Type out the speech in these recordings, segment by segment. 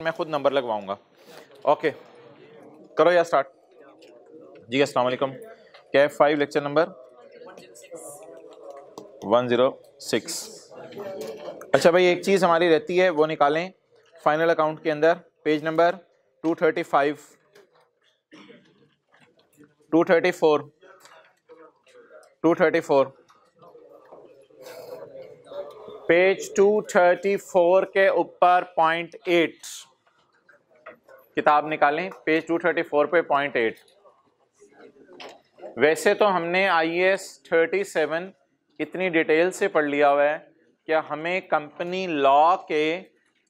मैं खुद number लगवाऊंगा। Okay करो या स्टार्ट जी। अस्सलाम वालेकुम। क्या है 5 लेक्चर नंबर 106। अच्छा भाई एक चीज़ हमारी रहती है वो निकालें फाइनल अकाउंट के अंदर, पेज नंबर 235 234 234 पेज 234 के ऊपर पॉइंट 8 किताब निकालें, पेज 234 पे पॉइंट 8। वैसे तो हमने IAS 37 इतनी डिटेल से पढ़ लिया हुआ है कि हमें कंपनी लॉ के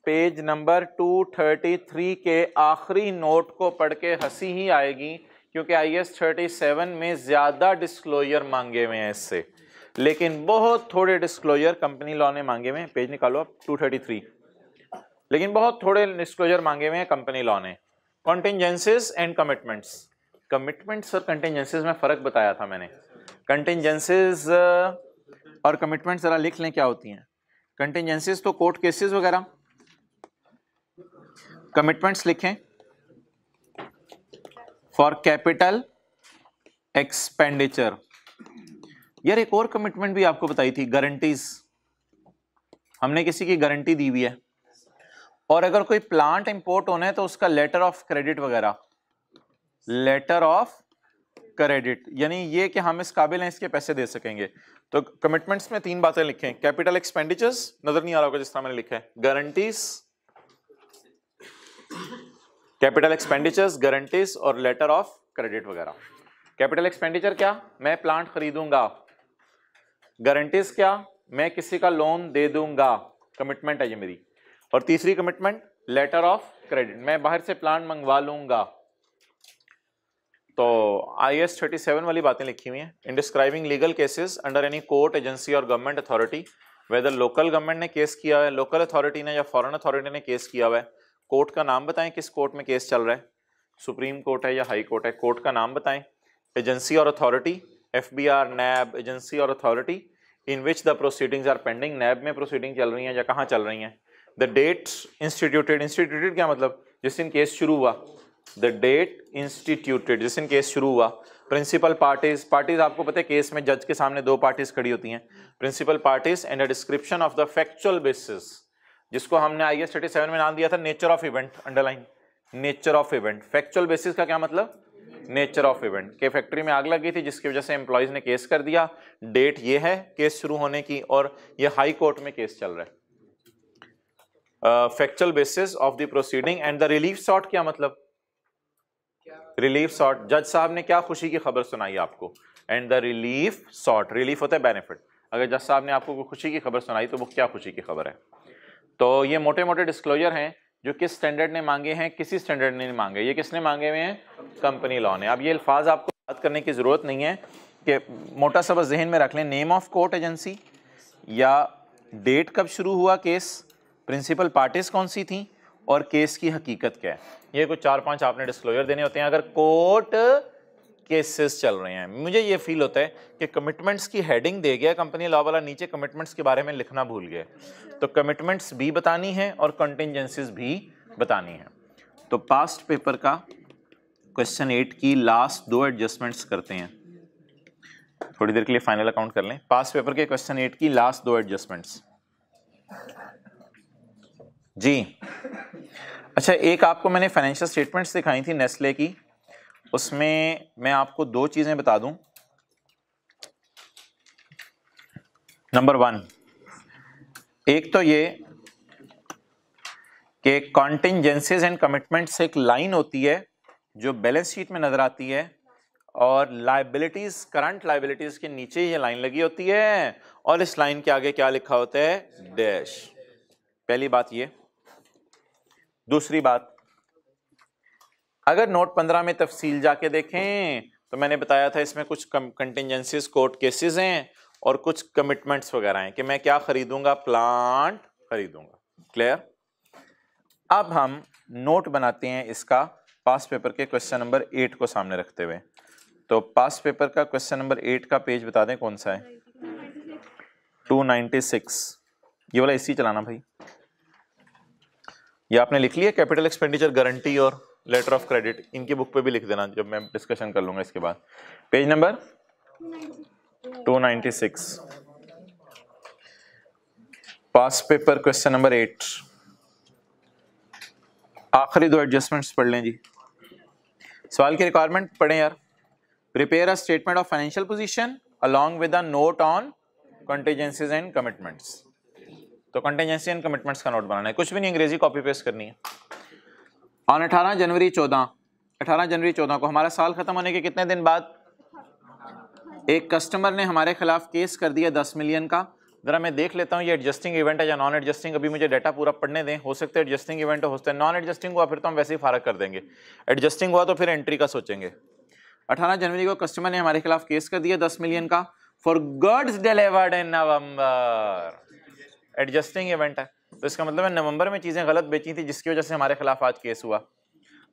पेज नंबर 233 के आखिरी नोट को पढ़ के हंसी ही आएगी, क्योंकि IAS 37 में ज़्यादा डिस्क्लोजर मांगे हुए हैं इससे, लेकिन बहुत थोड़े डिस्क्लोजर कंपनी लॉ ने मांगे हुए हैं। पेज निकालो आप 233, लेकिन बहुत थोड़े डिस्क्लोजर मांगे हुए हैं कंपनी लॉ ने। कॉन्टिंजेंसीज एंड कमिटमेंट्स, कमिटमेंट्स और कंटिंजेंसीज में फ़र्क बताया था मैंने। कंटिंजेंसीज और कमिटमेंट्स ज़रा लिख लें क्या होती हैं। कंटिंजेंसीज तो कोर्ट केसेस वगैरह, कमिटमेंट्स लिखें फॉर कैपिटल एक्सपेंडिचर। यार एक और कमिटमेंट भी आपको बताई थी, गारंटीज। हमने किसी की गारंटी दी हुई है और अगर कोई प्लांट इंपोर्ट होना है तो उसका लेटर ऑफ क्रेडिट वगैरह, लेटर ऑफ क्रेडिट, यानी ये कि हम इस काबिल हैं इसके पैसे दे सकेंगे। तो कमिटमेंट्स में 3 बातें लिखें, कैपिटल एक्सपेंडिचर्स, नजर नहीं आ रहा होगा जिस तरह मैंने लिखा है, गारंटीज, कैपिटल एक्सपेंडिचर्स, गारंटीज और लेटर ऑफ क्रेडिट वगैरह। कैपिटल एक्सपेंडिचर क्या, मैं प्लांट खरीदूंगा। गारंटीज क्या, मैं किसी का लोन दे दूंगा, कमिटमेंट है ये मेरी। और तीसरी कमिटमेंट लेटर ऑफ क्रेडिट, मैं बाहर से प्लांट मंगवा लूंगा। तो IAS 37 वाली बातें लिखी हुई हैं। In describing legal cases under any court, agency और government authority, whether local government ने केस किया है, लोकल अथॉरिटी ने या फॉरेन अथॉरिटी ने केस किया हुआ है। कोर्ट का नाम बताएं, किस कोर्ट में केस चल रहा है, सुप्रीम कोर्ट है या हाई कोर्ट है, कोर्ट का नाम बताएं। एजेंसी और अथॉरिटी, FBR, NAB, एजेंसी और authority in which the proceedings are pending, NAB में प्रोसीडिंग चल रही हैं या कहाँ चल रही हैं। द डेट इंस्टीट्यूटेड, इंस्टीट्यूटेड क्या मतलब, जिस दिन केस शुरू हुआ, द डेट इंस्टीट्यूटेड जिस दिन केस शुरू हुआ। प्रिंसिपल पार्टीज, पार्टीज आपको पता है केस में जज के सामने 2 पार्टीज खड़ी होती हैं, principal parties, and a description of the factual basis, जिसको हमने IAS 37 में नाम दिया था nature of event, underline nature of event. Factual basis का क्या मतलब, नेचर ऑफ इवेंट के फैक्ट्री में आग लग गई थी जिसकी वजह से एम्प्लॉयज ने केस कर दिया, डेट ये है केस शुरू होने की और ये हाई कोर्ट में केस चल रहा है। Factual basis of the proceeding and the relief sought क्या मतलब, रिलीफ सॉट, जज साहब ने क्या खुशी की खबर सुनाई आपको, and the relief sought, relief होता है बेनिफिट, अगर जज साहब ने आपको कोई खुशी की खबर सुनाई तो वो क्या खुशी की खबर है। तो ये मोटे मोटे डिस्क्लोजर हैं जो किस स्टैंडर्ड ने मांगे हैं, किसी स्टैंडर्ड ने नहीं मांगे, ये किसने मांगे हुए हैं, कंपनी लॉ ने। अब ये अल्फाज आपको बात करने की जरूरत नहीं है कि मोटा सा बस जहन में रख लें, नेम ऑफ कोर्ट एजेंसी या डेट कब शुरू हुआ केस, प्रिंसिपल पार्टीज कौन सी थी और केस की हकीकत क्या है। ये कुछ 4-5 आपने डिस्क्लोजर देने होते हैं अगर कोर्ट केसेस चल रहे हैं। मुझे ये फील होता है कि कमिटमेंट्स की हेडिंग दे गया कंपनी लॉ वाला, नीचे कमिटमेंट्स के बारे में लिखना भूल गए। तो कमिटमेंट्स भी बतानी है और कंटिंजेंसीज भी बतानी है। तो पास्ट पेपर का क्वेश्चन 8 की लास्ट 2 एडजस्टमेंट्स करते हैं, थोड़ी देर के लिए फाइनल अकाउंट कर लें। पास्ट पेपर के क्वेश्चन 8 की लास्ट 2 एडजस्टमेंट्स जी। अच्छा एक आपको मैंने फाइनेंशियल स्टेटमेंट्स दिखाई थी नेस्ले की, उसमें मैं आपको 2 चीजें बता दूं। नंबर 1, एक तो ये कि कॉन्टिंजेंसीज एंड कमिटमेंट्स एक लाइन होती है जो बैलेंस शीट में नजर आती है और लायबिलिटीज, करंट लायबिलिटीज के नीचे ये लाइन लगी होती है और इस लाइन के आगे क्या लिखा होता है, डैश। पहली बात ये। दूसरी बात, अगर नोट 15 में तफसील जाके देखें तो मैंने बताया था इसमें कुछ कंटिंजेंसीज कोर्ट केसेस हैं और कुछ कमिटमेंट्स वगैरह हैं कि मैं क्या खरीदूंगा, प्लांट खरीदूंगा। क्लियर। अब हम नोट बनाते हैं इसका पास्ट पेपर के क्वेश्चन नंबर 8 को सामने रखते हुए। तो पास्ट पेपर का क्वेश्चन नंबर 8 का पेज बता दें कौन सा है, 296। ये वाला इसी चलाना भाई, ये आपने लिख लिया कैपिटल एक्सपेंडिचर, गारंटी और लेटर ऑफ क्रेडिट, इनकी बुक पे भी लिख देना जब मैं डिस्कशन कर लूंगा इसके बाद। पेज नंबर 296, पास पेपर क्वेश्चन नंबर 8। आखिरी दो एडजस्टमेंट्स पढ़ लें जी। सवाल की रिक्वायरमेंट पढ़ें यार। Prepare a statement of financial position along with a note on contingencies and commitments. तो कंटिजेंसी एंड कमिटमेंट्स का नोट बनाना है, कुछ भी नहीं, अंग्रेजी कॉपी पेस्ट करनी है। ऑन 18 जनवरी 14 को हमारा साल खत्म होने के कितने दिन बाद एक कस्टमर ने हमारे खिलाफ केस कर दिया 10 मिलियन का। जरा मैं देख लेता हूँ ये एडजस्टिंग इवेंट है या नॉन एडजस्टिंग, अभी मुझे डाटा पूरा पढ़ने दें। हो सकता है एडजस्टिंग इवेंट हो सकता है नॉन एडजस्टिंग हुआ, फिर तो हम वैसे ही फारग कर देंगे। एडजस्टिंग हुआ तो फिर एंट्री का सोचेंगे। 18 जनवरी को कस्टमर ने हमारे खिलाफ केस कर दिया 10 मिलियन का for goods delivered in November. Adjusting event है तो इसका मतलब है नवंबर में चीजें गलत बेची थी जिसकी वजह से हमारे खिलाफ आज केस हुआ।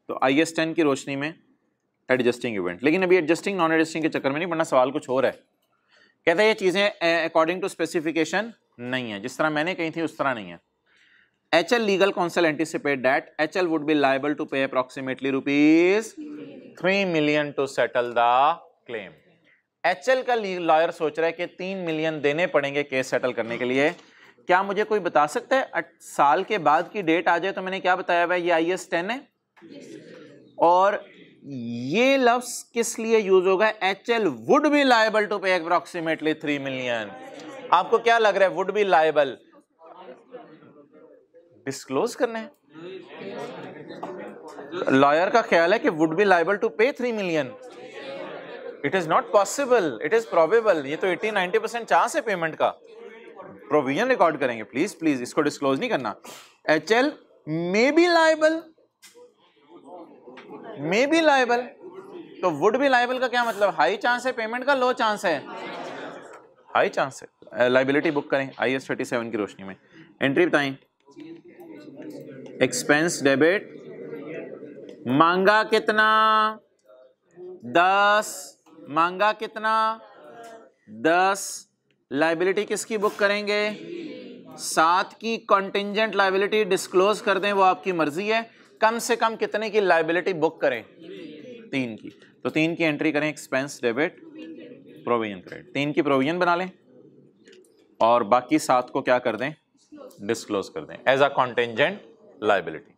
तो IAS 10 की रोशनी में एडजस्टिंग इवेंट। लेकिन अभी एडजस्टिंग नॉन एडजस्टिंग के चक्कर में नहीं पढ़ना, सवाल कुछ और है। कहते हैं ये चीजें अकॉर्डिंग टू स्पेसिफिकेशन नहीं है, जिस तरह मैंने कही थी उस तरह नहीं है। HL legal council anticipate that HL would be liable to pay approximately ₹3 million to settle the claim. HL का लॉयर सोच रहा है कि 3 मिलियन देने पड़ेंगे केस सेटल करने के लिए। क्या मुझे कोई बता सकता है साल के बाद की डेट आ जाए तो मैंने क्या बताया हुआ है, ये IAS 10 है और ये लफ्ज किस लिए यूज होगा, HL would be liable to pay approximately 3 million. आपको क्या लग रहा है वुड बी लायबल डिस्क्लोज करना है? लॉयर का ख्याल है कि वुड बी लायबल टू पे 3 million. It is not possible, it is probable. ये तो 80-90% चांस है पेमेंट का। प्रोविजन रिकॉर्ड करेंगे, प्लीज प्लीज इसको डिस्क्लोज नहीं करना। HL may be liable, may be liable, तो वुड बी लायबल का क्या मतलब, हाई चांस है पेमेंट का, लो चांस है, हाई चांस है। लायबिलिटी बुक करें IAS 37 की रोशनी में। एंट्री बताएं, एक्सपेंस डेबिट, मांगा कितना 10, मांगा कितना 10, लायबिलिटी किसकी बुक करेंगे 7 की। कॉन्टिंजेंट लायबिलिटी डिस्क्लोज कर दें वो आपकी मर्जी है, कम से कम कितने की लायबिलिटी बुक करें 3 की। तो 3 की एंट्री करें, एक्सपेंस डेबिट प्रोविजन क्रेडिट, 3 की प्रोविजन बना लें और बाकी 7 को क्या कर दें, डिस्क्लोज कर दें एज अ कॉन्टिंजेंट लायबिलिटी।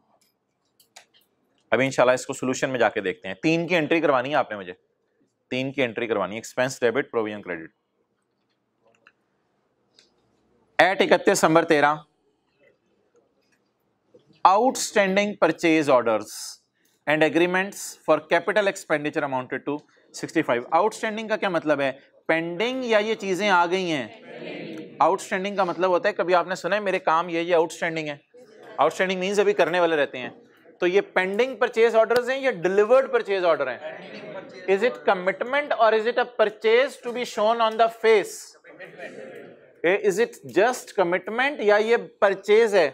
अभी इंशाल्लाह इसको सॉल्यूशन में जाके देखते हैं। 3 की एंट्री करवानी है आपने मुझे, 3 की एंट्री करवानी है, expense debit provision credit. At 31 December 13 outstanding purchase orders and agreements for capital expenditure amounted to 65। Outstanding का क्या मतलब है, पेंडिंग या ये चीजें आ गई हैं। आउटस्टैंडिंग का मतलब होता है, कभी आपने सुना है मेरे काम ये आउटस्टैंडिंग है। आउटस्टैंडिंग मींस अभी करने वाले रहते हैं। तो ये पेंडिंग परचेज ऑर्डर्स हैं या डिलीवर्ड परचेज ऑर्डर हैं? इज इट कमिटमेंट और is it a purchase to be shown on the face? Is it just commitment या ये परचेज है?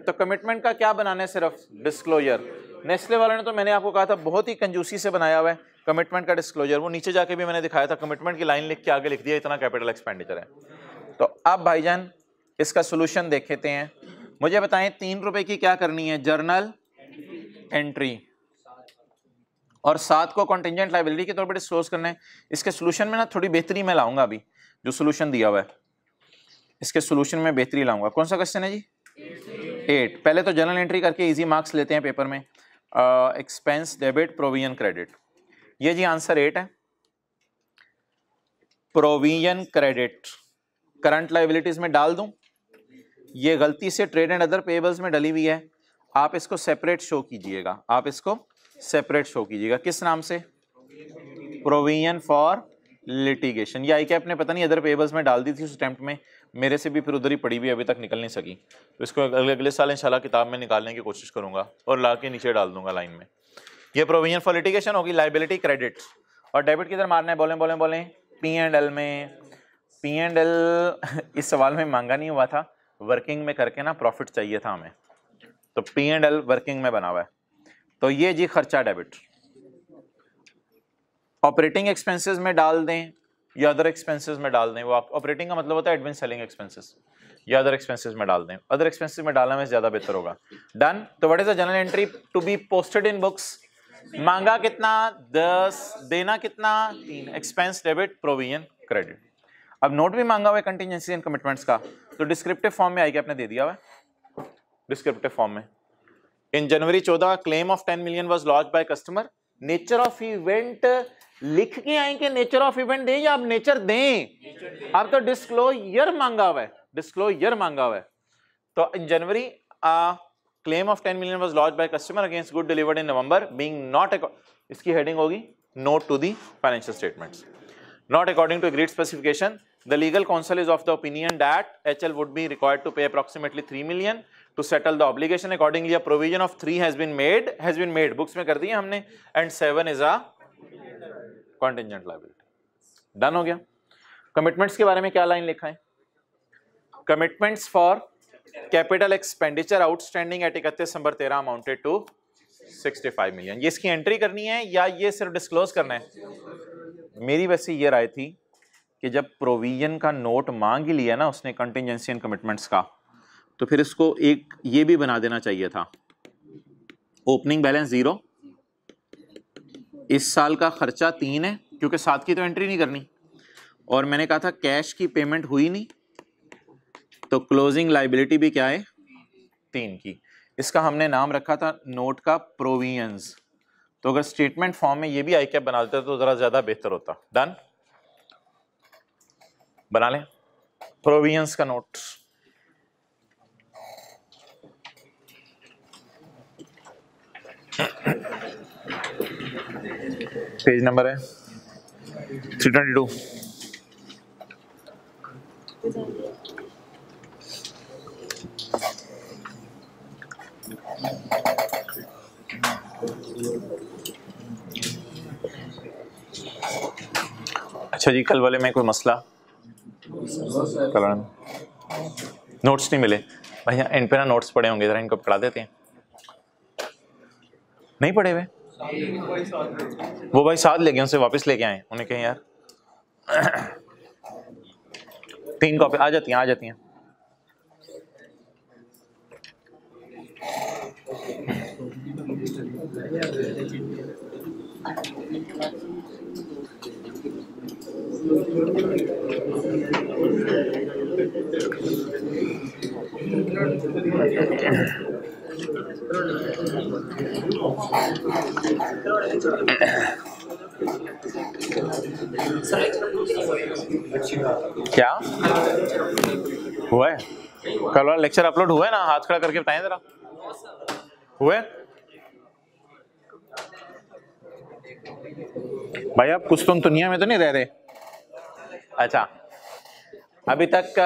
तो कमिटमेंट का क्या बनाना है, सिर्फ डिस्क्लोजर। नेस्ले वालों ने तो मैंने आपको कहा था बहुत ही कंजूसी से बनाया हुआ है कमिटमेंट का डिस्क्लोजर। वो नीचे जाके भी मैंने दिखाया था, कमिटमेंट की लाइन लिख के आगे लिख दिया इतना कैपिटल एक्सपेंडिचर है। तो अब भाईजान इसका सोल्यूशन देखेते हैं। मुझे बताएं 3 रुपए की क्या करनी है, जर्नल एंट्री, और 7 को कॉन्टिंजेंट लायबिलिटी के तौर पर डिस्क्लोज करना है। इसके सोल्यूशन में ना थोड़ी बेहतरी मैं लाऊंगा, अभी जो सोल्यूशन दिया हुआ है इसके सोल्यूशन में बेहतरी लाऊंगा। कौन सा क्वेश्चन है जी, 8। पहले तो जर्नल एंट्री करके इजी मार्क्स लेते हैं पेपर में। एक्सपेंस डेबिट प्रोविजन क्रेडिट, ये जी आंसर 8 है। प्रोविजन क्रेडिट करंट लायबिलिटीज में डाल दूं, ये गलती से ट्रेड एंड अदर पेबल्स में डली हुई है। आप इसको सेपरेट शो कीजिएगा, आप इसको सेपरेट शो कीजिएगा। किस नाम से, प्रोविजन फॉर लिटिगेशन। ये आई कैप ने पता नहीं अदर पेबल्स में डाल दी थी उस अटेम्प्ट में, मेरे से भी फिर उधर ही पड़ी हुई अभी तक निकल नहीं सकी। तो इसको अगले साल इंशाल्लाह किताब में निकालने की कोशिश करूंगा और ला के नीचे डाल दूंगा लाइन में। ये प्रोविजन फॉर लिटिगेशन होगी, लायबिलिटी क्रेडिट। और डेबिट किधर मारना है, बोलें बोलें बोलें, P&L में। P&L इस सवाल में मांगा नहीं हुआ था, वर्किंग में करके ना प्रॉफिट चाहिए था हमें, तो P&L वर्किंग में बना हुआ है। तो ये जी खर्चा डेबिट। ऑपरेटिंग एक्सपेंसेस में डाल दें या अदर एक्सपेंसेस में डाल दें, वो ऑपरेटिंग का मतलब होता है एडमिन सेलिंग एक्सपेंसेस। या अदर एक्सपेंसेस में डाल दें, अदर एक्सपेंसेस में डालना में ज्यादा बेहतर होगा। डन। तो what is the general entry to be posted in books? मांगा कितना 10, देना कितना 3, एक्सपेंस डेबिट प्रोविजन क्रेडिट। अब नोट भी मांगा हुआ है कंटिजेंसी एंड कमिटमेंट्स का, तो डिस्क्रिप्टिव फॉर्म में आएगा, आपने दे दिया हुआ है डिस्क्रिप्टिव फॉर्म में। इन जनवरी 14 claim of 10 million was launched by customer. Nature of event लिख के आए कि नेचर ऑफ इवेंट दें या आप नेचर दें? अब तो डिस्क्लोजर मांगा हुआ है, डिस्क्लोजर मांगा हुआ है। तो in January claim of 10 million was launched by customer against good delivered in November being not, इसकी हेडिंग होगी note to the financial statements. Not according to agreed specification, the legal counsel is of the opinion that HL would be required to pay approximately 3 million to settle the obligation. Accordingly, a provision of 3 has been made. Books में कर दिया हमने, and 7 is a contingent liability. Done हो गया। Commitments के बारे में क्या लाइन लिखा है? Commitments for capital expenditure outstanding at 31 December 13 amounted to 65 million. ये इसकी एंट्री करनी है या ये सिर्फ डिस्क्लोज करना है? मेरी वैसे ये राय थी कि जब प्रोविजन का नोट मांग ही लिया ना उसने कंटिजेंसी एंड कमिटमेंट्स का, तो फिर इसको एक ये भी बना देना चाहिए था, ओपनिंग बैलेंस 0, इस साल का खर्चा 3 है क्योंकि 7 की तो एंट्री नहीं करनी, और मैंने कहा था कैश की पेमेंट हुई नहीं तो क्लोजिंग लाइबिलिटी भी क्या है 3 की। इसका हमने नाम रखा था नोट का प्रोविजंस। तो अगर स्टेटमेंट फॉर्म में ये भी आई कैप बना देते तो जरा ज्यादा बेहतर होता। डन, बना लें प्रोविजंस का नोट। पेज नंबर है 322। अच्छा जी, कल वाले में कोई मसला? कल नोट्स नहीं मिले भैया, इन पे ना नोट्स पड़े होंगे, जरा इनको पढ़ा देते हैं। नहीं पढ़े हुए वो भाई साथ ले गए, उनसे वापस लेके आए, उन्हें कहें यार 3 कॉपी आ जाती हैं। क्या हुआ है? कल वाला लेक्चर अपलोड हुआ है ना? हाथ खड़ा करके बताएं जरा, हुआ है? भाई आप कुछ तो दुनिया में तो नहीं रह रहे? अच्छा, अभी तक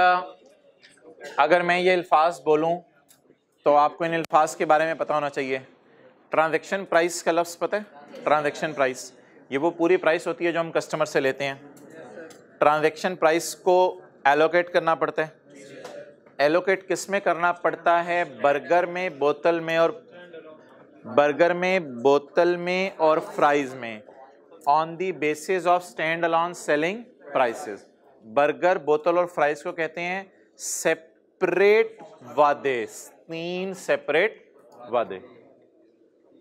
अगर मैं ये अल्फाज बोलूं तो आपको इन अल्फाज के बारे में पता होना चाहिए। ट्रांजैक्शन प्राइस का लफ्ज़ पता है? ट्रांजैक्शन प्राइस ये वो पूरी प्राइस होती है जो हम कस्टमर से लेते हैं। ट्रांजैक्शन प्राइस को एलोकेट करना पड़ता है। एलोकेट किस में करना पड़ता है? बर्गर में, बोतल में और फ्राइज में, on the basis of stand alone selling prices. Burger, बोतल और फ्राइज को कहते हैं सेपरेट वादे, 3 सेपरेट वादे।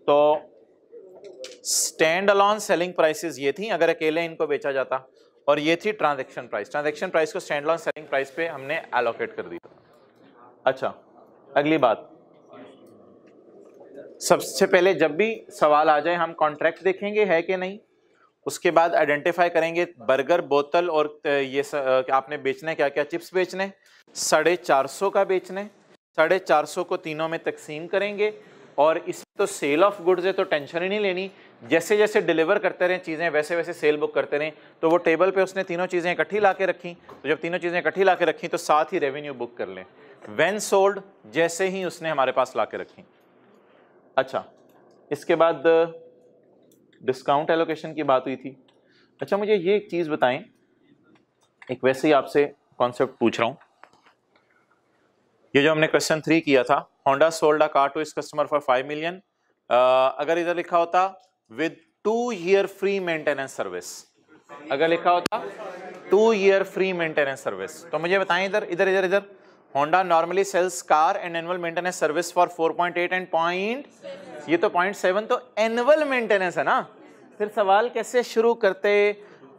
तो स्टैंड अलोन सेलिंग प्राइसेस ये थी अगर अकेले इनको बेचा जाता, और ये थी ट्रांजैक्शन प्राइस। ट्रांजैक्शन प्राइस को स्टैंड अलोन सेलिंग प्राइस पे हमने एलोकेट कर दिया। अच्छा, अगली बात, सबसे पहले जब भी सवाल आ जाए हम कॉन्ट्रैक्ट देखेंगे है कि नहीं, उसके बाद आइडेंटिफाई करेंगे बर्गर, बोतल और ये आपने बेचना है क्या क्या। चिप्स बेचने 450 का बेचने, 450 को तीनों में तकसीम करेंगे, और इसमें तो सेल ऑफ गुड्स है तो टेंशन ही नहीं लेनी। जैसे जैसे डिलीवर करते रहे चीज़ें वैसे वैसे सेल बुक करते रहे। तो वो टेबल पे उसने तीनों चीज़ें इकट्ठी ला के रखी, तो जब तीनों चीज़ें इकट्ठी ला के रखी तो साथ ही रेवेन्यू बुक कर लें। व्हेन सोल्ड जैसे ही उसने हमारे पास ला के रखी। अच्छा, इसके बाद डिस्काउंट एलोकेशन की बात हुई थी। अच्छा, मुझे ये एक चीज़ बताएं, एक वैसे ही आपसे कॉन्सेप्ट पूछ रहा हूँ। ये जो हमने क्वेश्चन 3 किया था, Honda sold a car to this customer for 5 million, अगर इधर लिखा होता with 2 year free maintenance service, अगर लिखा होता 2 ईयर फ्री मेंटेनेंस सर्विस, तो मुझे बताएं इधर इधर इधर इधर Honda normally sells car and annual maintenance service for 4.8 एंड ये तो 0.7 तो एनुअल मेंटेनेंस है ना। फिर सवाल कैसे शुरू करते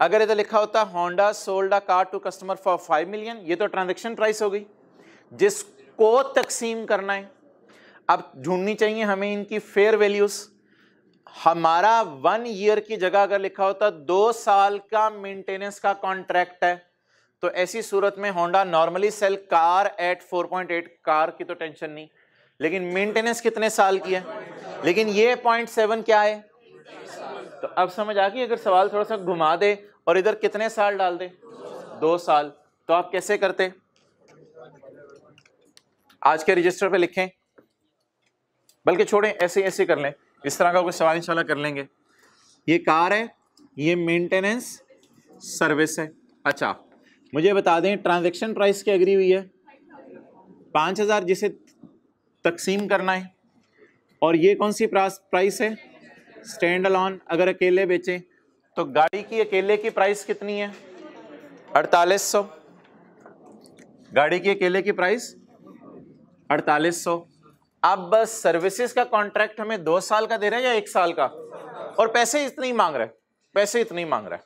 अगर इधर लिखा होता Honda sold a car to customer for 5 million, ये तो ट्रांजैक्शन प्राइस हो गई जिसको तकसीम करना है। अब ढूंढनी चाहिए हमें इनकी फेयर वैल्यूज। हमारा 1 ईयर की जगह अगर लिखा होता 2 साल का मेंटेनेंस का कॉन्ट्रैक्ट है, तो ऐसी सूरत में Honda normally sell car at 4.8, car की तो टेंशन नहीं, लेकिन मेंटेनेंस कितने साल की है, लेकिन ये 0.7 क्या है। तो अब समझ आ गई, अगर सवाल थोड़ा सा घुमा दे और इधर कितने साल डाल दे 2 साल, तो आप कैसे करते। आज के रजिस्टर पे लिखें, बल्कि छोड़ें ऐसे ऐसे कर लें, इस तरह का कोई सवाल इंशाल्लाह कर लेंगे। ये कार है, ये मेंटेनेंस सर्विस है। अच्छा मुझे बता दें ट्रांजैक्शन प्राइस की एग्री हुई है 5000 जिसे तकसीम करना है, और ये कौन सी प्राइस है स्टैंड अलोन। अगर अकेले बेचें तो गाड़ी की अकेले की प्राइस कितनी है 4800, गाड़ी की अकेले की प्राइस 4800। अब बस सर्विसेज का कॉन्ट्रैक्ट हमें 2 साल का दे रहा है या 1 साल का, और पैसे इतने ही मांग रहा है, पैसे इतने ही मांग रहा है,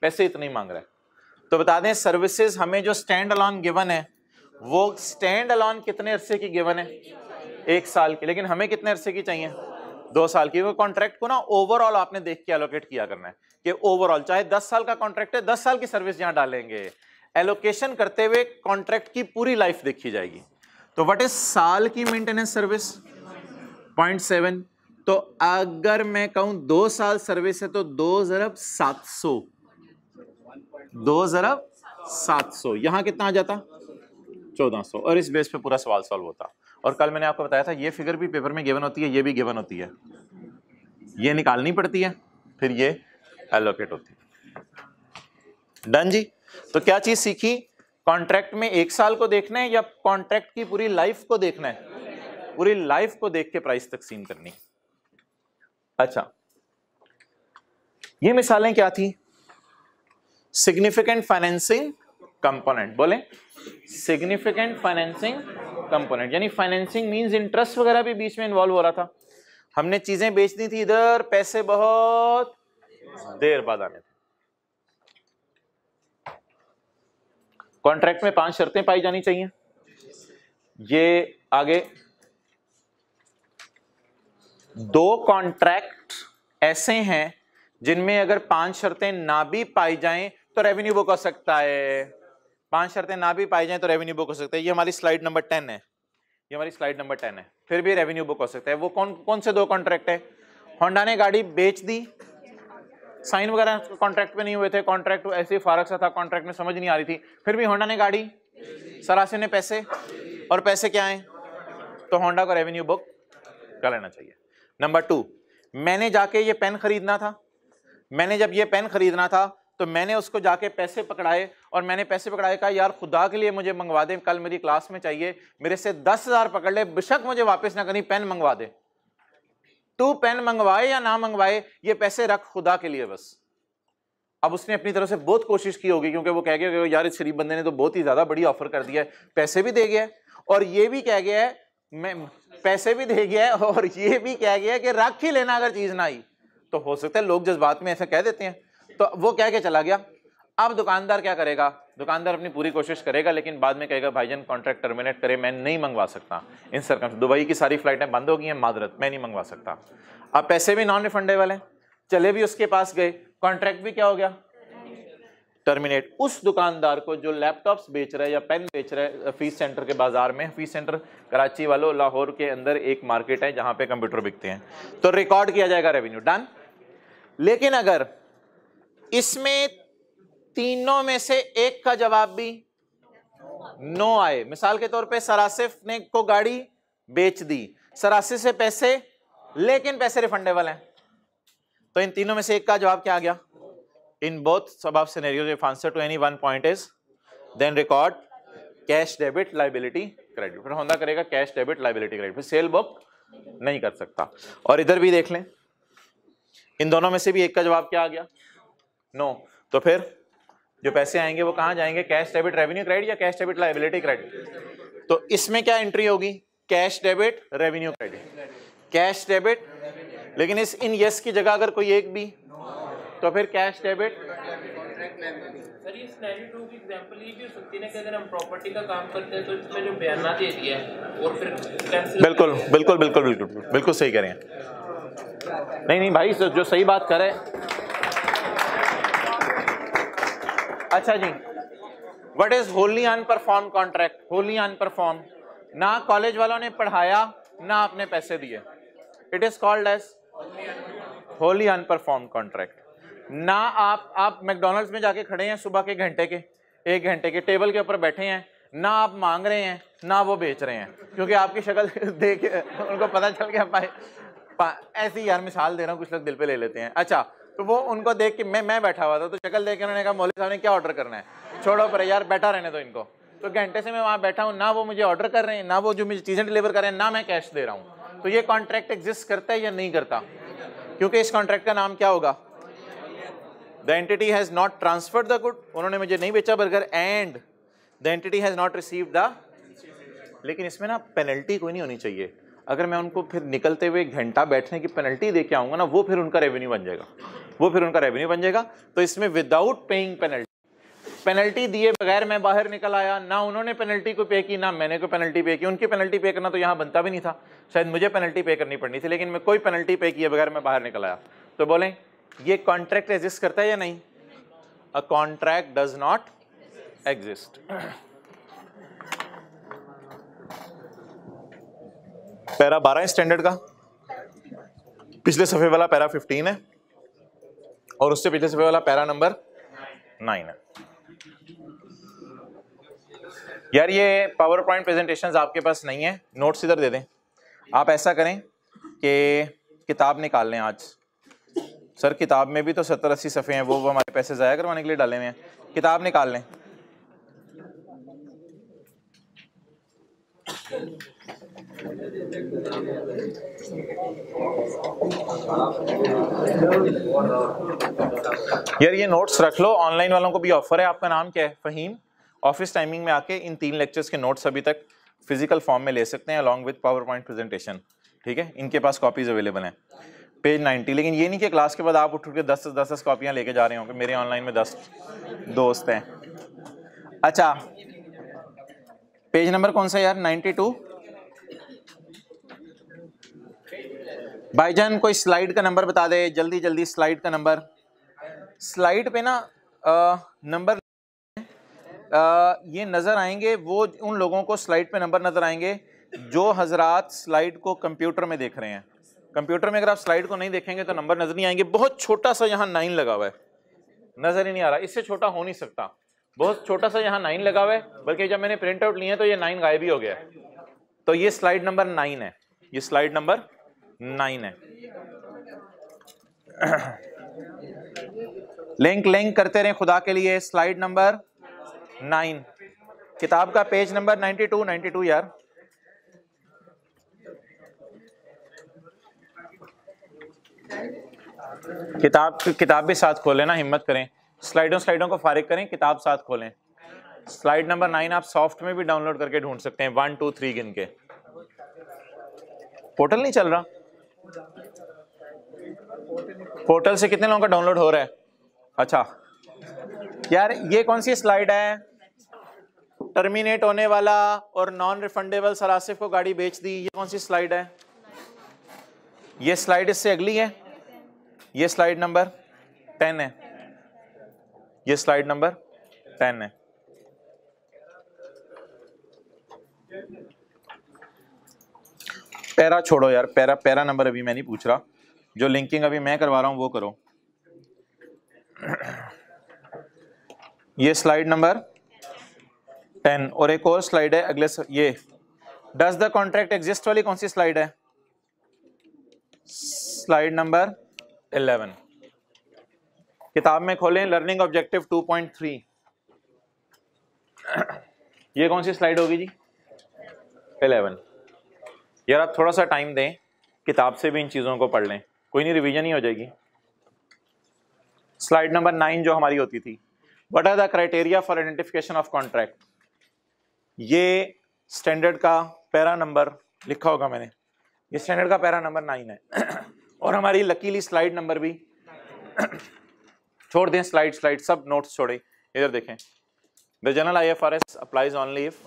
पैसे इतने ही मांग रहा है। तो बता दें सर्विसेज हमें जो स्टैंड अलोन गिवन है वो स्टैंड अलोन कितने अरसे की गिवन है 1 साल की, लेकिन हमें कितने अरसे की चाहिए 2 साल की। कॉन्ट्रैक्ट को ना ओवरऑल आपने देख के एलोकेट किया करना है कि ओवरऑल चाहे 10 साल का कॉन्ट्रैक्ट है 10 साल की सर्विस यहां डालेंगे, एलोकेशन करते हुए कॉन्ट्रैक्ट की पूरी लाइफ देखी जाएगी। तो व्हाट इज साल की मेंटेनेंस सर्विस 0.7, तो अगर मैं कहूं 2 साल सर्विस है तो 2 ज़रब 700, 2 ज़रब 700 यहां कितना आ जाता 1400, और इस बेस पे पूरा सवाल सॉल्व होता। और कल मैंने आपको बताया था ये फिगर भी पेपर में गिवन होती है, ये भी गिवन होती है, ये निकालनी पड़ती है, फिर ये एलोकेट होती है। डन जी। तो क्या चीज सीखी, कॉन्ट्रैक्ट में 1 साल को देखना है या कॉन्ट्रैक्ट की पूरी लाइफ को देखना है, पूरी लाइफ को देख के प्राइस तकसीम करनी। अच्छा ये मिसालें क्या थी, सिग्निफिकेंट फाइनेंसिंग कंपोनेंट, बोले सिग्निफिकेंट फाइनेंसिंग कंपोनेंट, यानी फाइनेंसिंग मींस इंटरेस्ट वगैरह भी बीच में इन्वॉल्व हो रहा था। हमने चीजें बेचनी थी इधर, पैसे बहुत देर बाद आने थे। कॉन्ट्रैक्ट में 5 शर्तें पाई जानी चाहिए। ये आगे 2 कॉन्ट्रैक्ट ऐसे हैं जिनमें अगर 5 शर्तें ना भी पाई जाएं तो रेवेन्यू बुक हो सकता है, 5 शर्तें ना भी पाई जाएं तो रेवेन्यू बुक हो सकता है। ये हमारी स्लाइड नंबर 10 है, ये हमारी स्लाइड नंबर 10 है, फिर भी रेवेन्यू बुक हो सकता है। वो कौन कौन से 2 कॉन्ट्रैक्ट है, होंडा ने गाड़ी बेच दी, साइन वगैरह कॉन्ट्रैक्ट पे नहीं हुए थे, कॉन्ट्रैक्ट ऐसे ही फारग सा था, कॉन्ट्रैक्ट में समझ नहीं आ रही थी, फिर भी होंडा ने गाड़ी, सरासे ने पैसे, और पैसे क्या हैं, तो होंडा को रेवेन्यू बुक कर लेना चाहिए। नंबर 2, मैंने जाके ये पेन खरीदना था, मैंने जब ये पेन खरीदना था तो मैंने उसको जाके पैसे पकड़ाए, और मैंने पैसे पकड़ाए कहा यार खुदा के लिए मुझे मंगवा दे, कल मेरी क्लास में चाहिए, मेरे से 10,000 पकड़ ले, बेशक मुझे वापस ना करी, पेन मंगवा दे। तू पेन मंगवाए या ना मंगवाए ये पैसे रख खुदा के लिए बस। अब उसने अपनी तरफ से बहुत कोशिश की होगी, क्योंकि वो कह गया यार इस शरीफ बंदे ने तो बहुत ही ज्यादा बड़ी ऑफर कर दिया है, पैसे भी दे गया है और ये भी कह गया है, मैं पैसे भी दे गया है और ये भी कह गया है कि रख ही लेना अगर चीज ना आई। तो हो सकता है लोग जज्बात में ऐसा कह देते हैं, तो वो कह के चला गया। अब दुकानदार क्या करेगा, दुकानदार अपनी पूरी कोशिश करेगा, लेकिन बाद में कहेगा भाईजान कॉन्ट्रैक्ट टर्मिनेट करे, मैं नहीं मंगवा सकता इन सरकम, दुबई की सारी फ्लाइटें बंद हो गई हैं, माजरत मैं नहीं मंगवा सकता। अब पैसे भी नॉन रिफंडेबल हैं, चले भी उसके पास गए, कॉन्ट्रैक्ट भी क्या हो गया टर्मिनेट। उस दुकानदार को जो लैपटॉप्स बेच रहा है या पेन बेच रहा है फीस सेंटर के बाजार में, फीस सेंटर कराची वालों लाहौर के अंदर एक मार्केट है जहां पे कंप्यूटर बिकते हैं, तो रिकॉर्ड किया जाएगा रेवेन्यू, डन। लेकिन अगर इसमें तीनों में से एक का जवाब भी नो आए, मिसाल के तौर पे सरासिफ ने को गाड़ी बेच दी, सरासिफ से पैसे, लेकिन पैसे रिफंडेबल हैं, तो इन तीनों में से एक का जवाब क्या आ गया, in both above scenarios if answer to any one point is then record cash debit liability credit, फिर होंडा करेगा cash debit liability credit, फिर सेल बुक नहीं कर सकता। और इधर भी देख लें, इन दोनों में से भी एक का जवाब क्या आ गया नो, तो फिर जो पैसे आएंगे वो कहां जाएंगे, कैश डेबिट रेवेन्यू क्रेडिट या कैश डेबिट लायबिलिटी क्रेडिट, तो इसमें क्या एंट्री होगी? Cash debit, revenue credit, cash debit. लेकिन इस इन यस की जगह अगर कोई एक भी, तो फिर कैश डेबिट। सर ये सिनेरियो 2 की एग्जांपल ये भी हो सकती है ना कि अगर हम प्रॉपर्टी का काम करते हैं तो इसमें जो बयाना दे दिया है और फिर कैंसिल। बिल्कुल बिल्कुल बिल्कुल बिल्कुल बिल्कुल सही कह रहे हैं। नहीं नहीं भाई, जो सही बात करे। अच्छा जी, what is wholly unperformed contract? Wholly unperformed, ना कॉलेज वालों ने पढ़ाया ना आपने पैसे दिए, it is called as wholly unperformed contract. ना आप मैकडोनल्ड्स में जाके खड़े हैं सुबह के घंटे के 1 घंटे के टेबल के ऊपर बैठे हैं, ना आप मांग रहे हैं ना वो बेच रहे हैं, क्योंकि आपकी शक्ल देख उनको पता चल गया भाई ऐसी, यार मिसाल दे रहा हूँ, कुछ लोग दिल पे ले लेते हैं। अच्छा, तो वो उनको देख के मैं बैठा हुआ था, तो शक्ल देख के उन्होंने कहा मौलवी साहब ने क्या ऑर्डर करना है, छोड़ो पर यार बैठा रहने दो इनको। तो घंटे से मैं वहाँ बैठा हूँ, ना वो मुझे ऑर्डर कर रहे हैं, ना वो जो मुझे चीज़ें डिलीवर कर रहे हैं, ना मैं कैश दे रहा हूँ। तो ये कॉन्ट्रैक्ट एग्जिस्ट करता है या नहीं करता? क्योंकि इस कॉन्ट्रैक्ट का नाम क्या होगा? The entity has not transferred the good, उन्होंने मुझे नहीं बेचा burger, and the entity has not received the. लेकिन इसमें ना पेनल्टी कोई नहीं होनी चाहिए। अगर मैं उनको फिर निकलते हुए 1 घंटा बैठने की पेनल्टी दे के आऊंगा ना, वो फिर उनका रेवेन्यू बन जाएगा, वो फिर उनका रेवेन्यू बन जाएगा। तो इसमें विदाउट पेइंग पेनल्टी दिए बगैर मैं बाहर निकल आया, ना उन्होंने पेनल्टी को पे की ना मैंने को पेनल्टी पे की। उनकी पेनल्टी पे करना तो यहाँ बनता भी नहीं था, शायद मुझे पेनल्टी पे करनी पड़नी थी, लेकिन मैं कोई पेनल्टी पे किए बगैर मैं बाहर निकल आया। तो बोलें ये कॉन्ट्रैक्ट एग्जिस्ट करता है या नहीं? A contract does not exist. Para 12 है स्टैंडर्ड का, पिछले सफे वाला पैरा 15 है और उससे पिछले सफे वाला पैरा नंबर 9 है। यार ये पावर पॉइंट प्रेजेंटेशंस आपके पास नहीं है, नोट्स इधर दे दें। आप ऐसा करें कि किताब निकाल लें आज। सर किताब में भी तो 70-80 सफ़े हैं, वो हमारे पैसे ज़ाया करवाने के लिए डाले हुए हैं। किताब निकाल लें। यार ये नोट्स रख लो, ऑनलाइन वालों को भी ऑफर है। आपका नाम क्या है? फ़हीम। ऑफिस टाइमिंग में आके इन 3 लेक्चर्स के नोट्स अभी तक फिजिकल फॉर्म में ले सकते हैं along with power point presentation, ठीक है? इनके पास कॉपीज अवेलेबल हैं, पेज 90। लेकिन ये नहीं कि क्लास के बाद आप उठ के 10 कॉपियां लेके जा रहे होंगे। मेरे ऑनलाइन में 10 दोस्त हैं। अच्छा, पेज नंबर कौन सा यार? 92। भाईजान कोई स्लाइड का नंबर बता दे जल्दी जल्दी, स्लाइड का नंबर। स्लाइड पे ना नंबर ये नजर आएंगे, वो उन लोगों को स्लाइड पे नंबर नजर आएंगे जो हजरात स्लाइड को कंप्यूटर में देख रहे हैं। कंप्यूटर में अगर आप स्लाइड को नहीं देखेंगे तो नंबर नजर नहीं आएंगे। बहुत छोटा सा यहाँ 9 लगा हुआ है, नजर ही नहीं आ रहा, इससे छोटा हो नहीं सकता। बहुत छोटा सा यहाँ 9 लगा हुआ है, बल्कि जब मैंने प्रिंट आउट लिए तो ये 9 गायब ही हो गया है। तो ये स्लाइड नंबर 9 है, ये स्लाइड नंबर 9 है। लिंक करते रहें खुदा के लिए। स्लाइड नंबर 9, किताब का पेज नंबर 92 यार। किताब भी साथ खोलें ना, हिम्मत करें। स्लाइडों को फारिग करें, किताब साथ खोलें। स्लाइड नंबर 9 आप सॉफ्ट में भी डाउनलोड करके ढूंढ सकते हैं, 1 2 3 गिन के। पोर्टल नहीं चल रहा? पोर्टल से कितने लोगों का डाउनलोड हो रहा है? अच्छा यार, ये कौन सी स्लाइड है? टर्मिनेट होने वाला और नॉन रिफंडेबल सरासिफ को गाड़ी बेच दी, ये कौन सी स्लाइड है? ये स्लाइड इससे अगली है, ये स्लाइड नंबर 10 है, ये स्लाइड नंबर 10 है। पैरा छोड़ो यार, पैरा नंबर अभी मैं नहीं पूछ रहा, जो लिंकिंग अभी मैं करवा रहा हूं वो करो। ये स्लाइड नंबर 10 और एक और स्लाइड है अगले ये डज द कॉन्ट्रैक्ट एग्जिस्ट वाली कौन सी स्लाइड है? Slide number 11। किताब में खोलें, लर्निंग ऑब्जेक्टिव 2.3। ये कौन सी स्लाइड होगी जी? 11। यार आप थोड़ा सा टाइम दें, किताब से भी इन चीजों को पढ़ लें, कोई नहीं रिवीजन ही हो जाएगी। स्लाइड नंबर 9 जो हमारी होती थी, what are the criteria for identification of contract. ये स्टैंडर्ड का पैरा नंबर लिखा होगा मैंने, ये स्टैंडर्ड का पैरा नंबर 9 है और हमारी लकीली स्लाइड नंबर भी छोड़ दें, स्लाइड सब नोट्स छोड़े, इधर देखें। The general IFRS applies only if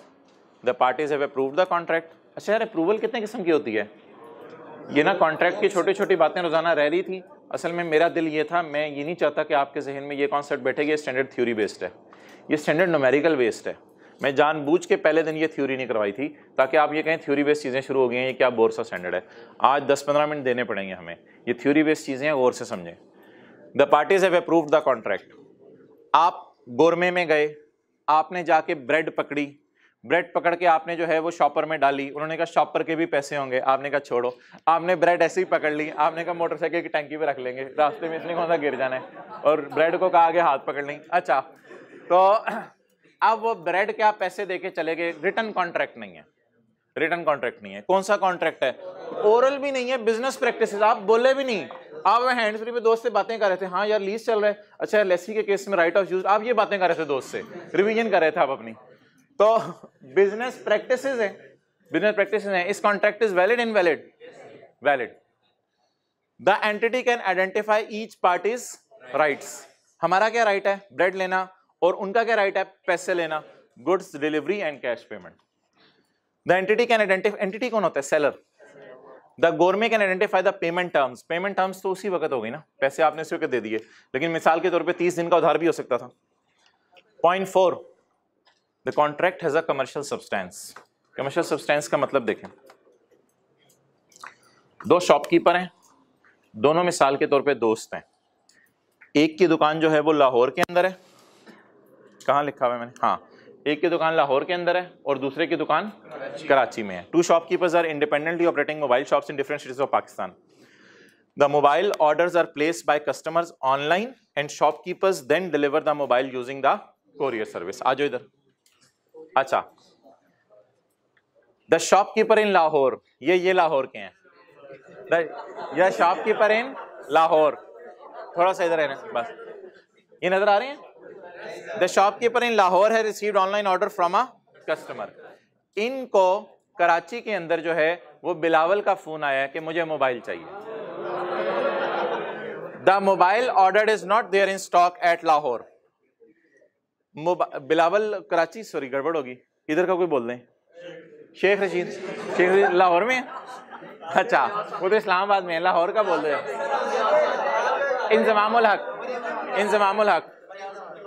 the parties have approved the contract. अच्छा यार, अप्रूवल कितने किस्म की होती है? ये ना कॉन्ट्रैक्ट की छोटी छोटी बातें रोजाना रह रही थी। असल में मेरा दिल ये था, मैं ये नहीं चाहता कि आपके जहन में ये कॉन्सेप्ट बैठेगी स्टैंडर्ड थ्योरी बेस्ड है, ये स्टैंडर्ड न्यूमेरिकल बेस्ड है। मैं जानबूझ के पहले दिन ये थ्योरी नहीं करवाई थी ताकि आप ये कहें थ्योरी बेस्ड चीज़ें शुरू हो गई हैं, ये क्या बोर सा स्टैंडर्ड है। आज 10-15 मिनट देने पड़ेंगे हमें, ये थ्योरी बेस्ड चीज़ें हैं, गौर से समझें। The parties have approved the contract. आप गोरमे में गए, आपने जाके ब्रेड पकड़ी, ब्रेड पकड़ के आपने जो है वो शॉपर में डाली, उन्होंने कहा शॉपर के भी पैसे होंगे, आपने कहा छोड़ो, आपने ब्रेड ऐसे ही पकड़ ली, आपने कहा मोटरसाइकिल की टंकी पे रख लेंगे, रास्ते में इसलिए कौन सा गिर जाना है, और ब्रेड को कहा आगे हाथ पकड़ लें। अच्छा, तो अब वो ब्रेड के आप पैसे देके चले गए, रिटर्न कॉन्ट्रैक्ट नहीं है, रिटर्न कॉन्ट्रैक्ट नहीं है। कौन सा कॉन्ट्रैक्ट है? ओरल भी नहीं है, बिजनेस प्रैक्टिस, आप बोले भी नहीं, आप हैंड्स फ्री पे दोस्त से बातें कर रहे थे, हाँ यार लीज चल रहा है, अच्छा यार लेसी के केस में राइट ऑफ यूज, आप ये बातें कर रहे थे दोस्त से, रिवीजन कर रहे थे आप अपनी, तो बिजनेस प्रैक्टिसेस है, बिजनेस प्रैक्टिसेस है। इस contract is valid invalid? Valid. The entity can identify each parties rights. हमारा क्या राइट है? ब्रेड लेना, और उनका क्या राइट है? पैसे लेना, goods delivery and cash payment. The entity can identify, entity कौन होता है? Seller. The गोरमे can identify the payment terms. Payment terms तो उसी वक्त हो गई ना, पैसे आपने उसी वक्त दे दिए, लेकिन मिसाल के तौर पे 30 दिन का उधार भी हो सकता था। Point 4, the contract has a commercial substance. Commercial substance का मतलब देखें, दो शॉपकीपर हैं, दोनों मिसाल के तौर पे दोस्त हैं, एक की दुकान जो है वो लाहौर के अंदर है, कहाँ लिखा हुआ है मैंने, हाँ, एक की दुकान लाहौर के अंदर है और दूसरे की दुकान कराची में है। Two shopkeepers are independently operating mobile shops in different cities of Pakistan. The mobile orders are placed by customers online and shopkeepers then deliver the mobile using the courier service. आ जाओ इधर। अच्छा, द शॉपकीपर इन लाहौर, ये लाहौर के हैं, the shopkeeper इन लाहौर, थोड़ा सा इधर है ना बस, ये नजर आ रहे हैं। The shopkeeper in Lahore has received online order from a customer. इनको कराची के अंदर जो है वो बिलावल का फोन आया है कि मुझे मोबाइल चाहिए। The mobile order is not there in stock at Lahore. Bilawal Karachi, sorry गड़बड़ होगी, इधर का कोई बोल दें, शेख रशीद, शेख रशीद लाहौर में है? अच्छा, वो तो इस्लामाबाद में है, लाहौर का बोल रहे हैं। इंजमामुल हक, इंजमामुल हक।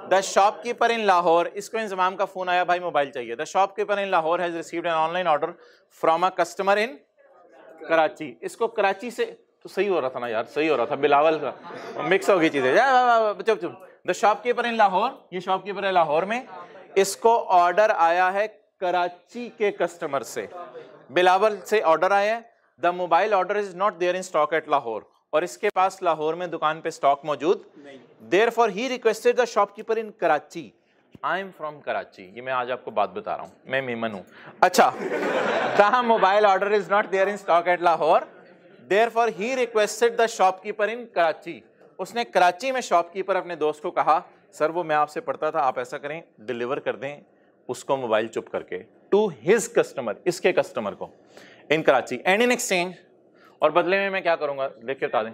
द शॉपकीपर इन लाहौर, इसको इंजमाम का फोन आया, भाई मोबाइल चाहिए। The shopkeeper in Lahore has received an online order from a customer in Karachi. इसको कराची से, तो सही हो रहा था ना यार, सही हो रहा था, बिलावल का मिक्स हो गई चीजें, चुप चुप। द शॉपकीपर इन लाहौर, ये शॉपकीपर है लाहौर में, इसको ऑर्डर आया है कराची के कस्टमर से, बिलावल से ऑर्डर आया है। The mobile order is not there in stock at Lahore, और इसके पास लाहौर में दुकान पे स्टॉक मौजूद नहीं। Therefore he requested the shopkeeper in Karachi. I am from Karachi. ये मैं आज आपको बात बता रहा हूँ, मैं मेमन हूँ। अच्छा, the mobile order is not there in stock at Lahore. Therefore he requested the shopkeeper in Karachi. उसने कराची में शॉपकीपर अपने दोस्त को कहा, सर वो मैं आपसे पढ़ता था, आप ऐसा करें डिलीवर कर दें उसको मोबाइल चुप करके, टू हिज कस्टमर, इसके कस्टमर को, इन कराची, एंड इन एक्सचेंज, और बदले में मैं क्या करूंगा, देख के बता दें,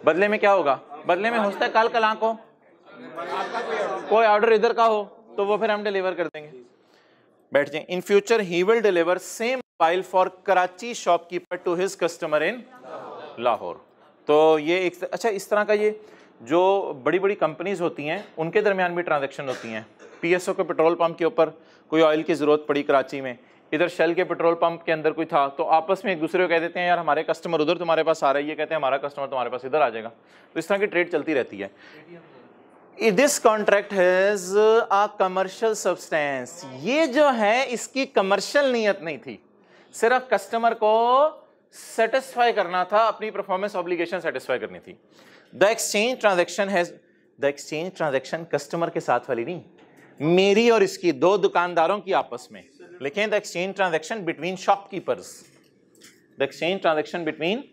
बदले में क्या होगा? बदले में होता है कल कला को कोई ऑर्डर इधर का हो तो वो फिर हम डिलीवर कर देंगे, बैठ जाए। In future he will deliver same mobile for Karachi shopkeeper to his customer in Lahore. तो ये एक, अच्छा, इस तरह का ये जो बड़ी बड़ी कंपनीज होती हैं उनके दरमियान भी ट्रांजैक्शन होती हैं। PSO के पेट्रोल पंप के ऊपर कोई ऑयल की ज़रूरत पड़ी कराची में, इधर शेल के पेट्रोल पंप के अंदर कोई था, तो आपस में एक दूसरे को कह देते हैं यार हमारे कस्टमर उधर तुम्हारे पास आ रहा है, ये कहते हैं हमारा कस्टमर तुम्हारे पास इधर आ जाएगा, तो इस तरह की ट्रेड चलती रहती है। This contract has a commercial substance. ये जो है इसकी कमर्शियल नीयत नहीं थी, सिर्फ कस्टमर को सेटिस्फाई करना था, अपनी परफॉर्मेंस ऑब्लिगेशन सेटिस्फाई करनी थी। The exchange transaction has, the exchange transaction customer के साथ वाली नहीं, मेरी और इसकी, दो दुकानदारों की आपस में, लेकिन the exchange transaction between shopkeepers, the exchange transaction between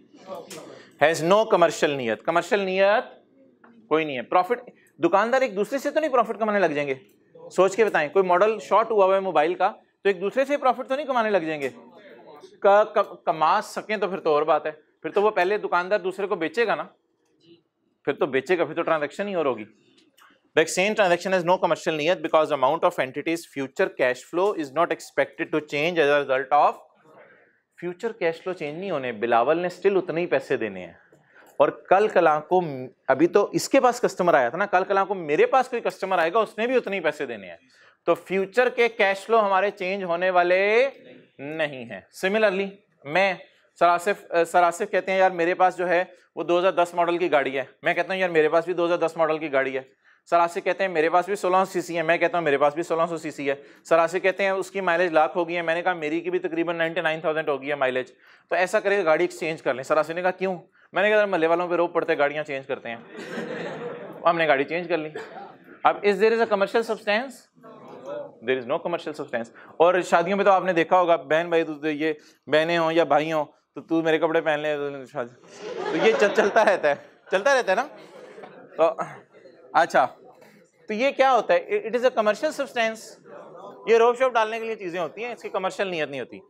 has no commercial नियत, कमर्शियल नियत कोई नहीं है। प्रॉफिट, दुकानदार एक दूसरे से तो नहीं प्रॉफिट कमाने लग जाएंगे, सोच के बताएं, कोई मॉडल शॉर्ट हुआ है मोबाइल का, तो एक दूसरे से प्रॉफिट तो नहीं कमाने लग जाएंगे? कमा सकें तो फिर तो और बात है, फिर तो वो पहले दुकानदार दूसरे को बेचेगा ना, फिर तो बेचेगा, फिर तो ट्रांजैक्शन ही और होगी। The exchange transaction has no commercial niyat because amount of entity's future cash flow is not expected to change as a result of future cash flow change नहीं होने, बिलावल ने स्टिल उतने ही पैसे देने हैं। और कल कला को, अभी तो इसके पास कस्टमर आया था ना, कल कला को मेरे पास कोई कस्टमर आएगा, उसने भी उतने ही पैसे देने हैं, तो फ्यूचर के कैश फ्लो हमारे चेंज होने वाले नहीं है। सिमिलरली मैं सरासिफ कहते हैं यार मेरे पास जो है वो 2010 मॉडल की गाड़ी है, मैं कहता हूँ यार मेरे पास भी 2010 मॉडल की गाड़ी है। सरासिफ कहते हैं मेरे पास भी 1600 सीसी है, मैं कहता हूँ मेरे पास भी 1600 सीसी है। सरासिफ कहते हैं उसकी माइलेज लाख हो गई है, मैंने कहा मेरी की भी तकरीबन 99,000 हो गई है माइलेज, तो ऐसा करेगा गाड़ी एक्सचेंज कर लें। सरासिफ ने कहा क्यों? मैंने कहा महल्ले वालों पे रोक पड़ते गाड़ियाँ चेंज करते हैं, हमने गाड़ी चेंज कर ली। अब is there is a commercial substance? There is no commercial substance. और शादियों में तो आपने देखा होगा, बहन भाई तो ये बहनें हों या भाई हों, तो तू मेरे कपड़े पहन ले, तो ये चलता रहता है ना। तो अच्छा, तो ये क्या होता है? It is a commercial substance. ये रोब शॉप डालने के लिए चीजें होती हैं, इसकी कमर्शियल नियत नहीं होती।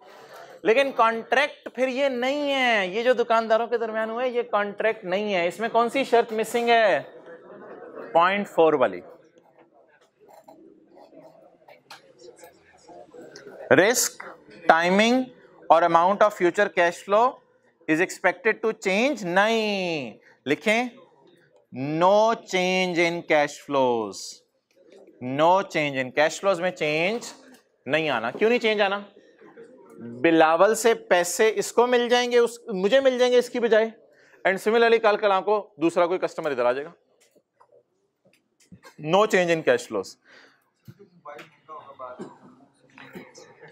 लेकिन कॉन्ट्रैक्ट फिर ये नहीं है, ये जो दुकानदारों के दरमियान हुआ है ये कॉन्ट्रैक्ट नहीं है। इसमें कौन सी शर्त मिसिंग है? 0.4 वाली। रिस्क, टाइमिंग और amount of future cash flow is expected to change, नहीं लिखें no change in cash flows, no change in cash flows में चेंज नहीं आना। क्यों नहीं चेंज आना? बिलावल से पैसे इसको मिल जाएंगे, मुझे मिल जाएंगे इसकी बजाय, एंड सिमिलरली कल कल को दूसरा कोई कस्टमर इधर आ जाएगा। No change in cash flows.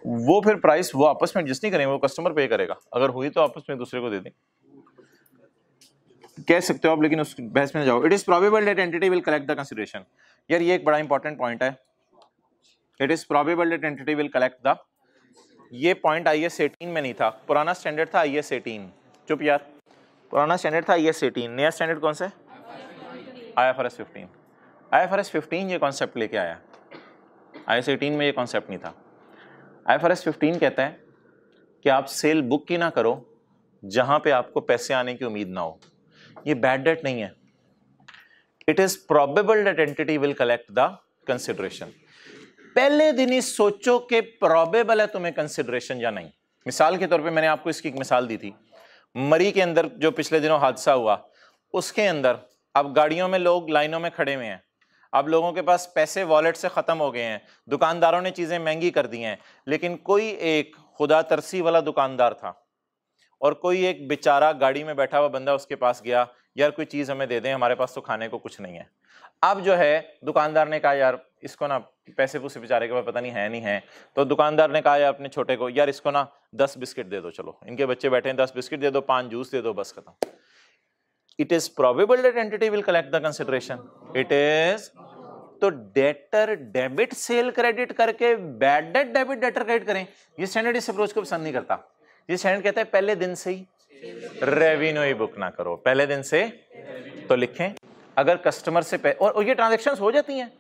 वो फिर प्राइस वो आपस में एडजस्ट नहीं करेंगे, वो कस्टमर पे करेगा, अगर हुई तो आपस में दूसरे को दे दें, कह सकते हो आप, लेकिन उस बहस में जाओ। It is probable that entity will collect the consideration. यार ये एक बड़ा इंपॉर्टेंट पॉइंट है। It is probable that entity will collect the, ये पॉइंट IAS 18 में नहीं था, पुराना स्टैंडर्ड था IAS 18। चुप यार, पुराना स्टैंडर्ड था IAS 18, नया स्टैंडर्ड कौन सा है? IFRS 15। IFRS 15 ये कॉन्सेप्ट लेके आया, IAS 18 में ये कॉन्सेप्ट नहीं था। IFRS 15 कहता है कि आप सेल बुक की ना करो जहां पे आपको पैसे आने की उम्मीद ना हो। ये बैड डेट नहीं है। It is probable that entity will collect the consideration. पहले दिन ही सोचो कि प्रोबेबल है तुम्हें कंसिडरेशन या नहीं। मिसाल के तौर पे मैंने आपको इसकी एक मिसाल दी थी, मरी के अंदर जो पिछले दिनों हादसा हुआ, उसके अंदर अब गाड़ियों में लोग लाइनों में खड़े हुए हैं, अब लोगों के पास पैसे वॉलेट से खत्म हो गए हैं, दुकानदारों ने चीजें महंगी कर दी हैं, लेकिन कोई एक खुदा तरसी वाला दुकानदार था और कोई एक बेचारा गाड़ी में बैठा हुआ बंदा उसके पास गया, यार कोई चीज हमें दे दें, हमारे पास तो खाने को कुछ नहीं है। अब जो है दुकानदार ने कहा यार इसको ना, पैसे पूसे बेचारे के पास पता नहीं है नहीं है, तो दुकानदार ने कहा यार अपने छोटे को, यार इसको ना 10 बिस्किट दे दो, चलो इनके बच्चे बैठे हैं 10 बिस्किट दे दो, 5 जूस दे दो, बस खत्म। It is probable that entity will collect the consideration. It is, तो डेटर डेबिट सेल क्रेडिट करके bad debt debit debtor credit करें, ये स्टैंडर्ड इस अप्रोच को पसंद नहीं करता। ये स्टैंडर्ड कहता है पहले दिन से ही रेवेन्यू ही बुक ना करो, पहले दिन से। तो लिखें अगर कस्टमर से और ये ट्रांजैक्शंस हो जाती हैं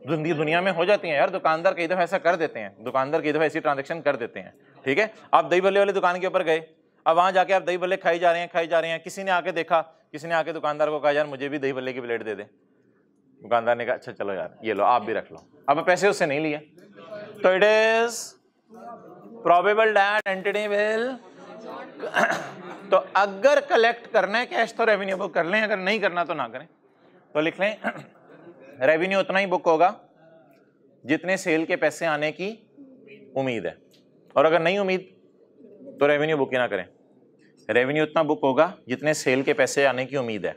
दुनिया में, हो जाती हैं यार, दुकानदार कई दफा ऐसा कर देते हैं, दुकानदार कई दफा ऐसी ट्रांजैक्शन कर देते हैं। ठीक है, आप दही भल्ले वाली दुकान के ऊपर गए, अब वहां जाके आप दही भल्ले खाई जा रहे हैं, किसी ने आके देखा, किसी ने आके दुकानदार को कहा यार मुझे भी दही भल्ले की प्लेट दे दे। दुकानदार ने कहा अच्छा चलो यार ये लो, आप भी रख लो, अब पैसे उससे नहीं लिए। तो it is probable that entity will, तो अगर कलेक्ट करना है कैश तो रेवेन्यू बुक कर लें, अगर नहीं करना तो ना करें। तो लिख लें रेवेन्यू उतना ही बुक होगा जितने सेल के पैसे आने की उम्मीद है, और अगर नहीं उम्मीद तो रेवेन्यू बुक ही ना करें। रेवेन्यू उतना बुक होगा जितने सेल के पैसे आने की उम्मीद है।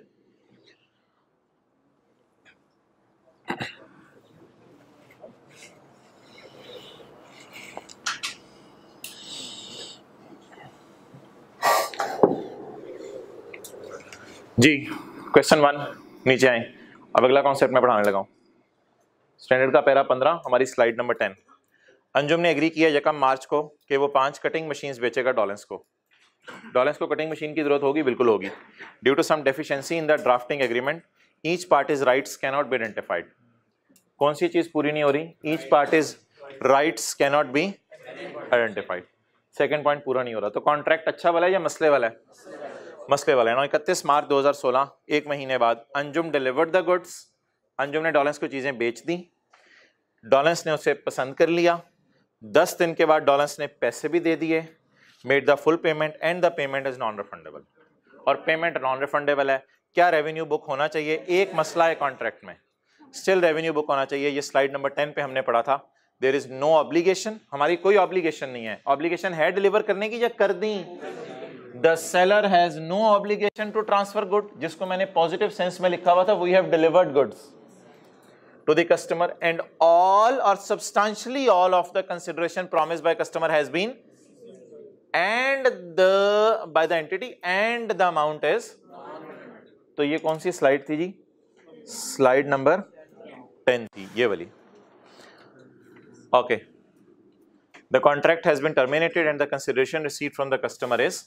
जी क्वेश्चन 1 नीचे आए। अब अगला कॉन्सेप्ट मैं पढ़ाने लगा हूं। स्टैंडर्ड का पैरा 15, हमारी स्लाइड नंबर 10। अंजुम ने एग्री किया 1 मार्च को कि वो 5 कटिंग मशीन्स बेचेगा डॉलेंस को। डॉलेंस को कटिंग मशीन की जरूरत होगी, बिल्कुल होगी। Due to some deficiency in the drafting agreement each parties rights can not be identified. कौन सी चीज पूरी नहीं हो रही? Each parties rights can not be identified. Second point पूरा नहीं हो रहा। तो कॉन्ट्रैक्ट अच्छा वाला है या मसले वाला है? मसले वाला है ना। 31 मार्च 2016, एक महीने बाद, Anjum delivered the goods. Anjum ने डॉलेंस को चीजें बेच दी, डॉलेंस ने उसे पसंद कर लिया। 10 दिन के बाद डॉलेंस ने पैसे भी दे दिए, made the full payment and the payment is non refundable. और पेमेंट नॉन रिफंडेबल है। क्या रेवेन्यू बुक होना चाहिए? एक मसला है कॉन्ट्रैक्ट में, स्टिल रेवेन्यू बुक होना चाहिए। ये स्लाइड नंबर 10 पे हमने पढ़ा था। देयर इज नो ऑब्लिगेशन, हमारी कोई ऑब्लिगेशन नहीं है। ऑब्लिगेशन है डिलीवर करने की या कर दी? The seller has no obligation to transfer good, जिसको मैंने पॉजिटिव सेंस में लिखा हुआ था, we have delivered goods to the customer and all or substantially all of the consideration promised by customer has been and the by the entity and the amount is। तो ये कौन सी slide थी जी? Slide number 10 थी, ये वाली। Okay, the contract has been terminated and the consideration received from the customer is,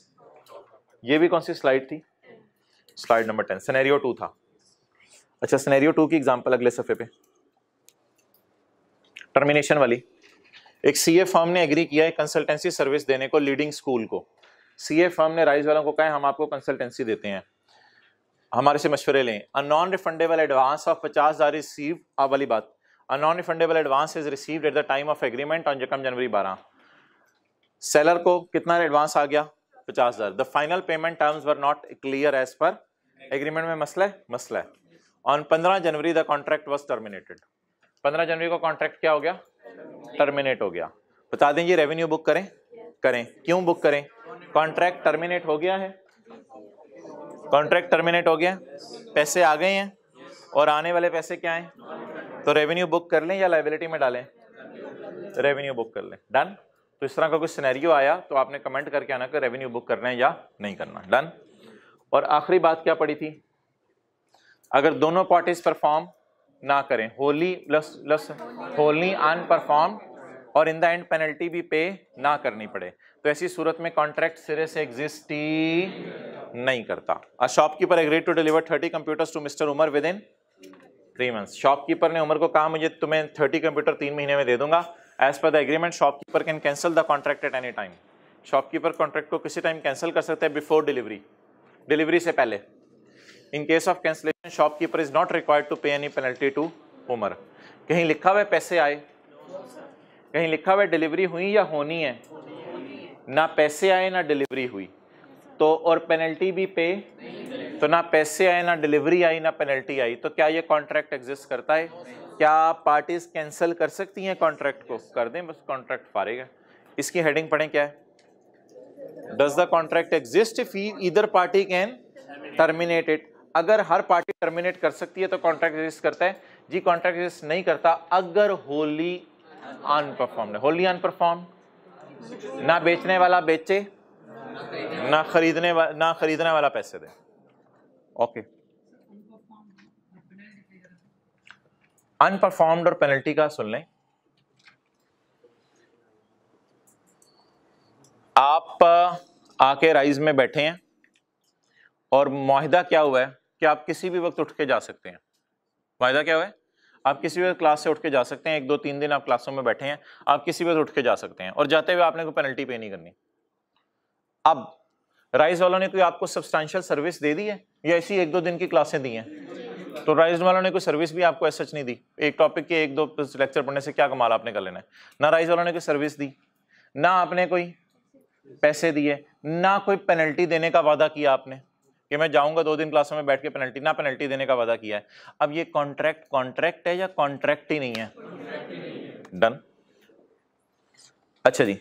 ये भी कौन सी स्लाइड थी? स्लाइड नंबर 10, सिनेरियो 2 था। अच्छा, सिनेरियो 2 की एग्जांपल अगले सफे पे, टर्मिनेशन वाली। एक सीए फर्म ने एग्री किया है कंसल्टेंसी सर्विस देने को लीडिंग स्कूल को। सीए फर्म ने राइज वालों को कहा हम आपको कंसल्टेंसी देते हैं, हमारे से मशवरे लें। A non refundable advance of 50,000 receive, अब वाली बात, a non refundable advance is received at the time of agreement on January 12। Seller को कितना एडवांस आ गया? 50,000। The final payment terms were not clear as per agreement में मसला है। On 15 January the contract was terminated. 15 जनवरी को contract क्या हो गया? टर्मिनेट हो गया। बता दें ये रेवेन्यू बुक करें? क्यों बुक करें? कॉन्ट्रैक्ट टर्मिनेट हो गया है, कॉन्ट्रैक्ट टर्मिनेट हो गया, पैसे आ गए हैं और आने वाले पैसे क्या हैं? तो रेवेन्यू बुक कर लें या लायबिलिटी में डालें? रेवेन्यू बुक कर लें। डन। तो इस तरह का कुछ सिनेरियो आया तो आपने कमेंट करके आना कि रेवेन्यू बुक करना है या नहीं करना। डन। और आखिरी बात क्या पड़ी थी? अगर दोनों पार्टीज परफॉर्म ना करें, होली अनपरफॉर्म और इन द एंड पेनल्टी भी पे ना करनी पड़े, तो ऐसी सूरत में कॉन्ट्रैक्ट सिरे से एग्जिस्ट ही नहीं करता। A shopkeeper agreed to deliver 30 computers to mister Umar within 3 months. Shopkeeper ने उमर को कहा मुझे तुम्हें 30 कंप्यूटर 3 महीने में दे दूंगा। As per the agreement shopkeeper can cancel the contract at any time. Shopkeeper contract को किसी टाइम कैंसिल कर सकता है बिफोर डिलीवरी से पहले। In case of cancellation, shopkeeper is not required to pay any penalty to Umar। कहीं लिखा हुआ पैसे आए, कहीं लिखा हुआ डिलीवरी हुई या होनी है, ना पैसे आए ना डिलीवरी हुई, तो और पेनल्टी भी पे, तो ना पैसे आए ना डिलीवरी आई ना पेनल्टी आई, तो क्या ये कॉन्ट्रैक्ट एग्जिस्ट करता है? क्या पार्टीज कैंसिल कर सकती हैं कॉन्ट्रैक्ट को? कर दें, बस कॉन्ट्रैक्ट फारिग है। इसकी हेडिंग पढ़ें क्या है? Does the contract exist if either party can terminate it. अगर हर पार्टी टर्मिनेट कर सकती है तो कॉन्ट्रैक्ट एग्जिस्ट करता है जी। कॉन्ट्रैक्ट एग्जिस्ट नहीं करता अगर होली अनपरफॉर्म्ड है। होली अनपरफॉर्म, ना बेचने वाला बेचे, ना खरीदने वाला पैसे दे। ओके, अनपरफॉर्म्ड और पेनल्टी का सुन लें। आप आके राइज में बैठे हैं और मुआहिदा क्या हुआ है कि आप किसी भी वक्त उठ के जा सकते हैं। मुआहिदा क्या हुआ है? आप किसी भी क्लास से उठ के जा सकते हैं। 1-2-3 दिन आप क्लासों में बैठे हैं, आप किसी वक्त उठ के जा सकते हैं और जाते हुए आपने कोई पेनल्टी पे नहीं करनी। अब राइज वालों ने कोई आपको सब्सटेंशियल सर्विस दे दी है या ऐसी 1-2 दिन की क्लासें दी हैं? तो राइज वालों ने कोई सर्विस भी आपको ऐसा नहीं दी। एक टॉपिक के 1-2 लेक्चर पढ़ने से क्या कमाल आपने कर लेना है? ना राइज वालों ने कोई सर्विस दी, ना आपने कोई पैसे दिए, ना कोई पेनल्टी देने का वादा किया आपने कि मैं जाऊंगा 2 दिन क्लासों में बैठ के पेनल्टी, ना पेनल्टी देने का वादा किया है। अब ये कॉन्ट्रैक्ट है या कॉन्ट्रैक्ट ही नहीं है? डन। अच्छा जी,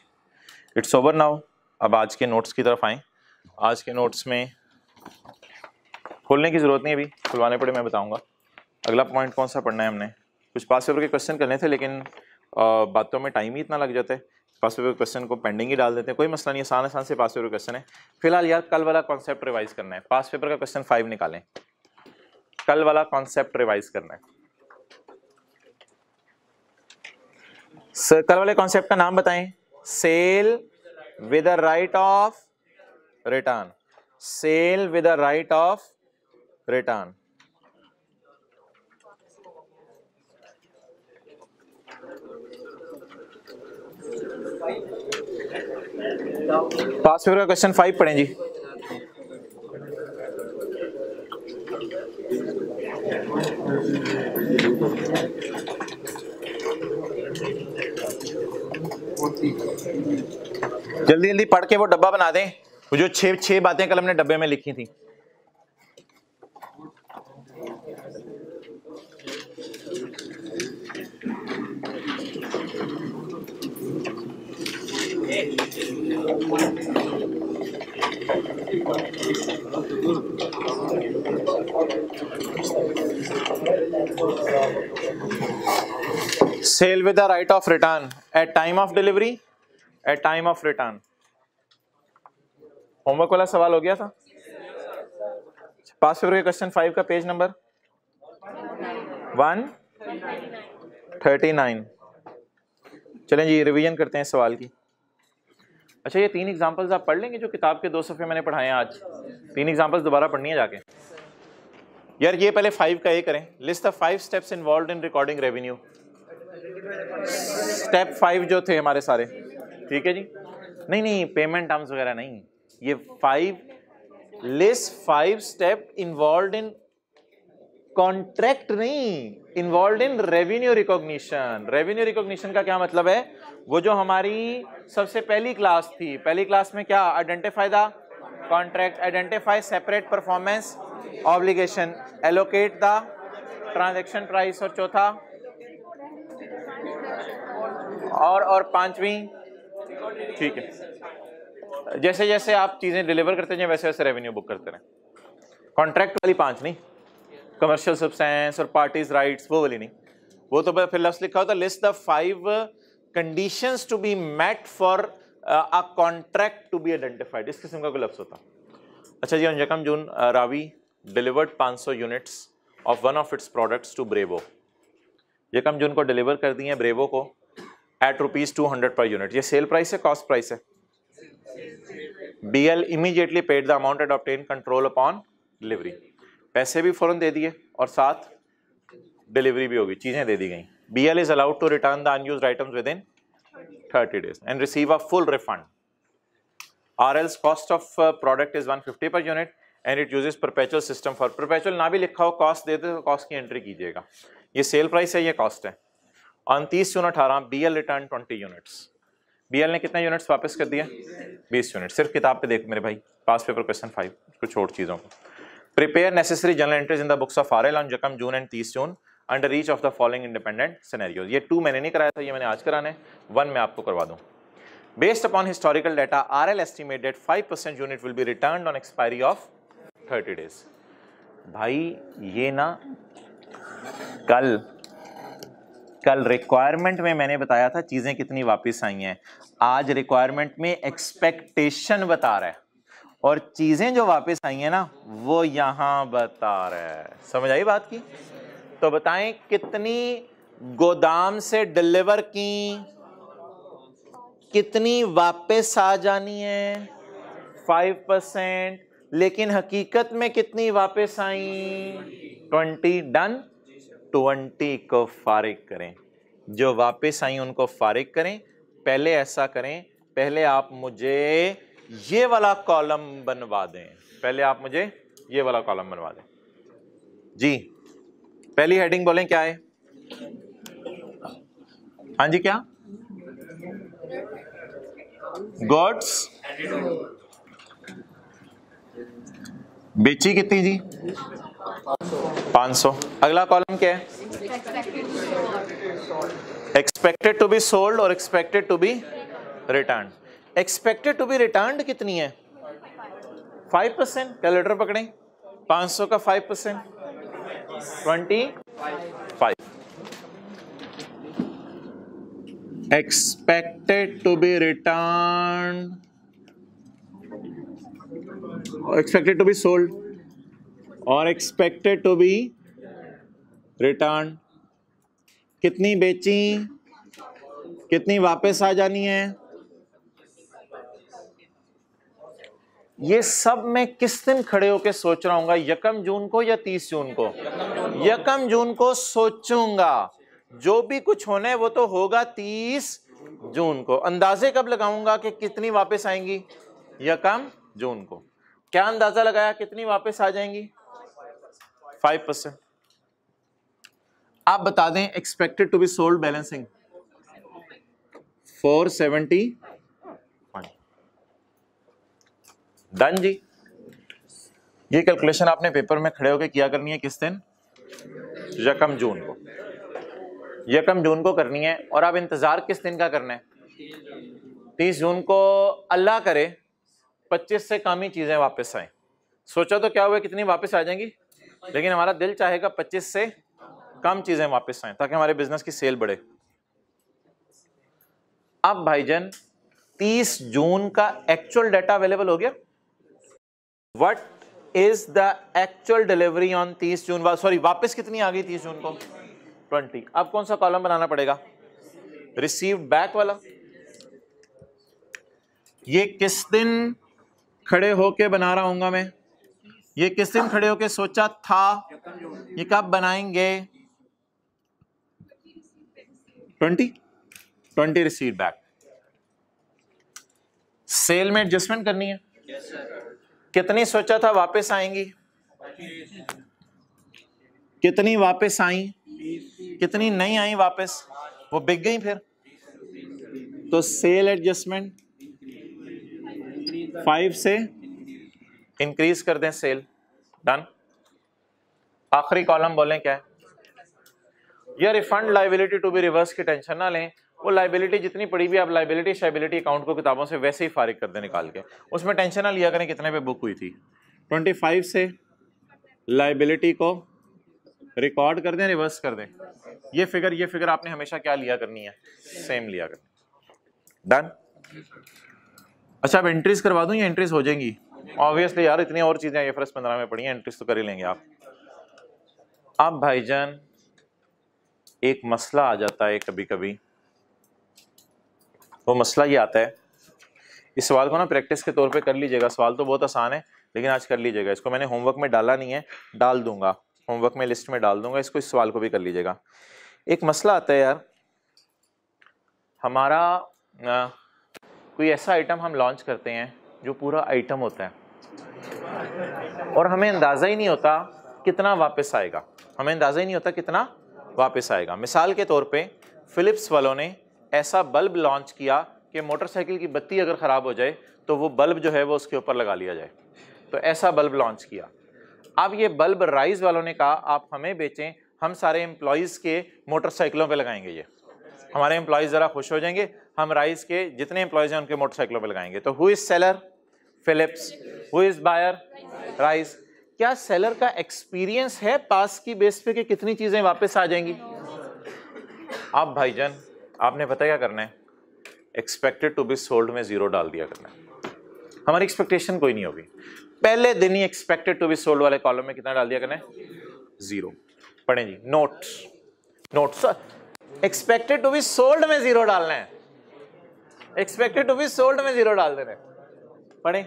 इट्स ओवर नाउ। अब आज के नोट्स की तरफ आए। आज के नोट्स में खोलने की जरूरत नहीं, अभी खुलवाने पड़े मैं बताऊंगा। अगला पॉइंट कौन सा पढ़ना है हमने? कुछ पास पेपर के क्वेश्चन करने थे लेकिन बातों में टाइम ही इतना लग जाता है, पास पेपर क्वेश्चन को पेंडिंग ही डाल देते हैं। कोई मसला नहीं, आसान से पास पेपर क्वेश्चन है। फिलहाल यार कल वाला कॉन्सेप्ट रिवाइज करना है। पास पेपर का क्वेश्चन 5 निकालें, कल वाला कॉन्सेप्ट रिवाइज करना है। कल वाले कॉन्सेप्ट का नाम बताएं। Sale with a right of return. Sale with a right of return. Pass paper का क्वेश्चन 5 पढ़ें जी। जल्दी जल्दी पढ़ के वो डब्बा बना दें, वो जो छह बातें कल हमने डब्बे में लिखी थी। Sale with the right of return at time of delivery, at time of return. Homework वाला सवाल हो गया था। पास पेपर के क्वेश्चन 5 का पेज नंबर 139। चलें जी रिवीजन करते हैं सवाल की। अच्छा ये 3 एग्जांपल्स आप पढ़ लेंगे जो किताब के 2 सफ़े मैंने पढ़ाए हैं आज। 3 एग्जांपल्स दोबारा पढ़नी है जाके। यार ये पहले 5 का ये करें, list the 5 steps involved in recording revenue. Step 5 जो थे हमारे सारे, ठीक है जी। नहीं पेमेंट टर्म्स वगैरह नहीं, ये 5 list 5 step involved in contract नहीं, involved in revenue recognition. Revenue recognition का क्या मतलब है? वो जो हमारी सबसे पहली क्लास थी, पहली क्लास में क्या, identify the contract, identify separate performance obligation, allocate the transaction price, और चौथा और पांचवी, ठीक है। जैसे जैसे आप चीजें डिलीवर करते जाए वैसे वैसे रेवेन्यू बुक करते रहें। कॉन्ट्रैक्ट वाली 5 नहीं, कमर्शियल सब्सटेंस और पार्टीज राइट्स वो वाली नहीं, वो तो फिर लफ्ज लिखा होता list the 5 conditions to be met for a contract to be identified, इस किस्म का कोई लफ्ज होता। अच्छा जी, यकम जून Ravi delivered 500 units of one of its products to Bravo. यकम जून को डिलीवर कर दिए ब्रेवो को एट ₹200 पर यूनिट। ये सेल प्राइस है, कॉस्ट प्राइस है? BL immediately paid the amount and obtain control upon delivery. पैसे भी फौरन दे दिए और साथ डिलीवरी भी होगी, चीजें दे दी गई। BL is allowed to return the unused items within 30 days and receive a full refund. RL's cost of product is 150 per unit and it uses perpetual system for perpetual। ना भी लिखा हो cost दे दे तो cost की entry कीजिएगा। ये sale price है, ये कॉस्ट है। 29/18 BL रिटर्न 20 यूनिट्स। BL ने कितने यूनिट्स वापस कर दिया? 20 यूनिट। सिर्फ किताब पे देख मेरे भाई, पास पेपर क्वेश्चन 5, कुछ और चीजों को। Prepare necessary journal entries in the books of RL on यकम June and 30 June under each of the following independent scenarios. ये 2 मैंने नहीं कराया था, ये मैंने आज कराना है, 1 मैं आपको करवा दूं। Based upon historical data RL estimate that 5% unit will be returned on expiry of 30 days। भाई ये ना कल रिक्वायरमेंट में मैंने बताया था चीजें कितनी वापस आई हैं, आज रिक्वायरमेंट में एक्सपेक्टेशन बता रहा है और चीजें जो वापस आई हैं ना वो यहां बता रहा है। समझ आई बात की? तो बताएं कितनी गोदाम से डिलीवर की, कितनी वापस आ जानी है? 5%। लेकिन हकीकत में कितनी वापस आई? 20। डन। 20 को फारिग करें, जो वापस आई उनको फारिग करें। पहले ऐसा करें, पहले आप मुझे ये वाला कॉलम बनवा दें, पहले आप मुझे ये वाला कॉलम बनवा दें जी। पहली हेडिंग बोलें क्या है? हाँ जी, क्या? गुड्स बेची कितनी जी? 500। अगला कॉलम क्या है? एक्सपेक्टेड टू बी सोल्ड और expected to be return. Expected to be return कितनी है? 5%। कैलकुलेटर पकड़ें, 500 का 5% 25। Expected to be return, expected to be sold और एक्सपेक्टेड टू बी रिटर्न। कितनी बेची, कितनी वापस आ जानी है? ये सब मैं किस दिन खड़े होके सोच रहा हूँ, यकम जून को या 30 जून को? यकम जून को सोचूंगा। जो भी कुछ होना है वो तो होगा 30 जून को। अंदाजे कब लगाऊंगा कि कितनी वापस आएंगी? यकम जून को। क्या अंदाजा लगाया कितनी वापस आ जाएंगी? 5%। आप बता दें expected to be sold balancing 471। Done जी। ये कैलकुलेशन आपने पेपर में खड़े होकर किया करनी है किस दिन? यकम जून को। यकम जून को करनी है। और अब इंतजार किस दिन का करना है? 30 जून को। अल्लाह करे 25 से कम ही चीजें वापस आए। सोचा तो क्या हुआ कितनी वापस आ जाएंगी, लेकिन हमारा दिल चाहेगा 25 से कम चीजें वापस आए ताकि हमारे बिजनेस की सेल बढ़े। अब भाईजान 30 जून का एक्चुअल डाटा अवेलेबल हो गया। What is the actual delivery on 30 June? Sorry, वापस कितनी आ गई 30 जून को? 20। अब कौन सा कॉलम बनाना पड़ेगा? रिसीव्ड बैक वाला। ये किस दिन खड़े होके बना रहा हूंगा मैं? ये किस दिन खड़े होके सोचा था? ये कब बनाएंगे? 20 रिसीव्ड बैक। सेल में एडजस्टमेंट करनी है। कितनी सोचा था वापस आएंगी? कितनी वापस आई? कितनी नहीं आई वापस? वो बिक गई फिर। तो सेल एडजस्टमेंट 5 से इंक्रीज कर दें सेल। डन। आखिरी कॉलम बोलें क्या है? ये refund liability to be reverse की टेंशन ना लें। वो लाइबिलिटी जितनी पड़ी भी, आप लाइबिलिटी शाइबिलिटी अकाउंट को किताबों से वैसे ही फारिग कर दें निकाल के, उसमें टेंशन ना लिया करें कितने पे बुक हुई थी। 25 से लाइबिलिटी को रिकॉर्ड कर दें, रिवर्स कर दें। ये फिगर आपने हमेशा क्या लिया करनी है? सेम लिया करनी। डन। अच्छा, अब एंट्रीज करवा दूं या एंट्रीज हो जाएंगी? ऑब्वियसली यार, इतनी और चीजें IFRS 15 में पड़ी हैं, एंट्रीज तो कर ही लेंगे आप। अब भाईजान एक मसला आ जाता है कभी कभी। वो मसला ये आता है, इस सवाल को ना प्रैक्टिस के तौर पे कर लीजिएगा। सवाल तो बहुत आसान है लेकिन आज कर लीजिएगा। इसको मैंने होमवर्क में डाला नहीं है, डाल दूंगा, होमवर्क में लिस्ट में डाल दूंगा इसको। इस सवाल को भी कर लीजिएगा। एक मसला आता है यार, हमारा कोई ऐसा आइटम हम लॉन्च करते हैं जो पूरा आइटम होता है और हमें अंदाज़ा ही नहीं होता कितना वापस आएगा। हमें अंदाज़ा ही नहीं होता कितना वापस आएगा। मिसाल के तौर पे फिलिप्स वालों ने ऐसा बल्ब लॉन्च किया कि मोटरसाइकिल की बत्ती अगर ख़राब हो जाए तो वो बल्ब जो है वो उसके ऊपर लगा लिया जाए। तो ऐसा बल्ब लॉन्च किया। अब ये बल्ब राइस वालों ने कहा आप हमें बेचें, हम सारे एम्प्लॉयज़ के मोटरसाइकिलों पे लगाएंगे। ये हमारे एम्प्लॉयज़ ज़रा खुश हो जाएंगे, हम राइस के जितने एम्प्लॉयज़ हैं उनके मोटरसाइकिलों पे लगाएंगे। तो who is seller? Philips. Who is buyer? Rice. क्या सेलर का एक्सपीरियंस है पास की बेस पे कि कितनी चीज़ें वापस आ जाएंगी? अब भाईजान आपने पता क्या करना है? एक्सपेक्टेड टू बी सोल्ड में 0 डाल दिया करना है। हमारी एक्सपेक्टेशन कोई नहीं होगी, पहले दिन ही एक्सपेक्टेड टू बी सोल्ड वाले कॉलम में कितना डाल दिया करना है? 0। पढ़ें जी, notes expected to be sold में 0 डालना है। एक्सपेक्टेड टू बी सोल्ड में 0 डाल देना है। पढ़ें।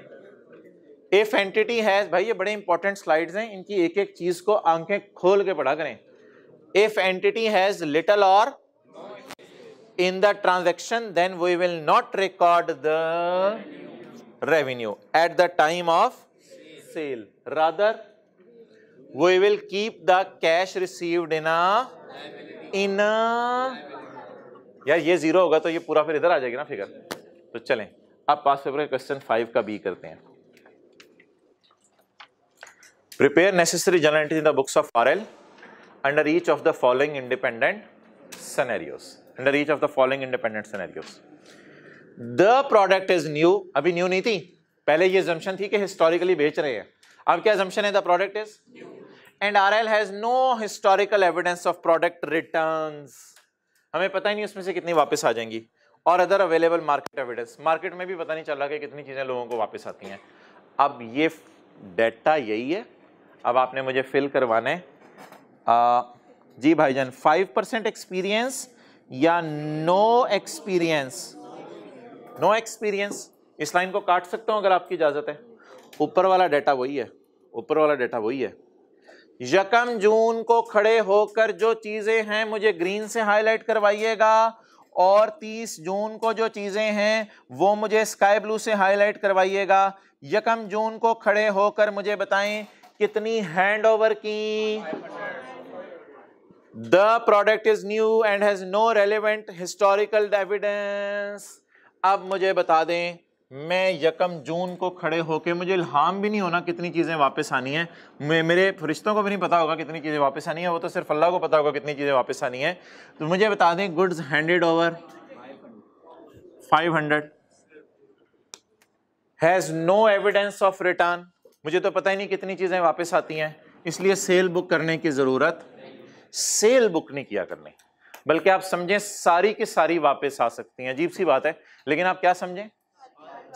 इफ एंटिटी हैज, भाई ये बड़े इंपॉर्टेंट स्लाइड्स हैं, इनकी एक एक चीज को आंखें खोल के पढ़ा करें। इफ एंटिटी हैज लिटिल और in the transaction, then we will not record the revenue at the time of sale. Rather, we will keep the cash received in a यार ये 0 होगा तो ये पूरा फिर इधर आ जाएगी ना फिगर। तो चलें अब पास पेपर क्वेश्चन 5 का बी करते हैं। Prepare necessary journal entries in the books of RL under each of the following independent scenarios. Under each of the following independent scenarios. The product is new. अभी new नहीं थी, पहले ये assumption थी कि हिस्टोरिकली बेच रहे हैं। अब क्या assumption है? The product is new and RL has no historical evidence of product returns. हमें पता ही नहीं उसमें से कितनी वापस आ जाएंगी। और other available market evidence, market में भी पता नहीं चल रहा कि कितनी चीजें लोगों को वापस आती हैं। अब ये डेटा यही है, अब आपने मुझे फिल करवाना है। जी भाईजान 5% एक्सपीरियंस या नो एक्सपीरियंस? No experience. इस लाइन को काट सकता हूं अगर आपकी इजाजत है। ऊपर वाला डेटा वही है, ऊपर वाला डेटा वही है। यकम जून को खड़े होकर जो चीजें हैं मुझे ग्रीन से हाईलाइट करवाइएगा और 30 जून को जो चीजें हैं वो मुझे स्काई ब्लू से हाईलाइट करवाइएगा। यकम जून को खड़े होकर मुझे बताएं कितनी हैंड ओवर की। The product is new and has no relevant historical evidence. अब मुझे बता दें, मैं यकम जून को खड़े होके, मुझे इल्हाम भी नहीं होना कितनी चीजें वापस आनी है, मेरे फरिश्तों को भी नहीं पता होगा कितनी चीजें वापस आनी है, वो तो सिर्फ अल्लाह को पता होगा कितनी चीजें वापस आनी है। तो मुझे बता दें goods handed over 500 has no evidence of return. मुझे तो पता ही नहीं कितनी चीजें वापस आती हैं, इसलिए सेल बुक करने की जरूरत, सेल बुक नहीं किया करनी, बल्कि आप समझें सारी की सारी वापस आ सकती हैं। अजीब सी बात है, लेकिन आप क्या समझें,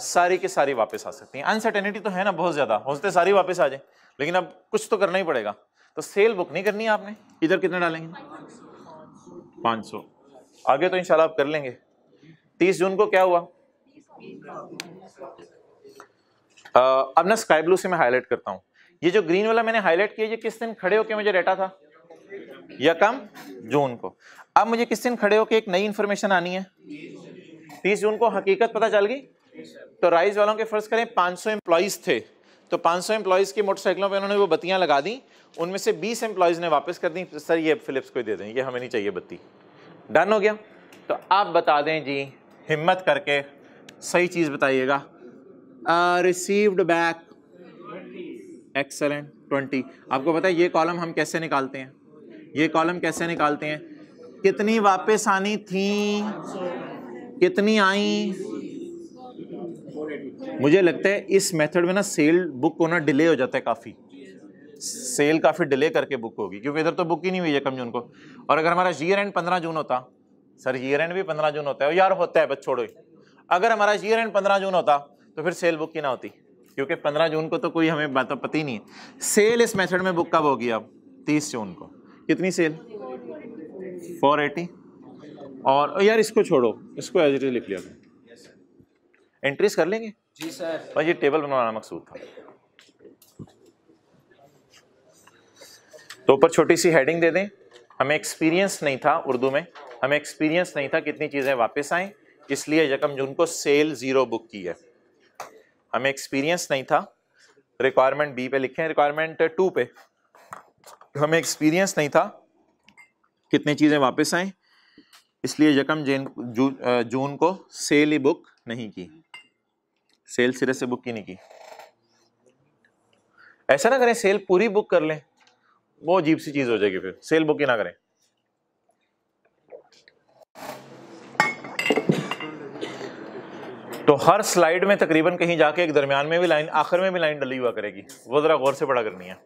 सारी की सारी वापस आ सकती हैं। अनसर्टेनिटी तो है ना बहुत ज्यादा, हो सकते सारी वापस आ जाए, लेकिन अब कुछ तो करना ही पड़ेगा। तो सेल बुक नहीं करनी है आपने। इधर कितना डालेंगे, 500। आगे तो इंशाल्लाह आप कर लेंगे। 30 जून को क्या हुआ, अब ना स्काई ब्लू से मैं हाईलाइट करता हूं। ये जो ग्रीन वाला मैंने हाईलाइट किया, ये किस दिन खड़े होके मुझे डेटा था, यकम जून को। अब मुझे किस दिन खड़े होके एक नई इंफॉर्मेशन आनी है, 30 जून को हकीकत पता चल गई। तो राइज वालों के फर्ज करें 500 एम्प्लॉइज थे, तो 500 एम्प्लॉइज की मोटरसाइकिलों पे उन्होंने वो बत्तियां लगा दी, उनमें से 20 एम्प्लॉइज ने वापस कर दी, सर ये फिलिप्स को दे दें, ये हमें नहीं चाहिए बत्ती। डन हो गया। तो आप बता दें जी, हिम्मत करके सही चीज बताइएगा। Received back, excellent, 20। आपको पता है ये कॉलम हम कैसे निकालते हैं, ये कॉलम कैसे निकालते हैं, कितनी वापस आनी थी, कितनी आई। मुझे लगता है इस मेथड में ना सेल बुक होना डिले हो जाता है काफी, सेल काफी डिले करके बुक होगी, क्योंकि इधर तो बुक ही नहीं हुई है कम जून को। और अगर हमारा ईयर एंड 15 जून होता, सर ईयर एंड भी 15 जून होता है यार, होता है बस छोड़ो। अगर हमारा ईयर एंड 15 जून होता तो फिर सेल बुक ही ना होती, क्योंकि 15 जून को तो कोई हमें बात पता ही नहीं है। सेल इस मेथड में बुक कब होगी, अब 30 जून को। कितनी सेल, 480। और यार इसको छोड़ो, इसको एज इट इज लिख लिया, एंट्रीज कर लेंगे जी सर। और ये टेबल बनवाना मकसूद था। तो ऊपर छोटी सी हेडिंग दे दें, हमें एक्सपीरियंस नहीं था, उर्दू में हमें एक्सपीरियंस नहीं था कितनी चीजें वापस आए, इसलिए यकम जून को सेल 0 बुक की है। हमें एक्सपीरियंस नहीं था, रिक्वायरमेंट बी पे लिखें, रिक्वायरमेंट 2 पे हमें एक्सपीरियंस नहीं था कितनी चीजें वापस आए, इसलिए यकम जून को सेल ही बुक नहीं की, सेल सिरे से बुक ही नहीं की। ऐसा ना करें सेल पूरी बुक कर लें, वो अजीब सी चीज हो जाएगी, फिर सेल बुक ही ना करें। तो हर स्लाइड में तकरीबन कहीं जाके एक दरमियान में भी लाइन, आखिर में भी लाइन डली हुआ करेगी, वो जरा गौर से पढ़ा करनी है।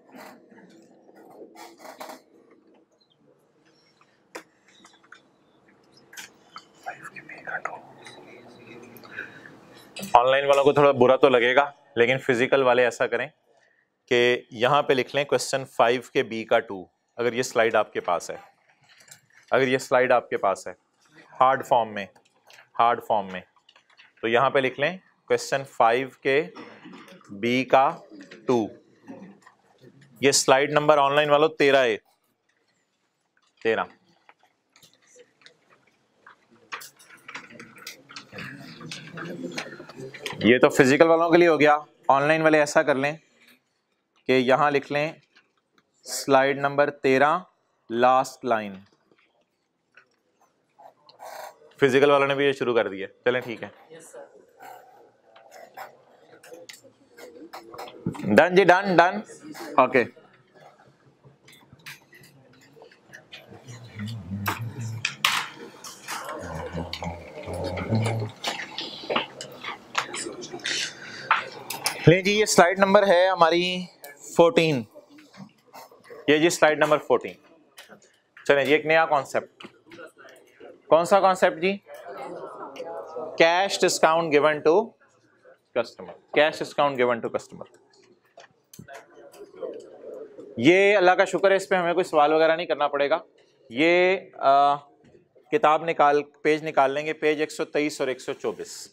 ऑनलाइन वालों को थोड़ा बुरा तो लगेगा, लेकिन फिजिकल वाले ऐसा करें कि यहां पे लिख लें क्वेश्चन 5 के बी का 2। अगर ये स्लाइड आपके पास है, अगर ये स्लाइड आपके पास है हार्ड फॉर्म में, तो यहां पे लिख लें क्वेश्चन 5 के बी का 2। ये स्लाइड नंबर ऑनलाइन वालों 13 है, 13। ये तो फिजिकल वालों के लिए हो गया। ऑनलाइन वाले ऐसा कर लें कि यहां लिख लें slide number 13 last line. Physical वालों ने भी ये शुरू कर दिया, चलें ठीक है। डन जी, डन ओके। ले जी, ये स्लाइड नंबर है हमारी 14, ये जी स्लाइड नंबर 14। चलें जी, एक नया कॉन्सेप्ट। कौन सा कॉन्सेप्ट जी? Cash discount given to customer, cash discount given to customer. ये अल्लाह का शुक्र है, इस पे हमें कोई सवाल वगैरह नहीं करना पड़ेगा। ये किताब पेज निकाल लेंगे, पेज 123 और 124,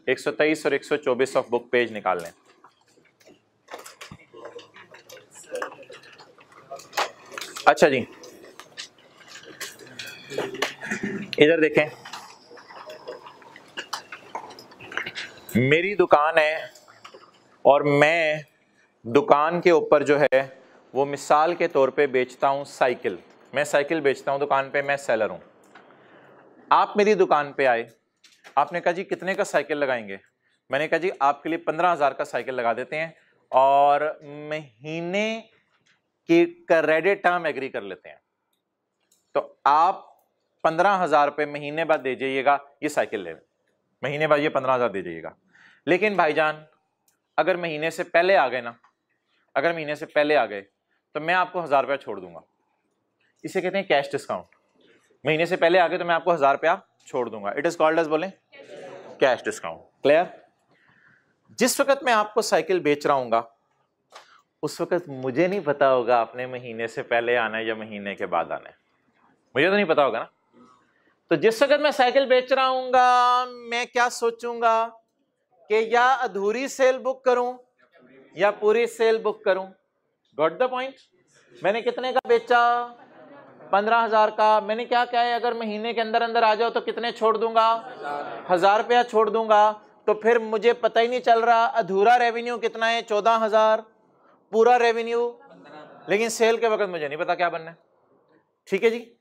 123 और 124 ऑफ बुक पेज निकाल लें। अच्छा जी, इधर देखें, मेरी दुकान है और मैं दुकान के ऊपर जो है वो मिसाल के तौर पे बेचता हूँ साइकिल। मैं साइकिल बेचता हूँ दुकान पे, मैं सेलर हूँ। आप मेरी दुकान पे आए, आपने कहा जी कितने का साइकिल लगाएंगे? मैंने कहा जी आपके लिए 15,000 का साइकिल लगा देते हैं और महीने की क्रेडिट टर्म एग्री कर लेते हैं। तो आप 15,000 रुपये महीने बाद दे जाइएगा ये साइकिल ले, महीने बाद ये 15,000 दे जाइएगा। लेकिन भाईजान अगर महीने से पहले आ गए ना, अगर महीने से पहले आ गए तो मैं आपको 1,000 रुपया छोड़ दूंगा। इसे कहते हैं कैश डिस्काउंट। महीने से पहले आ गए तो मैं आपको 1,000 रुपया छोड़ दूंगा। इट इज कॉल्ड एज बोले कैश डिस्काउंट। क्लियर? जिस वक्त मैं आपको साइकिल बेच रहा हूंगा उस वक्त मुझे नहीं पता होगा आपने महीने से पहले आना है या महीने के बाद आना है, मुझे तो नहीं पता होगा ना। तो जिस वक्त मैं साइकिल बेच रहा हूंगा मैं क्या सोचूंगा कि या अधूरी सेल बुक करूं या पूरी सेल बुक करूं। Got the point? मैंने कितने का बेचा? 15,000 का। मैंने क्या कहा है अगर महीने के अंदर अंदर आ जाओ तो कितने छोड़ दूंगा? 1,000 रुपया छोड़ दूंगा। तो फिर मुझे पता ही नहीं चल रहा अधूरा रेवेन्यू कितना है, 14,000, पूरा रेवेन्यू, लेकिन सेल के वक्त मुझे नहीं पता क्या बनना है। ठीक है जी।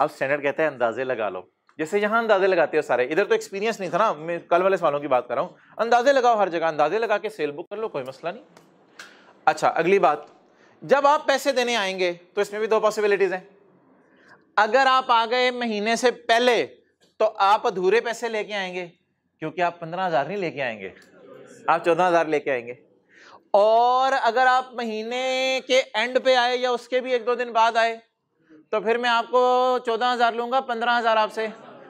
अब स्टैंडर्ड कहता है अंदाजे लगा लो, जैसे यहां अंदाजे लगाते हो सारे। इधर तो एक्सपीरियंस नहीं था ना, मैं कल वाले सवालों की बात कर रहा हूं। अंदाजे लगाओ हर जगह, अंदाजे लगा के सेल बुक कर लो, कोई मसला नहीं। अच्छा, अगली बात, जब आप पैसे देने आएंगे तो इसमें भी दो पॉसिबिलिटीज हैं। अगर आप आ गए महीने से पहले तो आप अधूरे पैसे लेके आएंगे, क्योंकि आप 15,000 नहीं लेके आएंगे, आप 14,000 लेके आएंगे। और अगर आप महीने के एंड पे आए या उसके भी 1-2 दिन बाद आए तो फिर मैं आपको 14,000 लूंगा, 15,000 आपसे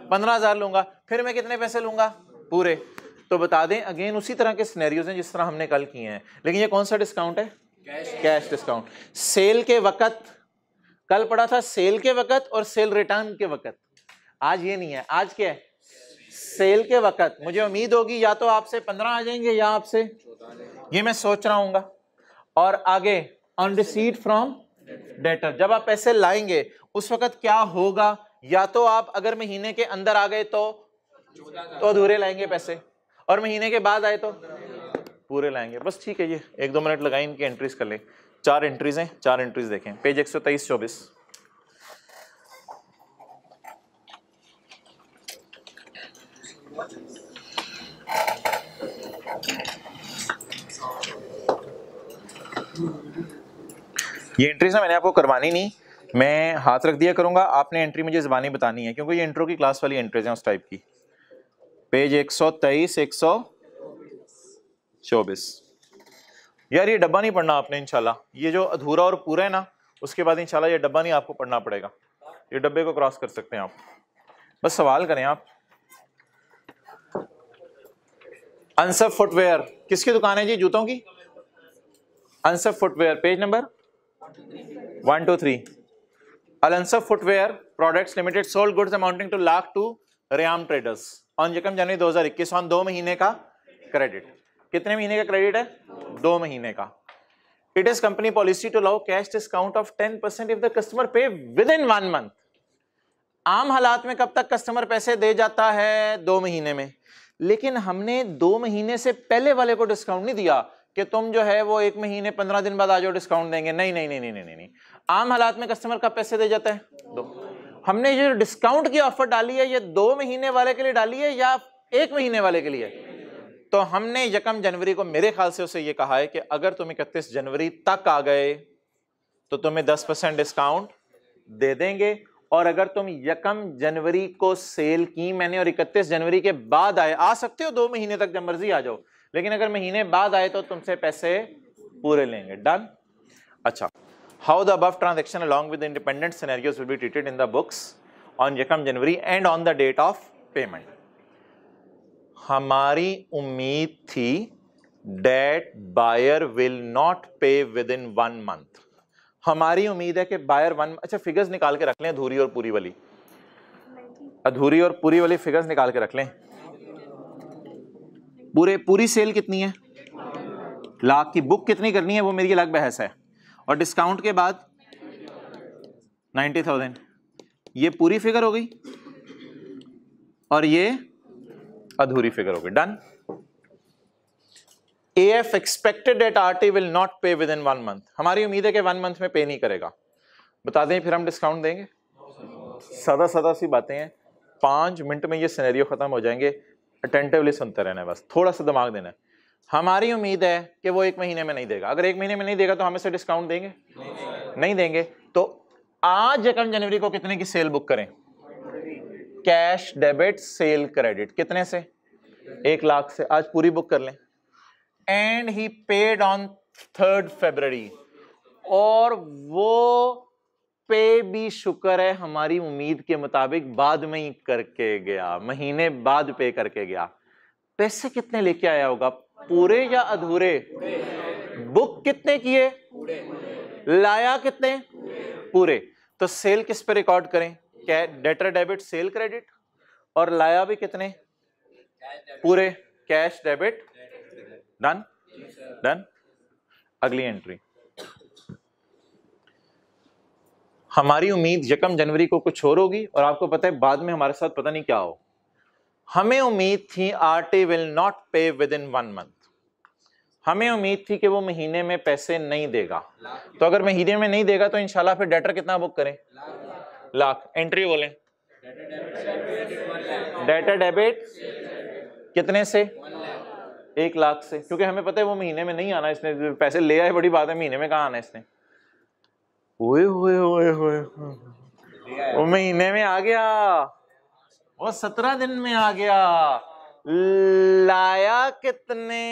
15,000 लूंगा, फिर मैं कितने पैसे लूंगा? पूरे। तो बता दें अगेन उसी तरह के सिनेरियोज हैं जिस तरह हमने कल किए हैं, लेकिन ये कौन सा डिस्काउंट है? Cash discount. सेल के वक्त, कल पढ़ा था सेल के वक्त और सेल रिटर्न के वक्त। आज ये नहीं है, आज क्या है? सेल के वक्त। मुझे उम्मीद होगी या तो आपसे 15 आ जाएंगे या आपसे, ये मैं सोच रहा हूंगा। और आगे ऑन रिसीट फ्रॉम डेटर, जब आप पैसे लाएंगे उस वक्त क्या होगा? या तो आप अगर महीने के अंदर आ गए तो अधूरे लाएंगे पैसे, और महीने के बाद आए तो पूरे लाएंगे। बस ठीक है, ये 1-2 मिनट लगाए इनकी एंट्रीज कर ले। 4 एंट्रीज हैं, 4 एंट्रीज देखें, पेज 123-24। ये एंट्रीज ना मैंने आपको करवानी नहीं, मैं हाथ रख दिया करूंगा, आपने एंट्री मुझे ज़बानी बतानी है, क्योंकि ये इंट्रो की क्लास वाली एंट्रीज हैं उस टाइप की। पेज 123-124। यार ये डब्बा नहीं पढ़ना आपने इंशाल्लाह, ये जो अधूरा और पूरा है ना उसके बाद इंशाल्लाह ये डब्बा नहीं आपको पढ़ना पड़ेगा, ये डब्बे को क्रॉस कर सकते हैं आप। बस सवाल करें आप। अनसब फुटवेयर किसकी दुकान है जी? जूतों की। Unsub footwear, page number 123। Al Ansab Footwear Products Limited sold goods amounting to lakh to Rayam Traders on January 2021 on 2 महीने का क्रेडिट। कितने महीने का क्रेडिट है? 2 महीने का। It is company policy to allow cash discount of 10% if the customer pay within 1 month। आम हालात में कब तक कस्टमर पैसे दे जाता है? 2 महीने में। लेकिन हमने 2 महीने से पहले वाले को डिस्काउंट नहीं दिया कि तुम जो है वो 1 महीने 15 दिन बाद आ जाओ डिस्काउंट देंगे। नहीं नहीं नहीं नहीं नहीं नहीं, आम हालात में कस्टमर कब पैसे दे जाता है? 2। हमने ये डिस्काउंट की ऑफर डाली है ये 2 महीने वाले के लिए डाली है या 1 महीने वाले के लिए? तो हमने 1 जनवरी को मेरे ख्याल से उसे ये कहा है कि अगर तुम 31 जनवरी तक आ गए तो तुम्हें 10% डिस्काउंट दे देंगे, और अगर तुम 1 जनवरी को सेल की मैंने और 31 जनवरी के बाद आए, आ सकते हो 2 महीने तक जब मर्जी आ जाओ, लेकिन अगर महीने बाद आए तो तुमसे पैसे पूरे लेंगे। डन? अच्छा, how the above transaction along with independent scenarios will be treated in the books on 1 January and on the date of payment. हमारी उम्मीद थी that buyer will not pay within 1 month. हमारी उम्मीद है कि buyer 1, अच्छा figures निकाल के रख लें, अधूरी और पूरी वाली, अधूरी और पूरी वाली फिगर्स निकाल के रख लें। पूरी सेल कितनी है? लाख की। बुक कितनी करनी है वो मेरी अलग बहस है, और डिस्काउंट के बाद 90,000। ये पूरी फिगर हो गई और ये अधूरी फिगर हो गई। Done? AF expected that RT will not pay within 1 month, हमारी उम्मीद है कि 1 मंथ में पे नहीं करेगा, बता दें फिर हम डिस्काउंट देंगे? सादा सादा सी बातें हैं, 5 मिनट में ये सिनेरियो खत्म हो जाएंगे, अटेंटिवली सुनते रहना है, बस थोड़ा सा दिमाग देना है। हमारी उम्मीद है कि वो 1 महीने में नहीं देगा, अगर 1 महीने में नहीं देगा तो हम इसे डिस्काउंट देंगे? नहीं देंगे। तो आज 1 जनवरी को कितने की सेल बुक करें? कैश डेबिट सेल क्रेडिट, कितने से? 1 लाख से, आज पूरी बुक कर लें। And he paid on 3rd February, और वो पे भी शुक्र है हमारी उम्मीद के मुताबिक बाद में ही करके गया, महीने बाद पे करके गया। पैसे कितने लेके आया होगा, पूरे या अधूरे? बुक कितने किए, लाया कितने, पूरे। तो सेल किस पे रिकॉर्ड करें? डेटर डेबिट सेल क्रेडिट, और लाया भी कितने, पूरे, कैश डेबिट। Done done. अगली एंट्री, हमारी उम्मीद 1 जनवरी को कुछ और होगी, और आपको पता है बाद में हमारे साथ पता नहीं क्या हो। हमें उम्मीद थी RT will not pay within 1 month, हमें उम्मीद थी कि वो महीने में पैसे नहीं देगा। तो अगर महीने में नहीं देगा तो इंशाल्लाह फिर डेटर कितना बुक करें? लाख। एंट्री बोलें, डेटर डेबिट कितने से? 1 लाख से, क्योंकि हमें पता है वो महीने में नहीं आना, इसने पैसे ले आए बड़ी बात है, महीने में कहाँ आना इसने। ओए ओए ओए ओए, वो महीने में आ गया, वो 17 दिन में आ गया। लाया कितने?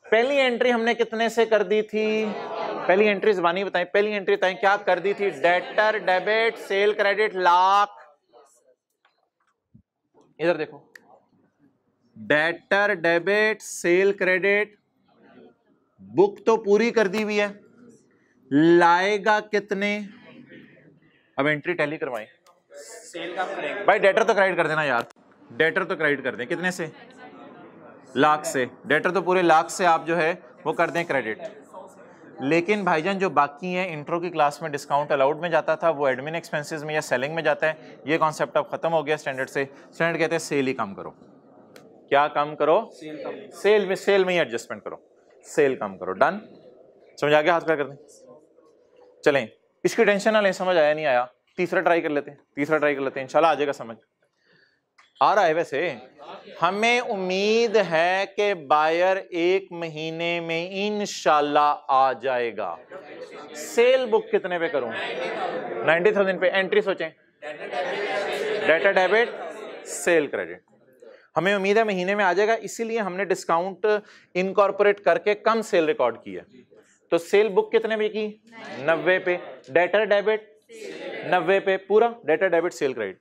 पहली एंट्री हमने कितने से कर दी थी? पहली एंट्री ज़बानी बताएं, पहली एंट्री बताएं क्या कर दी थी? Debtor debit sale credit lakh. इधर देखो, debtor debit sale credit book तो पूरी कर दी हुई है, लाएगा कितने? अब एंट्री टैली करवाएं। सेल का करेंगे भाई डेटर तो क्रेडिट कर देना यार, डेटर तो क्रेडिट कर दें, कितने से? लाख से। डेटर तो पूरे लाख से आप जो है वो कर दें क्रेडिट। लेकिन भाईजान जो बाकी हैं, इंट्रो की क्लास में डिस्काउंट अलाउड में जाता था, वो एडमिन एक्सपेंसेस में या सेलिंग में जाता है। ये कॉन्सेप्ट अब खत्म हो गया स्टैंडर्ड से। स्टैंडर्ड कहते हैं सेल ही कम करो। क्या कम करो? सेल में ही एडजस्टमेंट करो, सेल कम करो। डन, समझ आ गया? हाथ खड़ा कर दें। चलें, इसकी टेंशन ना लें, समझ आया नहीं आया, तीसरा ट्राई कर लेते हैं, इंशाल्लाह आ जाएगा समझ। आ रहा है वैसे। हमें उम्मीद है कि बायर 1 महीने में इंशाल्लाह आ जाएगा। सेल बुक कितने पे करूं? 90,000 पे। एंट्री सोचें, डेटर डेबिट सेल क्रेडिट। हमें उम्मीद है महीने में आ जाएगा, इसीलिए हमने डिस्काउंट इनकॉर्पोरेट करके कम सेल रिकॉर्ड की है। तो सेल बुक कितने पे की? 90 पे। डेटर डेबिट 90 पे पूरा, debtor debit sale credit.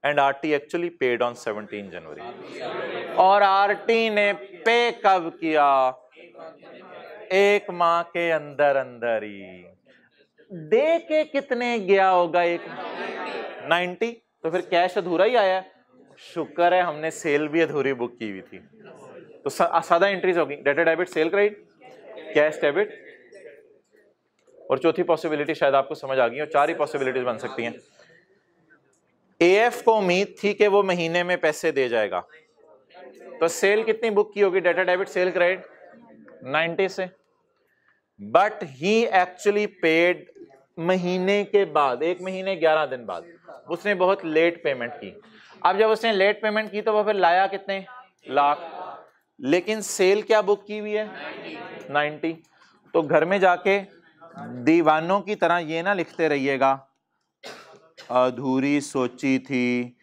And RT actually paid on 17 जनवरी। और RT ने पे कब किया? 1 माह के अंदर अंदर ही। दे के कितने गया होगा? 90। तो फिर कैश अधूरा ही आया। शुक्र है हमने सेल भी अधूरी बुक की हुई थी। तो सादा एंट्रीज होगी, debtor debit sale credit, cash debit, और चौथी पॉसिबिलिटी शायद आपको समझ आ गई, और 4 ही पॉसिबिलिटीज बन सकती हैं। AF को उम्मीद थी कि वो महीने में पैसे दे जाएगा, तो सेल कितनी बुक की होगी? डेटर डेबिट सेल क्रेडिट 90 से। बट ही एक्चुअली पेड महीने के बाद, 1 महीने 11 दिन बाद। उसने बहुत लेट पेमेंट की। अब जब उसने लेट पेमेंट की तो वो फिर लाया कितने? लाख। लेकिन सेल क्या बुक की हुई है? 90। तो घर में जाके दीवानों की तरह ये ना लिखते रहिएगा अधूरी सोची थी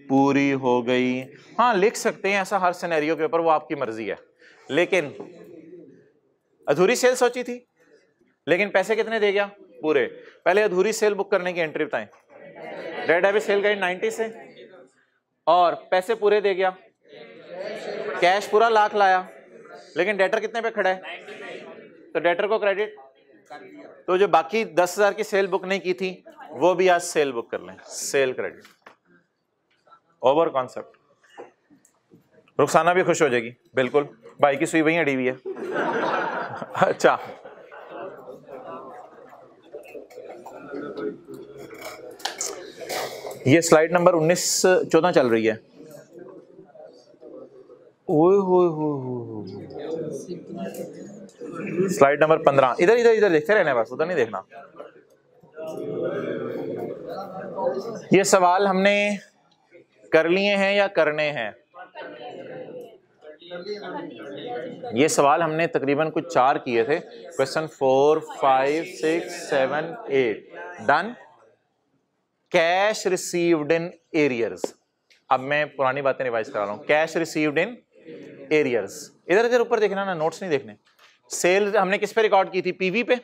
पूरी हो गई। हाँ लिख सकते हैं ऐसा हर सिनेरियो के ऊपर, वो आपकी मर्जी है। लेकिन अधूरी सेल सोची थी लेकिन पैसे कितने दे गया? पूरे। पहले अधूरी सेल बुक करने की एंट्री बताएं। डेट डेबिट सेल गई 90 से और पैसे पूरे दे गया। कैश पूरा लाख लाया लेकिन डेटर कितने पे खड़ा है? तो डेटर को क्रेडिट। तो जो बाकी 10,000 की सेल बुक नहीं की थी वो भी आज सेल बुक कर लें, cell credit. Over concept. Rukhsana भी खुश हो जाएगी। बिल्कुल, भाई की सुई वही अड़ी हुई है। अच्छा ये स्लाइड नंबर 19-14 चल रही है। ओए होए, स्लाइड नंबर 15, इधर इधर इधर देखते रहने, बस उधर नहीं देखना। ये सवाल हमने कर लिए हैं या करने हैं? ये सवाल हमने तकरीबन कुछ 4 किए थे। Question 4, 5, 6, 7, 8 done. Cash received in arrears. अब मैं पुरानी बातें रिवाइज करा रहा हूं। कैश रिसीव्ड इन एरियर्स, इधर इधर ऊपर देखना ना, नोट्स नहीं देखने। सेल हमने किस पे रिकॉर्ड की थी? पीवी पे,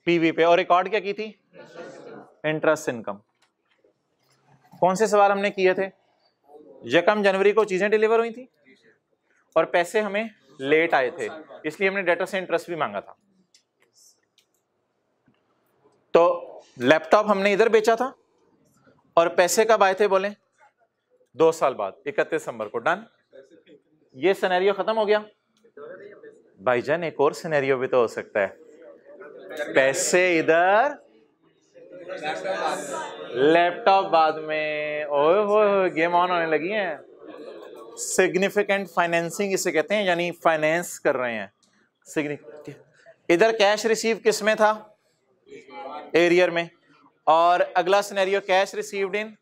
पीवी पे। और रिकॉर्ड क्या की थी? Interest income. कौन से सवाल हमने किए थे? यकम जनवरी को चीजें डिलीवर हुई थी और पैसे हमें लेट आए थे, इसलिए हमने डेटर से इंटरेस्ट भी मांगा था। तो लैपटॉप हमने इधर बेचा था और पैसे कब आए थे? बोले 2 साल बाद, 31 दिसंबर को। डन। ये सिनेरियो खत्म हो गया। भाईजान एक और सिनेरियो भी तो हो सकता है। पैसे इधर, लैपटॉप बाद में। ओए हो, गेम ऑन होने लगी है। सिग्निफिकेंट फाइनेंसिंग इसे कहते हैं, यानी फाइनेंस कर रहे हैं। इधर कैश रिसीव किस में था? एरियर में। और अगला सिनेरियो कैश रिसीव्ड इन,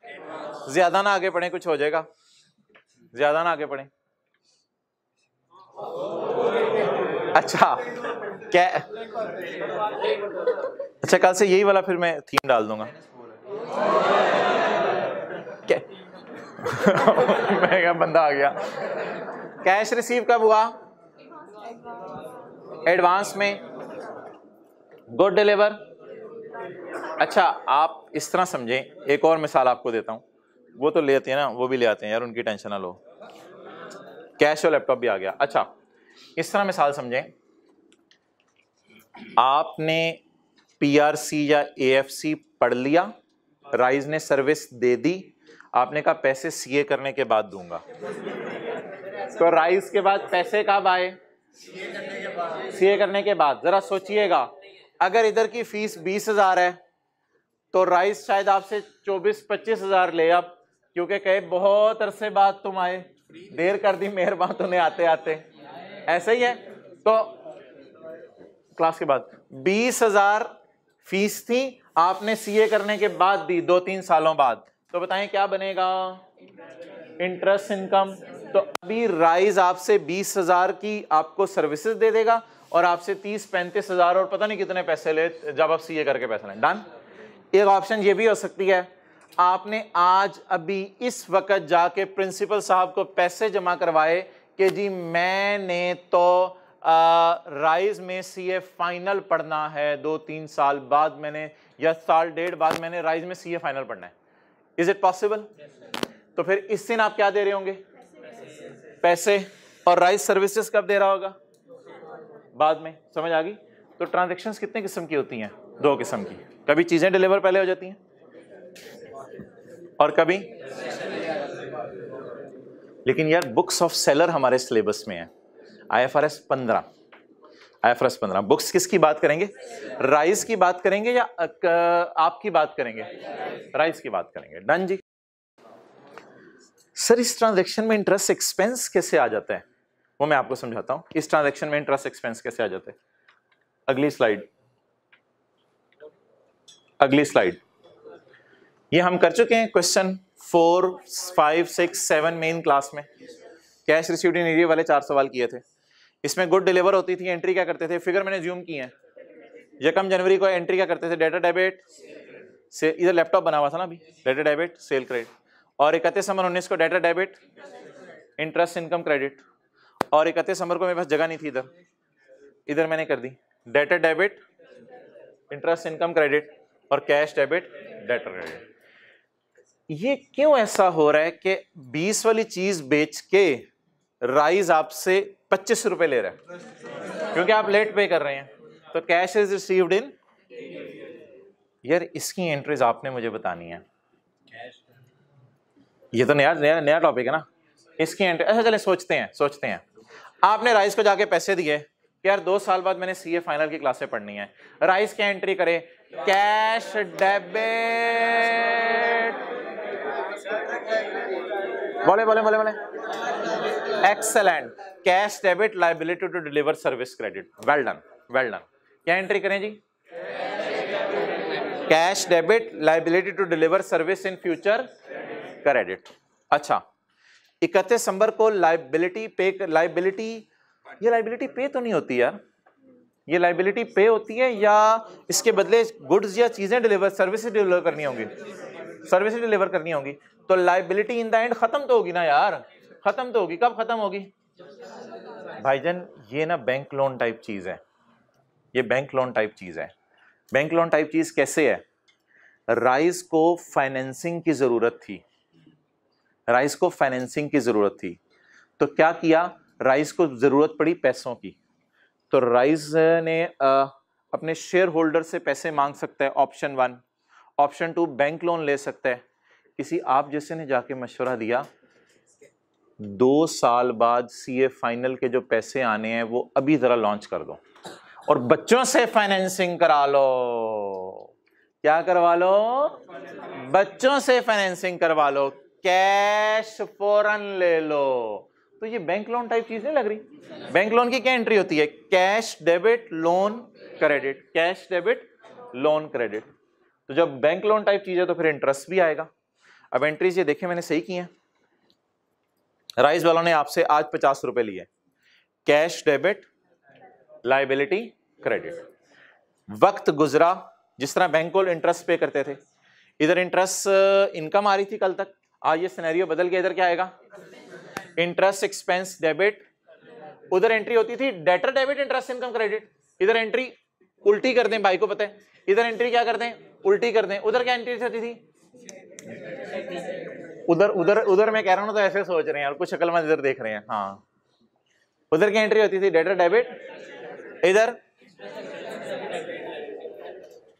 ज्यादा ना आगे पढ़े, कुछ हो जाएगा, ज्यादा ना आगे पढ़े। अच्छा क्या? अच्छा कल से यही वाला फिर मैं थीम डाल दूंगा। क्या? मैं क्या बंदा आ गया। कैश रिसीव कब हुआ? एडवांस में। Good deliver. अच्छा आप इस तरह समझें, एक और मिसाल आपको देता हूं। वो तो ले आते हैं ना, वो भी ले आते हैं यार, उनकी टेंशन ना लो। कैश और लैपटॉप भी आ गया। अच्छा इस तरह मिसाल समझें, आपने पीआरसी या एएफसी पढ़ लिया, राइज ने सर्विस दे दी, आपने कहा पैसे सीए करने के बाद दूंगा। तो राइज के बाद पैसे कब आए? सीए करने के बाद। जरा सोचिएगा, अगर इधर की फीस 20,000 है तो राइज शायद आपसे 24-25 हजार ले, अब क्योंकि कहे बहुत अरसे बाद तुम आए, देर कर दी मेहरबान तुम्हें आते आते। ऐसे ही है। तो क्लास के बाद 20,000 फीस थी, आपने सीए करने के बाद दी 2-3 सालों बाद, तो बताएं क्या बनेगा? Interest income. तो अभी राइज आपसे 20,000 की आपको सर्विसेज दे देगा और आपसे 30-35 हजार और पता नहीं कितने पैसे ले जब आप सीए करके पैसे लें। डन। एक ऑप्शन ये भी हो सकती है, आपने आज अभी इस वक्त जाके प्रिंसिपल साहब को पैसे जमा करवाए कि जी मैंने तो राइज में सीए फाइनल पढ़ना है, 2-3 साल बाद मैंने, या साल 1.5 बाद मैंने राइज में सीए फाइनल पढ़ना है। Is it possible? तो फिर इस दिन आप क्या दे रहे होंगे? पैसे। और राइज सर्विसेज कब दे रहा होगा? बाद में। समझ आ गई? तो ट्रांजैक्शंस कितने किस्म की होती हैं? 2 किस्म की। कभी चीजें डिलीवर पहले हो जाती हैं और कभी, लेकिन यार बुक्स ऑफ सेलर हमारे सिलेबस में है। आईएफआरएस 15 बुक्स किसकी बात करेंगे? राइज की बात करेंगे या आपकी बात करेंगे? राइज की बात करेंगे। डन जी। सर इस ट्रांजैक्शन में इंटरेस्ट एक्सपेंस कैसे आ जाता है? वो मैं आपको समझाता हूं। इस ट्रांजैक्शन में इंटरेस्ट एक्सपेंस कैसे आ जाता है? अगली स्लाइड, अगली स्लाइड। ये हम कर चुके हैं क्वेश्चन 4, 5, 6, 7 मेन क्लास में। कैश रिसीव्ड इन एरिया वाले 4 सवाल किए थे। इसमें गुड डिलीवर होती थी, एंट्री क्या करते थे? फिगर मैंने ज्यूम की है। यकम जनवरी को एंट्री क्या करते थे? डेटा डेबिट से, इधर लैपटॉप बना हुआ था ना अभी, डेटा डेबिट सेल क्रेडिट। और 31 दिसंबर 19 को data debit interest income credit. और 31 दिसंबर को मेरे पास जगह नहीं थी, इधर मैंने कर दी data debit interest income credit और कैश डेबिट डेटर क्रेडिट। ये क्यों ऐसा हो रहा है कि 20 वाली चीज बेच के राइज आपसे 25 रुपए ले रहा है? क्योंकि आप लेट पे कर रहे हैं। तो कैश इज रिसीव्ड इन, यार इसकी एंट्रीज आपने मुझे बतानी है। ये तो नया नया नया टॉपिक है ना, इसकी एंट्री। अच्छा चले सोचते हैं। आपने राइज को जाके पैसे दिए कि यार 2 साल बाद मैंने सीए फाइनल की क्लासें पढ़नी है। राइज क्या एंट्री करे? कैश डेबिट, बोले excellent. Cash debit liability to deliver service credit, well done well done. क्या एंट्री करें जी? Cash debit liability to deliver service in future credit. अच्छा, 31 दिसंबर को लायबिलिटी पे, ये लायबिलिटी पे तो नहीं होती यार, ये लायबिलिटी पे होती है या इसके बदले गुड्स या चीजें डिलीवर, सर्विसेज डिलीवर करनी होंगी, सर्विसेज डिलीवर करनी होंगी, तो लायबिलिटी इन द एंड खत्म तो होगी ना यार, खत्म तो होगी। कब खत्म होगी भाईजान? ये ना बैंक लोन टाइप चीज है, ये बैंक लोन टाइप चीज है। बैंक लोन टाइप चीज कैसे है? राइस को फाइनेंसिंग की जरूरत थी, राइस को फाइनेंसिंग की जरूरत थी, तो क्या किया? राइस को जरूरत पड़ी पैसों की, तो राइस ने अपने शेयर होल्डर से पैसे मांग सकता है, ऑप्शन 1। ऑप्शन 2, बैंक लोन ले सकता है। किसी आप जैसे ने जाके मशवरा दिया 2 साल बाद सीए फाइनल के जो पैसे आने हैं वो अभी जरा लॉन्च कर दो और बच्चों से फाइनेंसिंग करा लो। क्या करवा लो? बच्चों से फाइनेंसिंग करवा लो, कैश फौरन ले लो। तो ये बैंक लोन टाइप चीज नहीं लग रही? बैंक लोन की क्या एंट्री होती है? Cash debit loan credit, cash debit loan credit. तो जब बैंक लोन टाइप चीज है तो फिर इंटरेस्ट भी आएगा। अब एंट्रीज ये देखें मैंने सही की है। राइस वालों ने आपसे आज 50 रुपए लिए, कैश डेबिट लायबिलिटी क्रेडिट। वक्त गुजरा, जिस तरह बैंक को इंटरेस्ट पे करते थे, इधर इंटरेस्ट इनकम आ रही थी कल तक, आज ये सिनेरियो बदल गया, इधर क्या आएगा? Interest expense debit. उधर एंट्री होती थी debtor debit interest income credit, इधर एंट्री उल्टी कर दें, भाई को पता है, इधर एंट्री क्या कर दें? उल्टी कर दें। उधर क्या एंट्री होती थी? उधर उधर उधर मैं कह रहा हूं तो ऐसे सोच रहे हैं और कुछ शक्ल में इधर देख रहे हैं। हाँ, उधर क्या एंट्री होती थी? डेटर डेबिट, इधर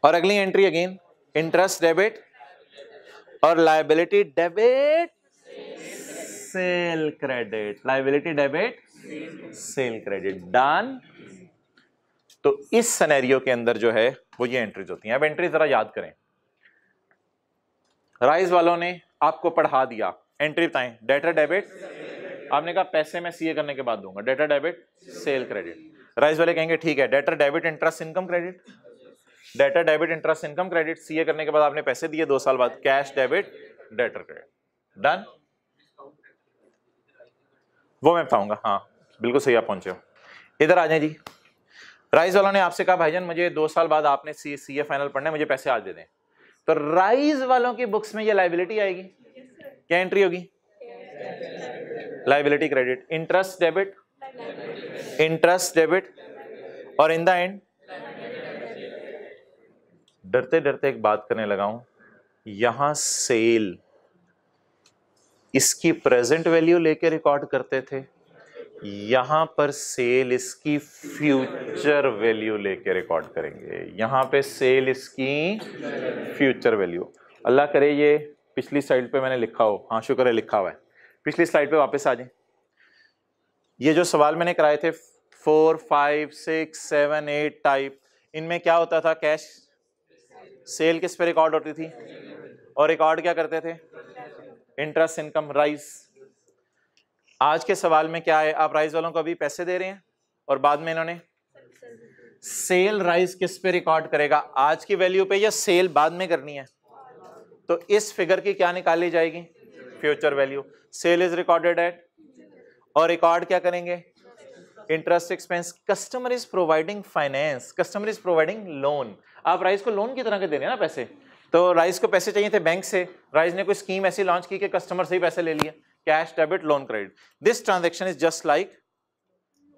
और अगली एंट्री अगेन इंटरेस्ट डेबिट और liability debit sale credit, liability debit sale credit. Done. तो इस सिनेरियो के अंदर जो है वो ये एंट्रीज होती हैं। अब एंट्री जरा याद करें। राइस वालों ने आपको पढ़ा दिया, एंट्री बताएं। डेटर डेबिट, आपने कहा पैसे मैं सीए करने के बाद दूंगा, debtor debit sale credit. Rice वाले कहेंगे ठीक है, debtor debit interest income credit, debtor debit interest income credit, CA करने के बाद आपने पैसे दिए 2 साल बाद, cash debit debtor credit. Done. वो मैं बताऊंगा। हाँ बिल्कुल सही, आप पहुंचे हो। इधर आ जाए जी। राइस वालों ने आपसे कहा भाईजान मुझे 2 साल बाद आपने सीए फाइनल पढ़ना है, मुझे पैसे आज दे दें। तो राइस वालों की बुक्स में ये लायबिलिटी आएगी, क्या एंट्री होगी? Liability credit, interest debit, interest debit और इन द एंड डरते डरते एक बात करने लगा हूं, यहां सेल इसकी प्रेजेंट वैल्यू लेके रिकॉर्ड करते थे, यहां पर सेल इसकी फ्यूचर वैल्यू लेके रिकॉर्ड करेंगे। यहां पे सेल इसकी फ्यूचर वैल्यू। अल्लाह करे ये पिछली स्लाइड पे मैंने लिखा हो। हाँ शुक्र है लिखा हुआ है। पिछली स्लाइड पे वापस आ जाए। ये जो सवाल मैंने कराए थे 4, 5, 6, 7, 8 टाइप, इनमें क्या होता था? कैश सेल किस पे रिकॉर्ड होती थी और रिकॉर्ड क्या करते थे? Interest income rice. आज के सवाल में क्या है? आप राइस वालों को अभी पैसे दे रहे हैं और बाद में इन्होंने सेल राइस किस पे रिकॉर्ड करेगा? आज की वैल्यू पे या सेल बाद में करनी है? तो इस फिगर की क्या निकाली जाएगी? Future value. Sale is recorded at, और रिकॉर्ड क्या करेंगे? Interest expense. Customer is providing finance, customer is providing loan. आप राइस को लोन की तरह के दे रहे हैं ना पैसे, तो राइस को पैसे चाहिए थे बैंक से, राइस ने कोई स्कीम ऐसी लॉन्च की कि कस्टमर से ही पैसे ले लिए, cash debit loan credit. This transaction is just like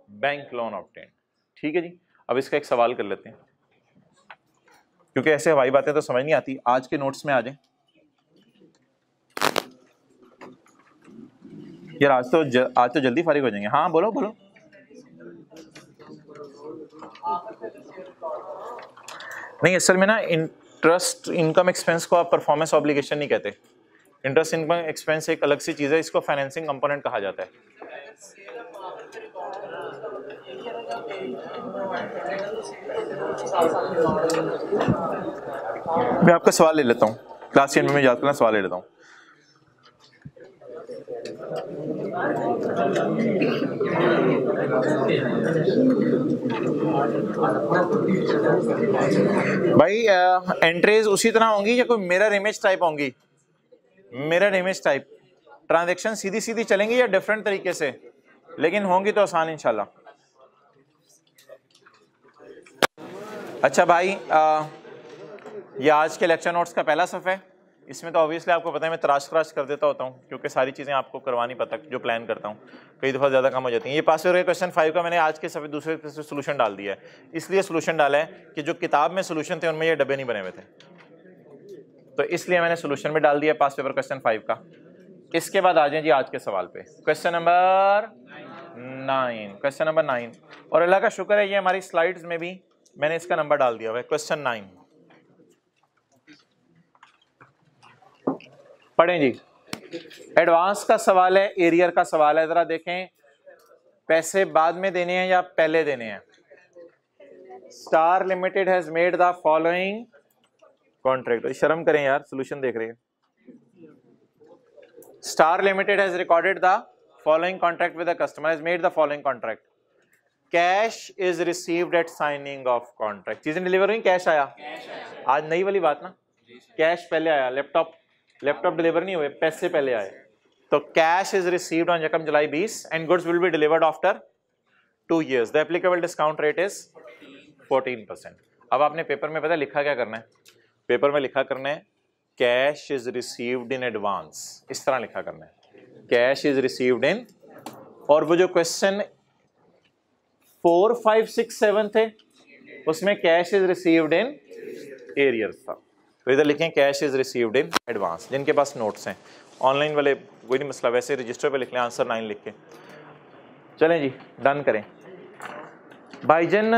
bank loan obtained. ठीक है जी। अब इसका एक सवाल कर लेते हैं, क्योंकि ऐसे हवाई बातें तो समझ नहीं आती। आज के नोट्स में आ जाए यार, आज तो जल्दी फारिग हो जाएंगे। हाँ बोलो बोलो। नहीं, असल में ना इंटरेस्ट इनकम एक्सपेंस को आप परफॉर्मेंस ऑब्लिगेशन नहीं कहते। इंटरेस्ट इनकम एक्सपेंस एक अलग सी चीज है, इसको फाइनेंसिंग कंपोनेंट कहा जाता है। मैं आपका सवाल ले लेता हूँ, क्लास 10 में याद करना, सवाल ले लेता हूँ। भाई एंट्रीज उसी तरह होंगी या कोई मिरर इमेज टाइप होंगी? मिरर इमेज टाइप ट्रांजैक्शन सीधी सीधी चलेंगी या डिफरेंट तरीके से, लेकिन होंगी तो आसान इंशाल्लाह। अच्छा भाई ये आज के लेक्चर नोट्स का पहला सफ़ा है। इसमें तो ऑब्वियसली आपको पता है मैं तराश कर देता होता हूँ, क्योंकि सारी चीज़ें आपको करवा नहीं पता जो प्लान करता हूँ, कई दफ़ा ज़्यादा कम हो जाती हैं। ये पास पेपर क्वेश्चन 5 का मैंने आज के सफ़े दूसरे से सोल्यूशन डाल दिया है। इसलिए सोल्यूशन डाला है कि जो किताब में सोल्यूशन थे उनमें ये डब्बे नहीं बने हुए थे, तो इसलिए मैंने सोल्यूशन में डाल दिया पास पेपर क्वेश्चन 5 का। इसके बाद आ जाए जी आज के सवाल पे, क्वेश्चन नंबर 9। क्वेश्चन नंबर 9, और अल्लाह का शुक्र है ये हमारी स्लाइड्स में भी मैंने इसका नंबर डाल दिया हुआ है, क्वेश्चन 9। पढ़ें जी। एडवांस का सवाल है, एरियर का सवाल है। जरा देखें पैसे बाद में देने हैं या पहले देने हैं। Star limited has made the following contract. शर्म करें यार, सोल्यूशन देख रहे हैं। Star limited has recorded the following contract with the customer, has made the following contract. Cash is received at signing of contract. चीजें डिलीवर हुई, cash आया। आज नई वाली बात ना, कैश पहले आया, लैपटॉप डिलीवर नहीं हुए, पैसे पहले आए। तो कैश इज रिसीव्ड ऑन यकम जुलाई 20 and goods will be delivered after 2 years। The applicable discount rate is 14%। अब आपने पेपर में पता लिखा क्या करना है? पेपर में लिखा करना है cash is received in advance, इस तरह लिखा करना है, कैश इज रिसीव्ड इन। और वो जो क्वेश्चन 4, 5, 6, 7 थे उसमें cash is received in arrears था, तो इधर लिखें cash is received in advance. जिनके पास नोट्स हैं ऑनलाइन वाले कोई नहीं मसला, वैसे रजिस्टर पे लिख लें आंसर 9 लिख के। चलें जी डन करें। भाईजन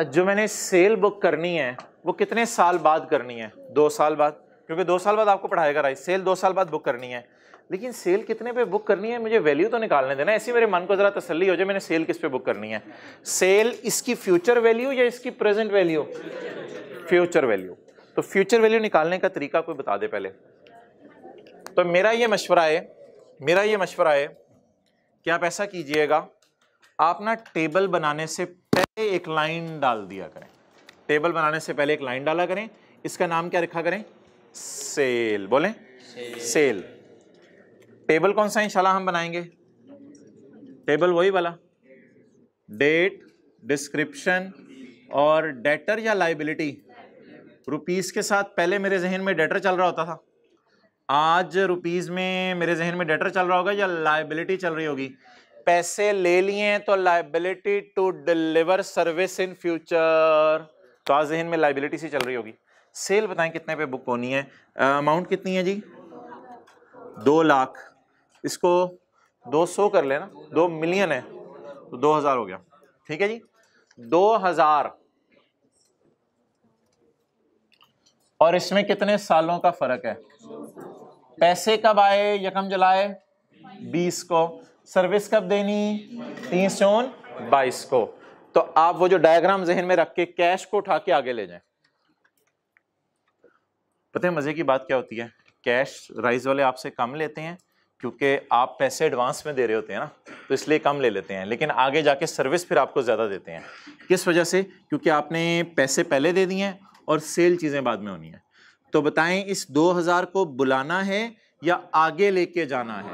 जो मैंने सेल बुक करनी है वो कितने साल बाद करनी है? 2 साल बाद, क्योंकि 2 साल बाद आपको पढ़ाएगा राइट। सेल 2 साल बाद बुक करनी है, लेकिन सेल कितने पे बुक करनी है मुझे वैल्यू तो निकालने देना, ऐसे मेरे मन को जरा तसल्ली हो जाए मैंने सेल किस पे बुक करनी है। सेल इसकी फ्यूचर वैल्यू या इसकी प्रेजेंट वैल्यू? Future value. तो फ्यूचर वैल्यू निकालने का तरीका कोई बता दे पहले। तो मेरा ये मशवरा है कि आप ऐसा कीजिएगा, आप ना टेबल बनाने से पहले एक लाइन डाल दिया करें। टेबल बनाने से पहले एक लाइन डाला करें। इसका नाम क्या रखा करें? सेल। बोलें सेल। टेबल कौन सा इंशाल्लाह हम बनाएंगे? टेबल वही वाला, डेट, डिस्क्रिप्शन और डेटर या लाइबिलिटी। रुपीस के साथ पहले मेरे जहन में डेटर चल रहा होता था, आज रुपीस में मेरे जहन में डेटर चल रहा होगा या लाइबिलिटी चल रही होगी। पैसे ले लिए तो liability to deliver service in future, तो आज जहन में लाइबिलिटी सी चल रही होगी। सेल बताएं कितने पे बुक होनी है? अमाउंट कितनी है जी? 2 लाख। इसको 200 कर लेना, 2 मिलियन है तो 2000 हो गया। ठीक है जी, 2000। और इसमें कितने सालों का फर्क है? पैसे कब आए? यकम जुलाई 20 को। सर्विस कब देनी? 30 जून 22 को। तो आप वो जो डायग्राम जहन में रख के कैश को उठा के आगे ले जाएं। पता है मजे की बात क्या होती है? कैश राइज वाले आपसे कम लेते हैं क्योंकि आप पैसे एडवांस में दे रहे होते हैं ना, तो इसलिए कम ले लेते हैं, लेकिन आगे जाके सर्विस फिर आपको ज्यादा देते हैं। किस वजह से? क्योंकि आपने पैसे पहले दे दिए हैं और सेल चीजें बाद में होनी है। तो बताएं इस 2000 को बुलाना है या आगे लेके जाना है?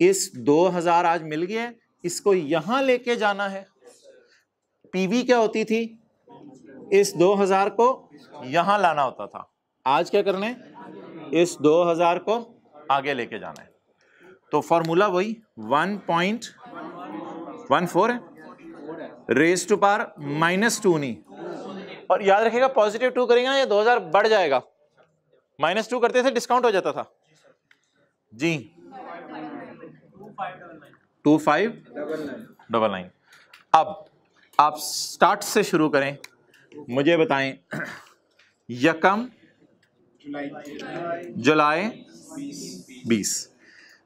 इस 2000 आज मिल गया, इसको यहां लेके जाना है। पीवी क्या होती थी? इस 2000 को यहां लाना होता था। आज क्या करना है? इस 2000 को आगे लेके जाना है। तो फॉर्मूला वही 1.14 है, रेज टू पावर -2 नहीं। और याद रखिएगा पॉजिटिव 2 करेंगे ना ये 2000 बढ़ जाएगा। -2 करते थे डिस्काउंट हो जाता था जी। 2599। अब आप स्टार्ट से शुरू करें, मुझे बताएं यकम जुलाई 20।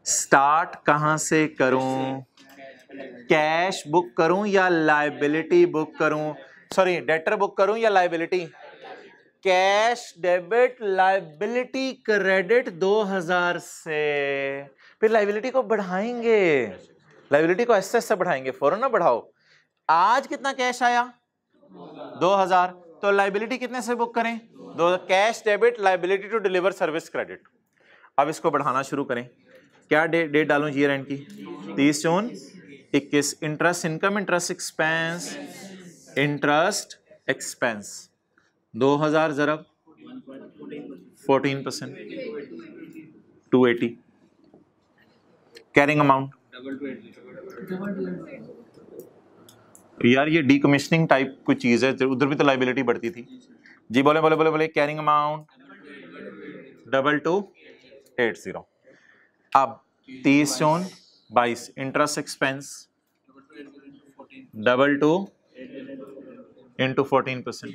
स्टार्ट कहां से करूं? कैश बुक करूं या लाइबिलिटी बुक करूं? सॉरी डेटर बुक करूं या liability? Cash debit liability credit 2000 से, फिर लाइबिलिटी को बढ़ाएंगे, लाइबिलिटी को ऐसे ऐसे बढ़ाएंगे, फौरन ना बढ़ाओ। आज कितना कैश आया 2000, तो लाइबिलिटी कितने से बुक करें, दो, cash debit liability to deliver service credit. अब इसको बढ़ाना शुरू करें, क्या डेट डालूं ईयर एंड की, 30 जून 21। Interest income, interest expense, interest expense 2000 ज़रब 14%, 280। Carrying amount, यार ये डीकमीशनिंग टाइप कोई चीज है, उधर भी तो लाइबिलिटी बढ़ती थी जी। बोले बोले बोले बोले कैरिंग अमाउंट 2280। अब 30 जून 22, इंटरेस्ट एक्सपेंस 22 इंटू 14%,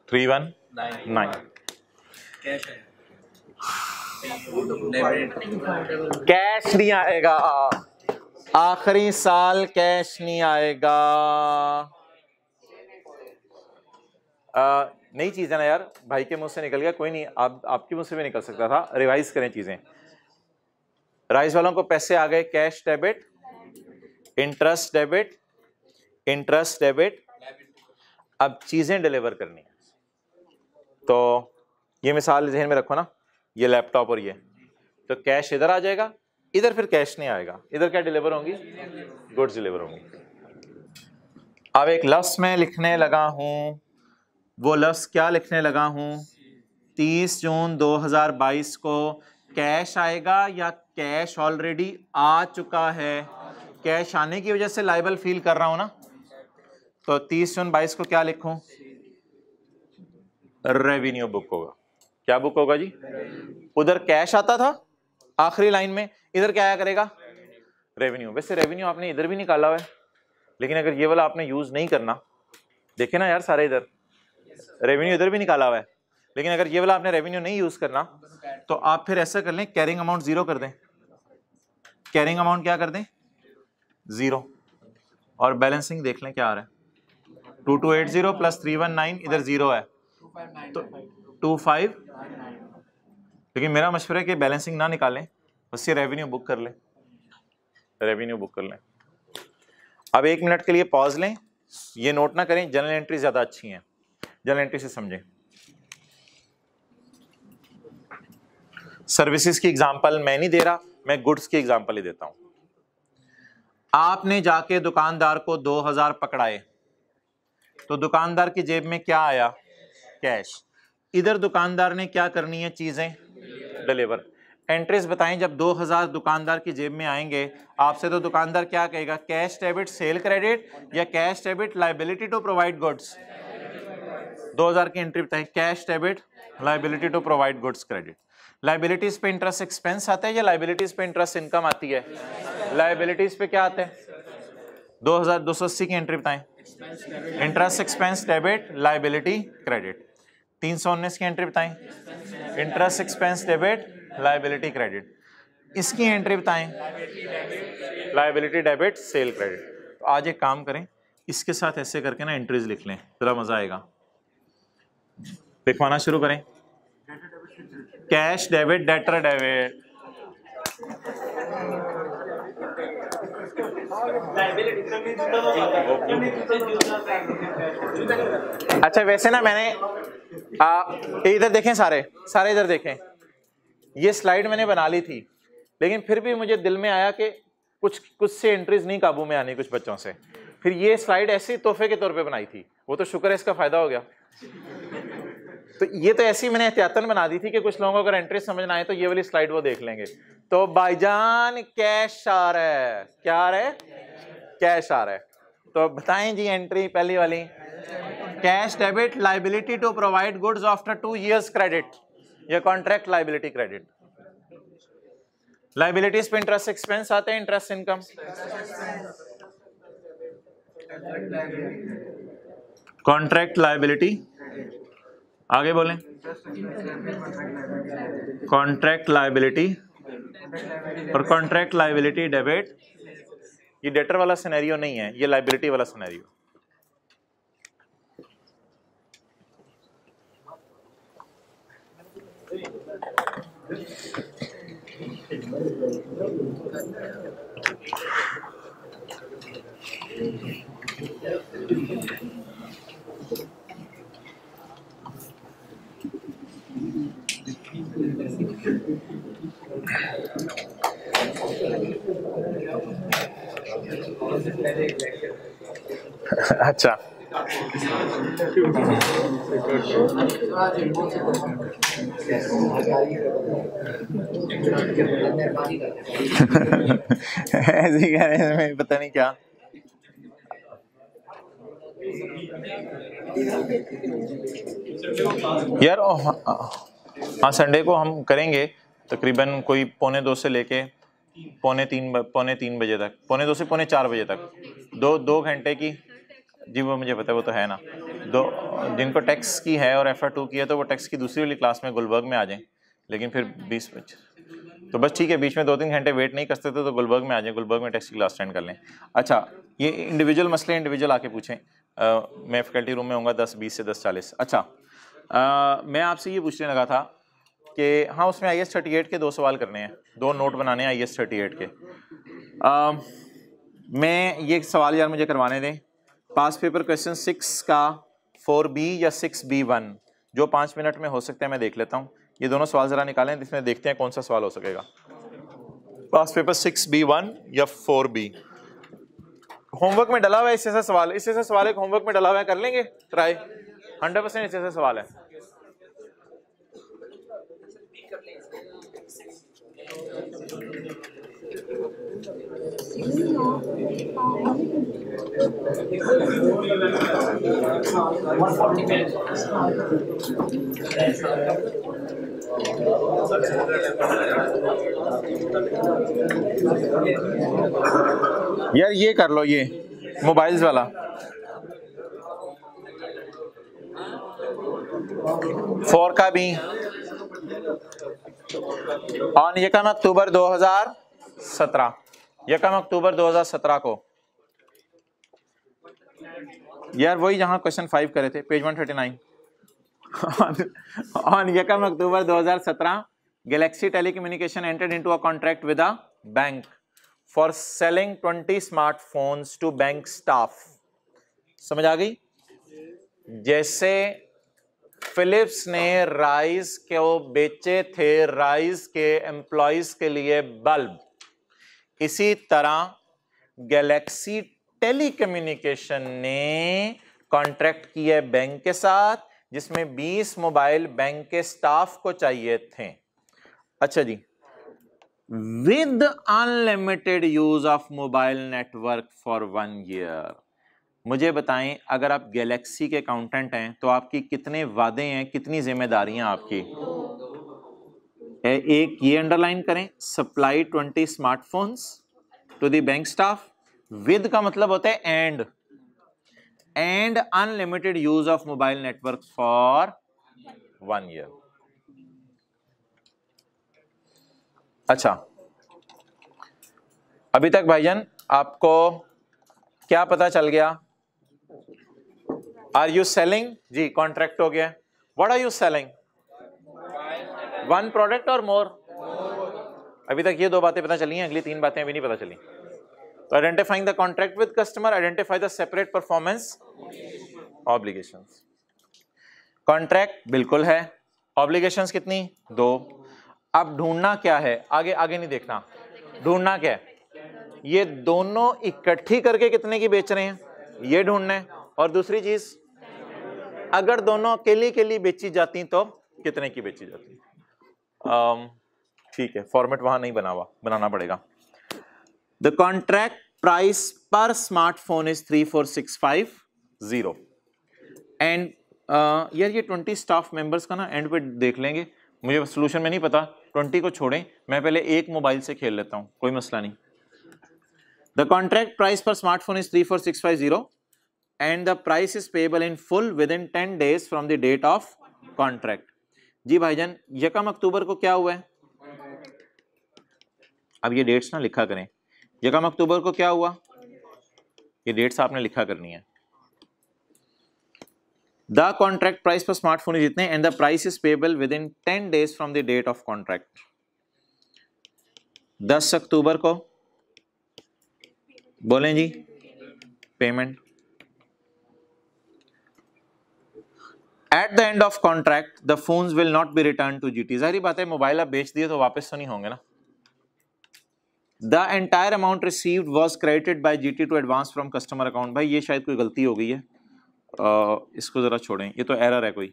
319। कैश नहीं आएगा, आखिरी साल कैश नहीं आएगा। नई चीज है ना यार, भाई के मुंह से निकल गया, कोई नहीं, आपके मुंह से भी निकल सकता था। रिवाइज करें चीजें। राइस वालों को पैसे आ गए, cash debit, interest debit, interest debit. अब चीजें डिलीवर करनी है, तो ये मिसाल जहन में रखो ना, ये लैपटॉप और ये, तो कैश इधर आ जाएगा, इधर फिर कैश नहीं आएगा, इधर क्या डिलीवर होंगी, गुड्स डिलीवर होंगी। अब एक लफ्ज मैं लिखने लगा हूं, वो लफ्ज क्या लिखने लगा हूं, 30 जून 2022 को कैश आएगा या कैश ऑलरेडी आ चुका है। कैश आने की वजह से लायबल फील कर रहा हूं ना, तो 30 जून 22 को क्या लिखूं, रेवेन्यू बुक होगा। क्या बुक होगा जी, उधर कैश आता था आखिरी लाइन में, इधर क्या आया करेगा, रेवेन्यू। वैसे रेवेन्यू आपने इधर भी निकाला हुआ है, लेकिन अगर ये वाला आपने यूज नहीं करना, देखे ना यार सारे इधर रेवेन्यू इधर भी निकाला हुआ है, लेकिन अगर ये वाला आपने रेवेन्यू नहीं यूज करना, तो आप फिर ऐसा कर लें, कैरिंग अमाउंट 0 कर दें। कैरिंग अमाउंट क्या कर दें, 0, और बैलेंसिंग देख लें क्या आ रहा है, 2280 प्लस 319, इधर 0 है तो 25। लेकिन मेरा मशवरा है कि बैलेंसिंग ना निकालें, बस ये रेवेन्यू बुक कर लें, रेवेन्यू बुक कर लें। अब 1 मिनट के लिए पॉज लें, ये नोट ना करें, जनरल एंट्री ज्यादा अच्छी हैं, जनरल एंट्री से समझें। सर्विसेज की एग्जांपल मैं नहीं दे रहा, मैं गुड्स की एग्जांपल ही देता हूं। आपने जाके दुकानदार को 2000 पकड़ाए, तो दुकानदार की जेब में क्या आया, कैश। इधर दुकानदार ने क्या करनी है, चीजें डिलीवर। एंट्रीज बताएं, जब 2000 दुकानदार की जेब में आएंगे आपसे, तो दुकानदार क्या कहेगा, कैश डेबिट सेल क्रेडिट या cash debit liability to provide goods. 2000 की एंट्री बताएं, cash debit liability to provide goods credit. Liabilities पे इंटरेस्ट एक्सपेंस आता है या लायबिलिटीज पे इंटरेस्ट इनकम आती है, लायबिलिटीज पे क्या आता है, 2280 की एंट्री बताएं, interest expense debit liability credit. 319 की एंट्री बताएं, interest expense debit liability credit. इसकी एंट्री बताएं, लायबिलिटी डेबिट सेल क्रेडिट। तो आज एक काम करें, इसके साथ ऐसे करके ना एंट्रीज लिख लें, जरा मजा आएगा। लिखवाना शुरू करें, कैश डेबिट डेटर डेबिट, अच्छा वैसे ना मैंने इधर देखें, सारे इधर देखें, ये स्लाइड मैंने बना ली थी, लेकिन फिर भी मुझे दिल में आया कि कुछ से एंट्रीज नहीं काबू में आनी कुछ बच्चों से, फिर ये स्लाइड ऐसे तोहफे के तौर पे बनाई थी, वो तो शुक्र है इसका फायदा हो गया। तो ये तो ऐसी मैंने एहतियातन बना दी थी कि कुछ लोगों को अगर एंट्री समझ ना आए तो ये वाली स्लाइड वो देख लेंगे। तो भाईजान कैश आ रहा है, क्या आ रहा है, कैश आ रहा है। तो बताएं जी एंट्री पहली वाली, cash debit liability to provide goods after 2 years credit या कॉन्ट्रैक्ट लायबिलिटी क्रेडिट। लायबिलिटीज पे इंटरेस्ट एक्सपेंस आते हैं, इंटरेस्ट इनकम, कॉन्ट्रैक्ट लायबिलिटी, आगे बोलें, कॉन्ट्रैक्ट लायबिलिटी और कॉन्ट्रैक्ट लायबिलिटी डेबिट। ये डेटर वाला सिनेरियो नहीं है, ये लायबिलिटी वाला सिनेरियो। अच्छा ऐसे ही कह रहे हैं, मैं पता नहीं क्या। यार हाँ संडे को हम करेंगे तकरीबन कोई 2:45 से लेके 2:45 बजे तक, 2:45 से 3:45 तक, दो घंटे की। जी वो मुझे पता है, वो तो है ना। दो जिनको टैक्स की है और FR2 की है तो वो टैक्स की दूसरी वाली क्लास में गुलबर्ग में आ जाएं, लेकिन फिर 20 तो बस ठीक है, बीच में 2-3 घंटे वेट नहीं कर सकते तो गुलबर्ग में आ जाएं, गुलबर्ग में टैक्स की क्लास अटेंड कर लें। अच्छा, ये इंडिविजुअल मसले इंडिविजुअल आके पूछें। मैं फैकल्टी रूम में होऊंगा 10:20 से 10:40। अच्छा, मैं आपसे ये पूछने लगा था कि हाँ उसमें IS 38 के 2 सवाल करने हैं, 2 नोट बनाने हैं IS 38 के। मैं ये सवाल यार मुझे करवाने दें। पास पेपर क्वेश्चन 6 का 4B या 6B1 जो 5 मिनट में हो सकता है मैं देख लेता हूँ। ये दोनों सवाल जरा निकालें, इसमें देखते हैं कौन सा सवाल हो सकेगा। पास पेपर 6B1 या 4B होमवर्क में डला हुआ है, इससे ऐसा सवाल, इससे ऐसा सवाल एक होमवर्क में डला हुआ है, कर लेंगे ट्राई। 100% इससे ऐसा सवाल है। यार ये कर लो, ये मोबाइल्स वाला 4 का भी ऑन 1 अक्टूबर 2017, 1 अक्टूबर 2017 को। यार वही जहां क्वेश्चन 5 करे थे, page 139। On 1 October 2017 Galaxy telecommunication entered into a contract with a bank for selling 20 smartphones to bank staff. समझ आ गई? जैसे फिलिप्स ने राइस को बेचे थे राइस के एम्प्लॉइज के लिए बल्ब, इसी तरह गैलेक्सी टेलीकम्युनिकेशन ने कॉन्ट्रैक्ट किया बैंक के साथ जिसमें 20 मोबाइल बैंक के स्टाफ को चाहिए थे। अच्छा जी, with unlimited use of mobile network for 1 year. मुझे बताएं, अगर आप गैलेक्सी के अकाउंटेंट हैं तो आपकी कितने वादे हैं, कितनी जिम्मेदारियां आपकी? एक ये अंडरलाइन करें, supply 20 smartphones to the bank staff. With का मतलब होता है and unlimited use of mobile network for 1 year. अच्छा, अभी तक भाईजान आपको क्या पता चल गया? Are you selling? जी, कॉन्ट्रैक्ट हो गया। What are you selling? 1 product और मोर? अभी तक ये 2 बातें पता चली हैं, अगली 3 बातें अभी नहीं पता चली। तो identifying the contract with customer, identify the separate performance obligations. Contract बिल्कुल है, ऑब्लिगेशंस कितनी? 2। अब ढूंढना क्या है? आगे आगे नहीं देखना, ढूंढना क्या है? ये दोनों इकट्ठी करके कितने की बेच रहे हैं, ये ढूंढना है। और दूसरी चीज, अगर दोनों अकेली अकेली बेची जाती तो कितने की बेची जाती? ठीक है, फॉर्मेट वहां नहीं बना हुआ, बनाना पड़ेगा। द कॉन्ट्रैक्ट प्राइस पर स्मार्टफोन इज 34,650 एंड यार ये 20 स्टाफ मेंबर्स का ना एंड पे देख लेंगे, मुझे सोल्यूशन में नहीं पता। 20 को छोड़ें, मैं पहले एक मोबाइल से खेल लेता हूं, कोई मसला नहीं। द कॉन्ट्रैक्ट प्राइस पर smartphone is 34,650 and the price is payable in full within 10 days from the date of contract। जी भाईजान, 1 अक्टूबर को क्या हुआ है? अब ये डेट्स ना लिखा करें। 1 अक्टूबर को क्या हुआ? ये डेट्स आपने लिखा करनी है। द कॉन्ट्रैक्ट प्राइस पर स्मार्टफोन इज इतने and the price is payable within 10 days from the date of contract. 10 अक्टूबर को बोलें जी payment. At the end of contract the phones will not be return to GT. जाहिर बात है mobile आप बेच दिए तो वापस तो नहीं होंगे ना। The entire amount received was credited by GT to advance from customer account. भाई ये शायद कोई गलती हो गई है, इसको जरा छोड़ें, ये तो एरर है कोई।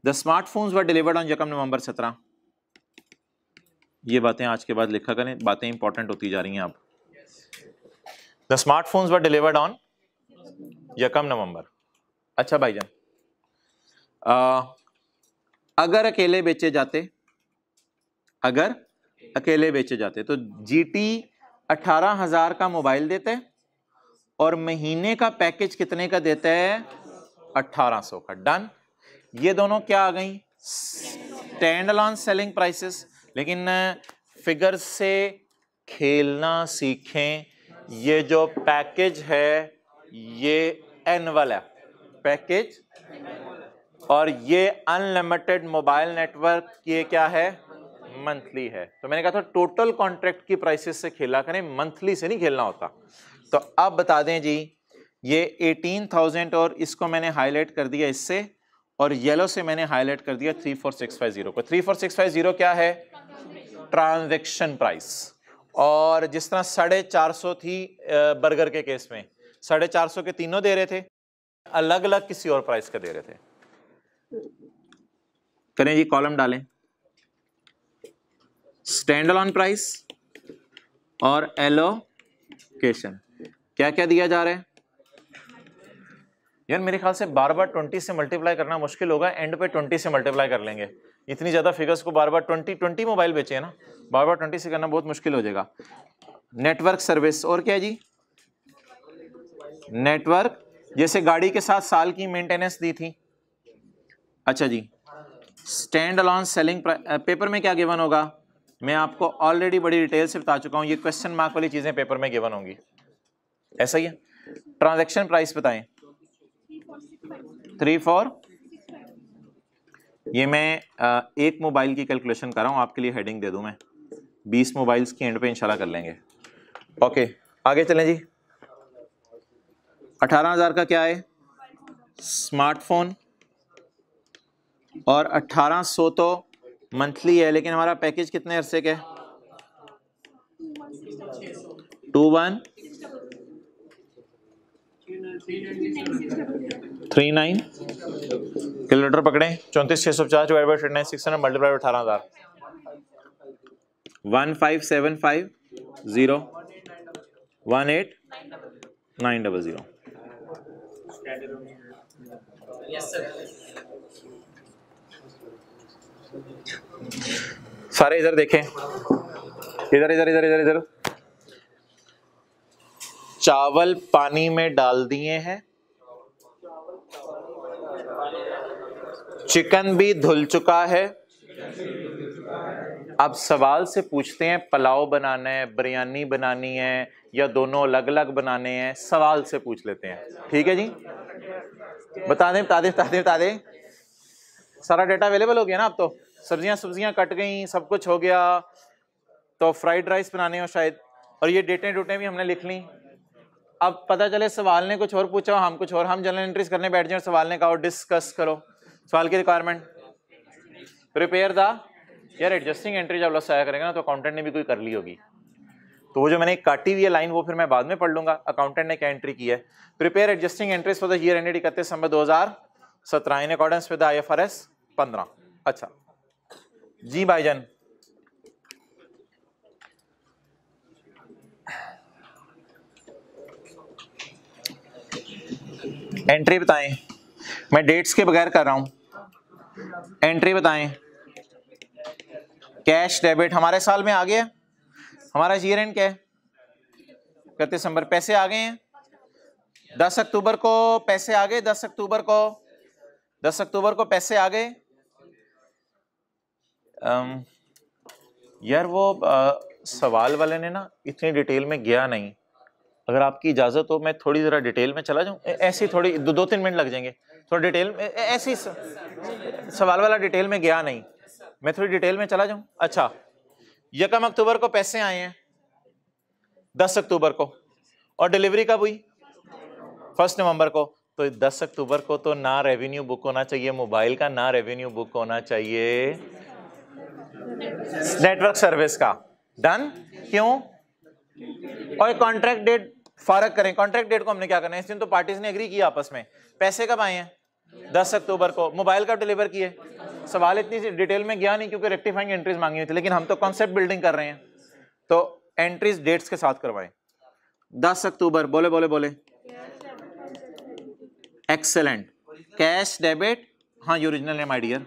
The smartphones were delivered on यकम नवंबर 17। ये बातें आज के बाद लिखा करें, बातें इंपॉर्टेंट होती जा रही हैं अब। The smartphones were delivered on यकम नवंबर। अच्छा भाईजान, अगर अकेले बेचे जाते, अगर अकेले बेचे जाते तो जीटी 18,000 का मोबाइल देते और महीने का पैकेज कितने का देता है? 1800 का। डन। ये दोनों क्या आ गई? Stand alone selling prices. लेकिन फिगर से खेलना सीखें। ये जो पैकेज है ये एनुअल है पैकेज, और ये अनलिमिटेड मोबाइल नेटवर्क ये क्या है? मंथली है। तो मैंने कहा था टोटल कॉन्ट्रैक्ट की प्राइसेस से खेला करें, मंथली से नहीं खेलना होता। तो अब बता दें जी, ये 18,000 और इसको मैंने हाईलाइट कर दिया इससे, और येलो से मैंने हाईलाइट कर दिया 34,650 को। 34,650 क्या है? Transaction price. और जिस तरह 450 थी बर्गर के केस में, 450 के तीनों दे रहे थे, अलग अलग किसी और प्राइस का दे रहे थे। करें जी, कॉलम डालें, स्टैंड अलोन प्राइस और एलोकेशन। क्या क्या दिया जा रहा है यार? मेरे ख्याल से बार बार 20 से मल्टीप्लाई करना मुश्किल होगा, एंड पे 20 से मल्टीप्लाई कर लेंगे। इतनी ज्यादा फिगर्स को बार बार 20 मोबाइल बेचे हैं ना, बार बार 20 से करना बहुत मुश्किल हो जाएगा। नेटवर्क सर्विस, और क्या है जी? नेटवर्क, जैसे गाड़ी के साथ साल की मेंटेनेंस दी थी। अच्छा जी, स्टैंड अलोन सेलिंग पेपर में क्या गिवन होगा? मैं आपको ऑलरेडी बड़ी डिटेल से बता चुका हूं, ये क्वेश्चन मार्क वाली चीजें पेपर में गिवन होंगी, ऐसा ही है। ट्रांजैक्शन प्राइस बताएं। 3,4, ये मैं एक मोबाइल की कैलकुलेशन कर रहा हूं, आपके लिए हेडिंग दे दूं मैं, 20 मोबाइल्स की एंड पे इंशाल्लाह कर लेंगे। ओके, आगे चलें जी। 18,000 का क्या है? स्मार्टफोन, और 1800 तो मंथली है, लेकिन हमारा पैकेज कितने अरसे का है? 2139 कैलकुलेटर पकड़ें। 34,650 divide by 39,600 multiply 18,000, 15,750 18,900। Yes sir. सारे इधर देखें, इधर इधर इधर इधर इधर। चावल पानी में डाल दिए हैं, चिकन भी धुल चुका है। अब सवाल से पूछते हैं पुलाव बनाना है, बिरयानी बनानी है, या दोनों अलग अलग बनाने हैं? सवाल से पूछ लेते हैं, ठीक है जी? बता दें बता दें बता दें बता दें। सारा डेटा अवेलेबल हो गया ना अब तो? सब्जियां कट गई, सब कुछ हो गया। तो फ्राइड राइस बनाने हो शायद, और ये डेटें भी हमने लिख ली। अब पता चले सवाल ने कुछ और पूछा, हम कुछ और, हम जनरल एंट्रीज करने बैठ जाए, सवाल ने कहा डिस्कस करो। सवाल की रिक्वायरमेंट, प्रिपेयर द, यार एडजस्टिंग एंट्री जब लसाया करेगा ना तो अकाउंटेंट ने भी कोई कर ली होगी, तो वो जो मैंने काटी हुई है लाइन वो फिर मैं बाद में पढ़ लूंगा अकाउंटेंट ने क्या एंट्री की है। Prepare adjusting entries for the year ended 31 December 2017 in accordance with IFRS 15। अच्छा जी भाईजान, एंट्री बताएं। मैं डेट्स के बगैर कर रहा हूं, एंट्री बताएं। कैश डेबिट हमारे साल में आ गया, हमारा ईयर एंड क्या है? 31 दिसंबर। पैसे आ गए हैं 10 अक्टूबर को, पैसे आ गए 10 अक्टूबर को, 10 अक्टूबर को पैसे आ गए। यार वो सवाल वाले ने ना इतनी डिटेल में गया नहीं, अगर आपकी इजाजत हो मैं थोड़ी जरा डिटेल में चला जाऊं, ऐसी थोड़ी 2-3 मिनट लग जाएंगे, थोड़ा डिटेल में, ऐसी सवाल वाला डिटेल में गया नहीं, मैं थोड़ी डिटेल में चला जाऊं। अच्छा यकम अक्टूबर को पैसे आए हैं 10 अक्टूबर को, और डिलीवरी कब हुई 1 नवंबर को, तो 10 अक्टूबर को तो ना रेवेन्यू बुक होना चाहिए मोबाइल का, ना रेवेन्यू बुक होना चाहिए नेटवर्क सर्विस का। डन? क्यों? और कॉन्ट्रैक्ट डेट फर्क करें, कॉन्ट्रैक्ट डेट को हमने क्या करना है, इस दिन तो पार्टीज ने एग्री किया आपस में, पैसे कब आए हैं 10 अक्टूबर को, मोबाइल कब डिलीवर किए। सवाल इतनी सी डिटेल में गया नहीं क्योंकि रेक्टिफाइंग एंट्रीज मांगी हुई थी, लेकिन हम तो कॉन्सेप्ट बिल्डिंग कर रहे हैं, तो एंट्रीज डेट्स के साथ करवाएं। 10 अक्टूबर, बोले बोले बोले, एक्सेलेंट। कैश डेबिट, हाँ ओरिजिनल है my dear,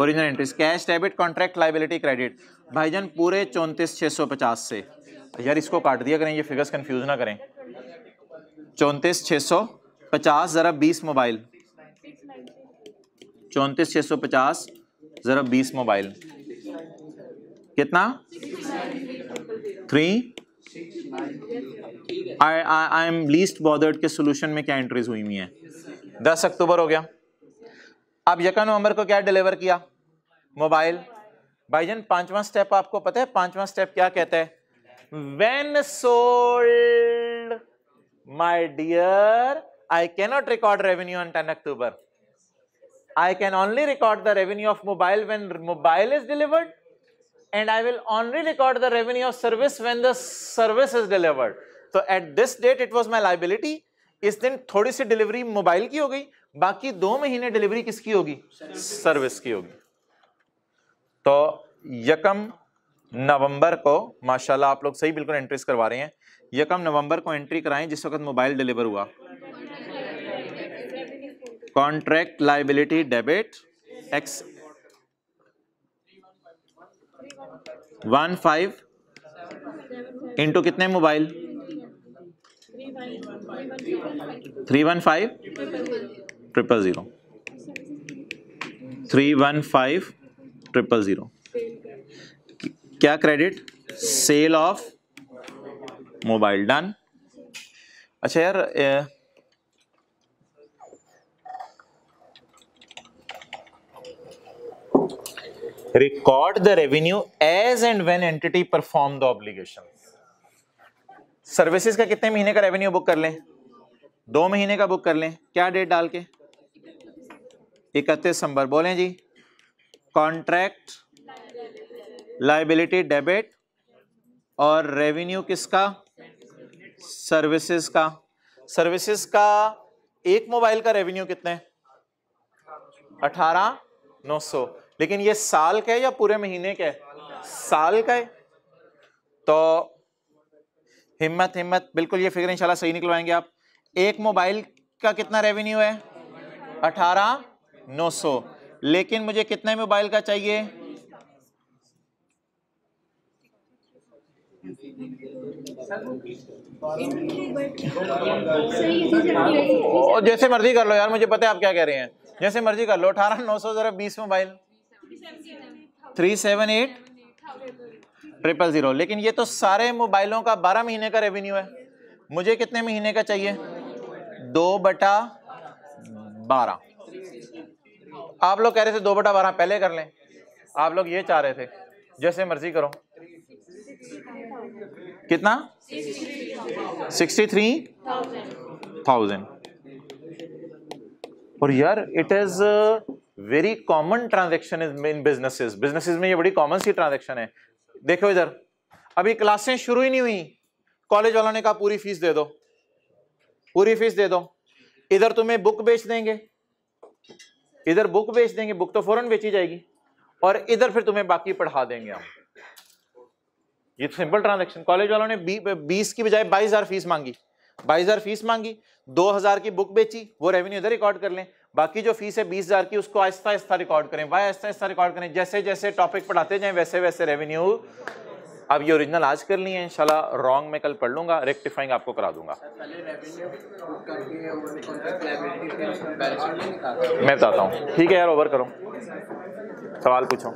original entries, cash debit, contract liability credit, भाईजान पूरे 34,650 से, यार इसको काट दिया करें, ये फिगर्स कंफ्यूज ना करें। 34,650 जरा 20 मोबाइल, 34,650 जरा 20 मोबाइल, कितना 3। आई एम लीस्ट बॉदर्ड के सोल्यूशन में क्या एंट्रीज हुई हुई हैं। 10 अक्टूबर हो गया। अब 1 नवंबर को क्या डिलीवर किया मोबाइल। भाईजान 5वां स्टेप आपको पता है, 5वां स्टेप क्या कहता है, when sold my dear I cannot record revenue on 10 October, I can only record the revenue of mobile when mobile is delivered, and I will only record the revenue of service when the service is delivered. So at this date it was my liability. इस दिन थोड़ी सी delivery mobile की हो गई, बाकी 2 महीने delivery किसकी होगी, सर्विस की होगी। तो 1 नवंबर को माशाल्लाह आप लोग सही बिल्कुल एंट्रीज करवा रहे हैं। 1 नवंबर को एंट्री कराएं जिस वक्त मोबाइल डिलीवर हुआ। Contract liability debit x 15 into कितने मोबाइल 315 000 315 000 क्या credit, sale of mobile. Done. अच्छा यार record the revenue as and when entity perform the obligation। Services का कितने महीने का रेवेन्यू बुक कर लें, 2 महीने का बुक कर लें, क्या डेट डाल के 31 दिसंबर। बोलें जी, कॉन्ट्रैक्ट लायबिलिटी डेबिट और रेवेन्यू किसका, सर्विसेज का। सर्विसेज का एक मोबाइल का रेवेन्यू कितने 18,900, लेकिन ये साल का है या पूरे महीने का है, साल का है। तो हिम्मत बिल्कुल ये फिगर इंशाल्लाह सही निकलवाएंगे आप। एक मोबाइल का कितना रेवेन्यू है 18,900, लेकिन मुझे कितने मोबाइल का चाहिए, जैसे मर्जी कर लो यार, मुझे पता है आप क्या कह रहे हैं, जैसे मर्जी कर लो। 18,900 जरा 20 मोबाइल 378,000, लेकिन ये तो सारे मोबाइलों का 12 महीने का रेवेन्यू है। मुझे कितने महीने का चाहिए 2/12। आप लोग कह रहे थे 2/12 पहले कर लें, आप लोग ये चाह रहे थे, जैसे मर्जी करो। कितना 63,000। और यार it is very common transaction in businesses, businesses में ये बड़ी कॉमन सी ट्रांजैक्शन है। देखो इधर अभी क्लासें शुरू ही नहीं हुई, कॉलेज वालों ने कहा पूरी फीस दे दो, पूरी फीस दे दो। इधर तुम्हें बुक बेच देंगे, इधर बुक बेच देंगे, बुक तो फौरन बेची जाएगी, और इधर फिर तुम्हें बाकी पढ़ा देंगे हम। ये तो सिंपल ट्रांजैक्शन। कॉलेज वालों ने 20 की बजाय 22,000 फीस मांगी, 22,000 फीस मांगी, 2,000 की बुक बेची, वो रेवेन्यू इधर रिकॉर्ड कर लें, बाकी जो फीस है 20,000 की उसको आहिस्ता आहिस्ता रिकॉर्ड करें, वाई आहिस्ता आहिस्ता रिकॉर्ड करें, जैसे जैसे टॉपिक पढ़ाते जाएं वैसे वैसे रेवेन्यू। अब ये ओरिजिनल आज कर ली है, इंशाल्लाह रॉन्ग में कल पढ़ लूंगा, रेक्टिफाइंग आपको करा दूंगा। मैं बताता हूँ, ठीक है यार, ओवर करो, सवाल पूछो।